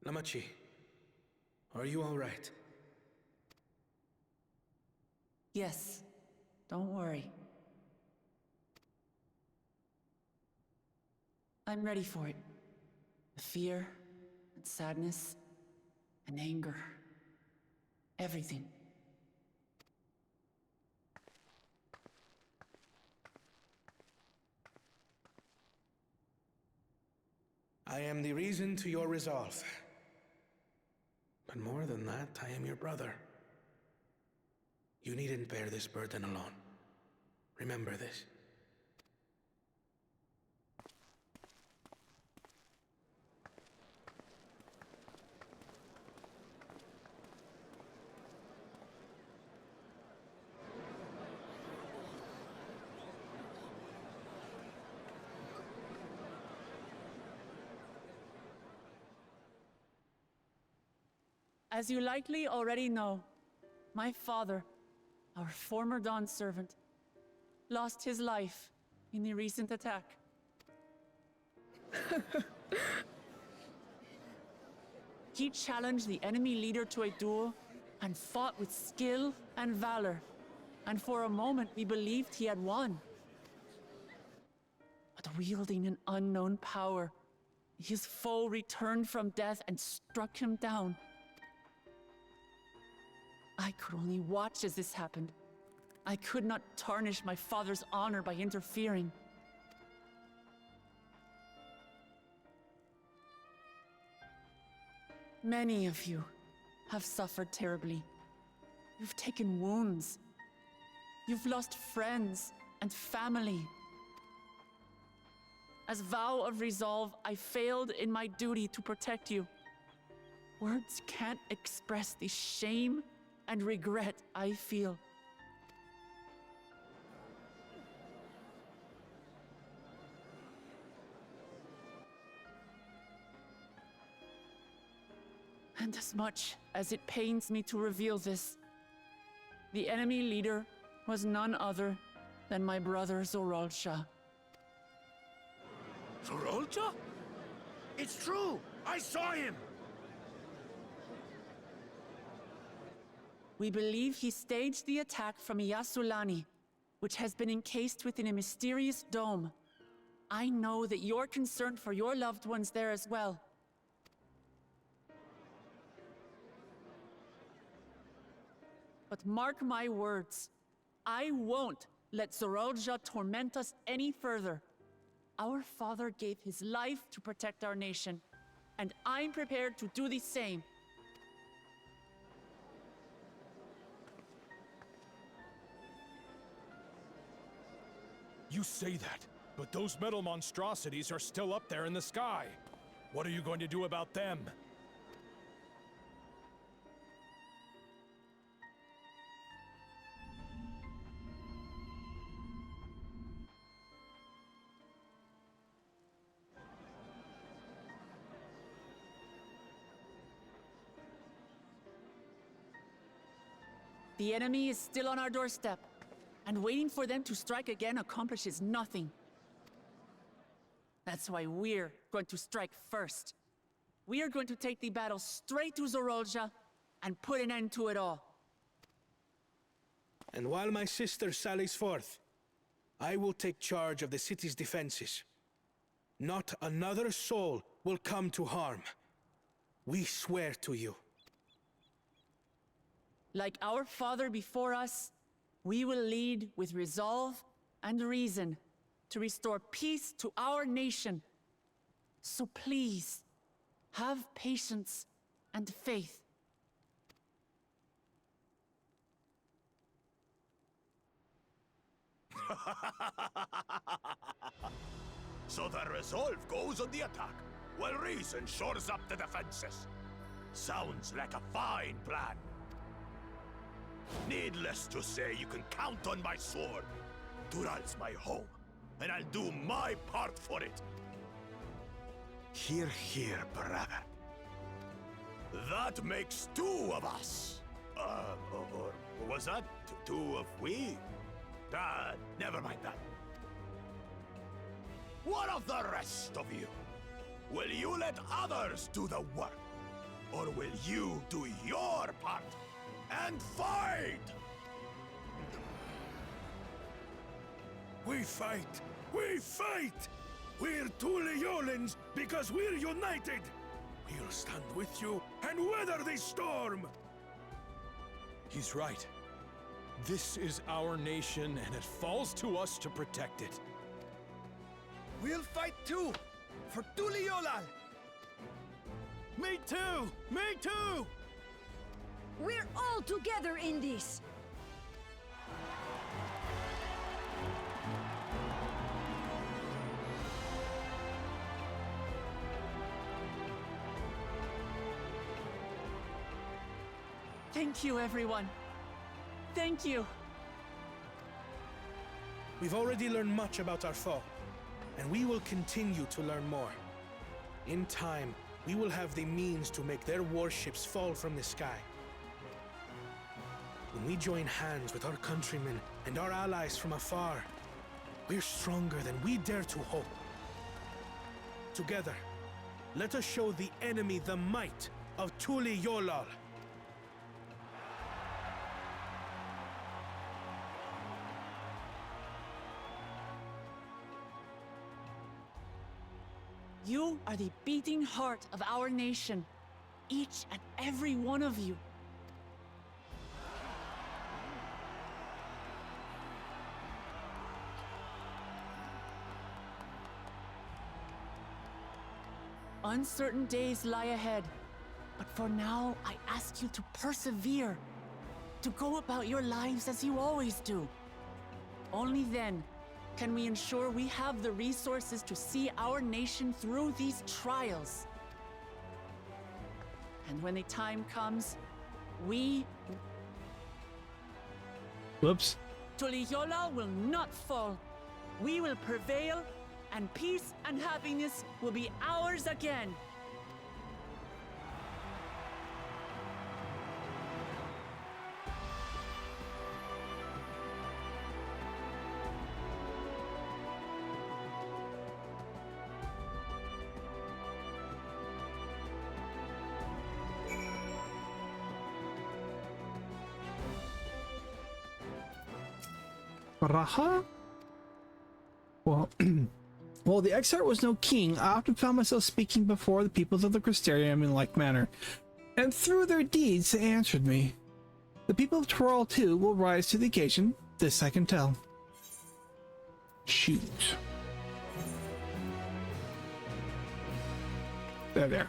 Namachi, are you all right? Yes, don't worry. I'm ready for it. The fear, and sadness and anger. Everything. I am the reason to your resolve. But more than that, I am your brother. You needn't bear this burden alone. Remember this. As you likely already know, my father, our former Dawn servant, lost his life in the recent attack. He challenged the enemy leader to a duel and fought with skill and valor, and for a moment we believed he had won. But wielding an unknown power, his foe returned from death and struck him down. I could only watch as this happened. I could not tarnish my father's honor by interfering. Many of you have suffered terribly. You've taken wounds. You've lost friends and family. As vow of resolve, I failed in my duty to protect you. Words can't express the shame and regret I feel. And as much as it pains me to reveal this, the enemy leader was none other than my brother Zoralsha. Zoralsha? It's true! I saw him! We believe he staged the attack from Yasulani, which has been encased within a mysterious dome. I know that you're concerned for your loved ones there as well. But mark my words, I won't let Zoralsha torment us any further. Our father gave his life to protect our nation, and I'm prepared to do the same. You say that, but those metal monstrosities are still up there in the sky. What are you going to do about them? The enemy is still on our doorstep, and waiting for them to strike again accomplishes nothing. That's why we're going to strike first. We are going to take the battle straight to Zoralsha and put an end to it all. And while my sister sallies forth, I will take charge of the city's defenses. Not another soul will come to harm. We swear to you. Like our father before us, we will lead with resolve and reason to restore peace to our nation. So please, have patience and faith. So the resolve goes on the attack, while reason shores up the defenses. Sounds like a fine plan. Needless to say, you can count on my sword. Dural's my home, and I'll do my part for it. Hear, hear, brother. That makes two of us. Or was that two of we? Never mind that. What of the rest of you? Will you let others do the work? Or will you do your part and fight? We fight! We fight! We're two Leolans because we're united! We'll stand with you and weather this storm! He's right. This is our nation, and it falls to us to protect it. We'll fight too! For Tuliolal! Me too! Me too! We're all together in this! Thank you, everyone. Thank you. We've already learned much about our foe, and we will continue to learn more. In time, we will have the means to make their warships fall from the sky. When we join hands with our countrymen and our allies from afar, we're stronger than we dare to hope. Together, let us show the enemy the might of Tuliolal. You are the beating heart of our nation, each and every one of you. Uncertain days lie ahead, but for now, I ask you to persevere, to go about your lives as you always do. Only then can we ensure we have the resources to see our nation through these trials. And when the time comes, we... Whoops. Tuliyola will not fall. We will prevail, and peace and happiness will be ours again. Raha? Well, while the exarch was no king, I often found myself speaking before the peoples of the Crystarium in like manner, and through their deeds they answered me. The people of Toral too will rise to the occasion, this I can tell. Shoot. There.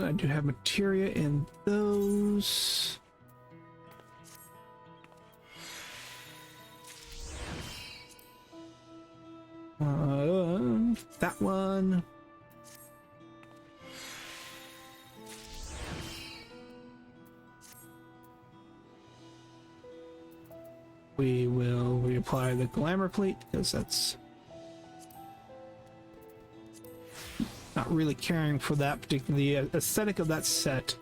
I do have materia in those. That one. We will reapply the glamour plate because that's not really caring for that particularly aesthetic of that set.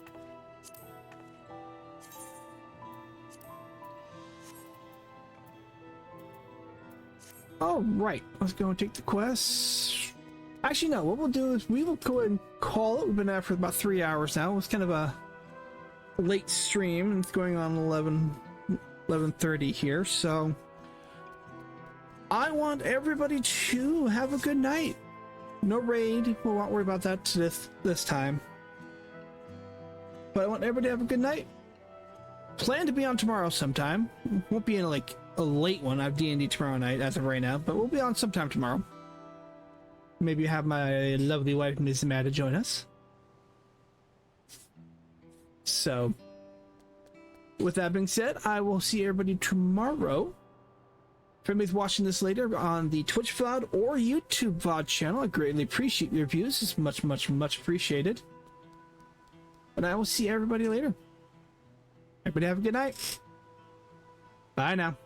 All right, let's go and take the quest. Actually, no, what we'll do is we will go ahead and call it. We've been at for about 3 hours now. It's kind of a late stream. It's going on 11:30 here, so I want everybody to have a good night. No raid. We won't worry about that this time. But I want everybody to have a good night. Plan to be on tomorrow sometime. Won't be in like a late one. I have D&D tomorrow night as of right now, but we'll be on sometime tomorrow. Maybe have my lovely wife Ms. Amanda join us. So, with that being said, I will see everybody tomorrow. If anybody's watching this later on the Twitch VOD or YouTube VOD channel, I greatly appreciate your views. It's much, much, much appreciated. And I will see everybody later. Everybody have a good night. Bye now.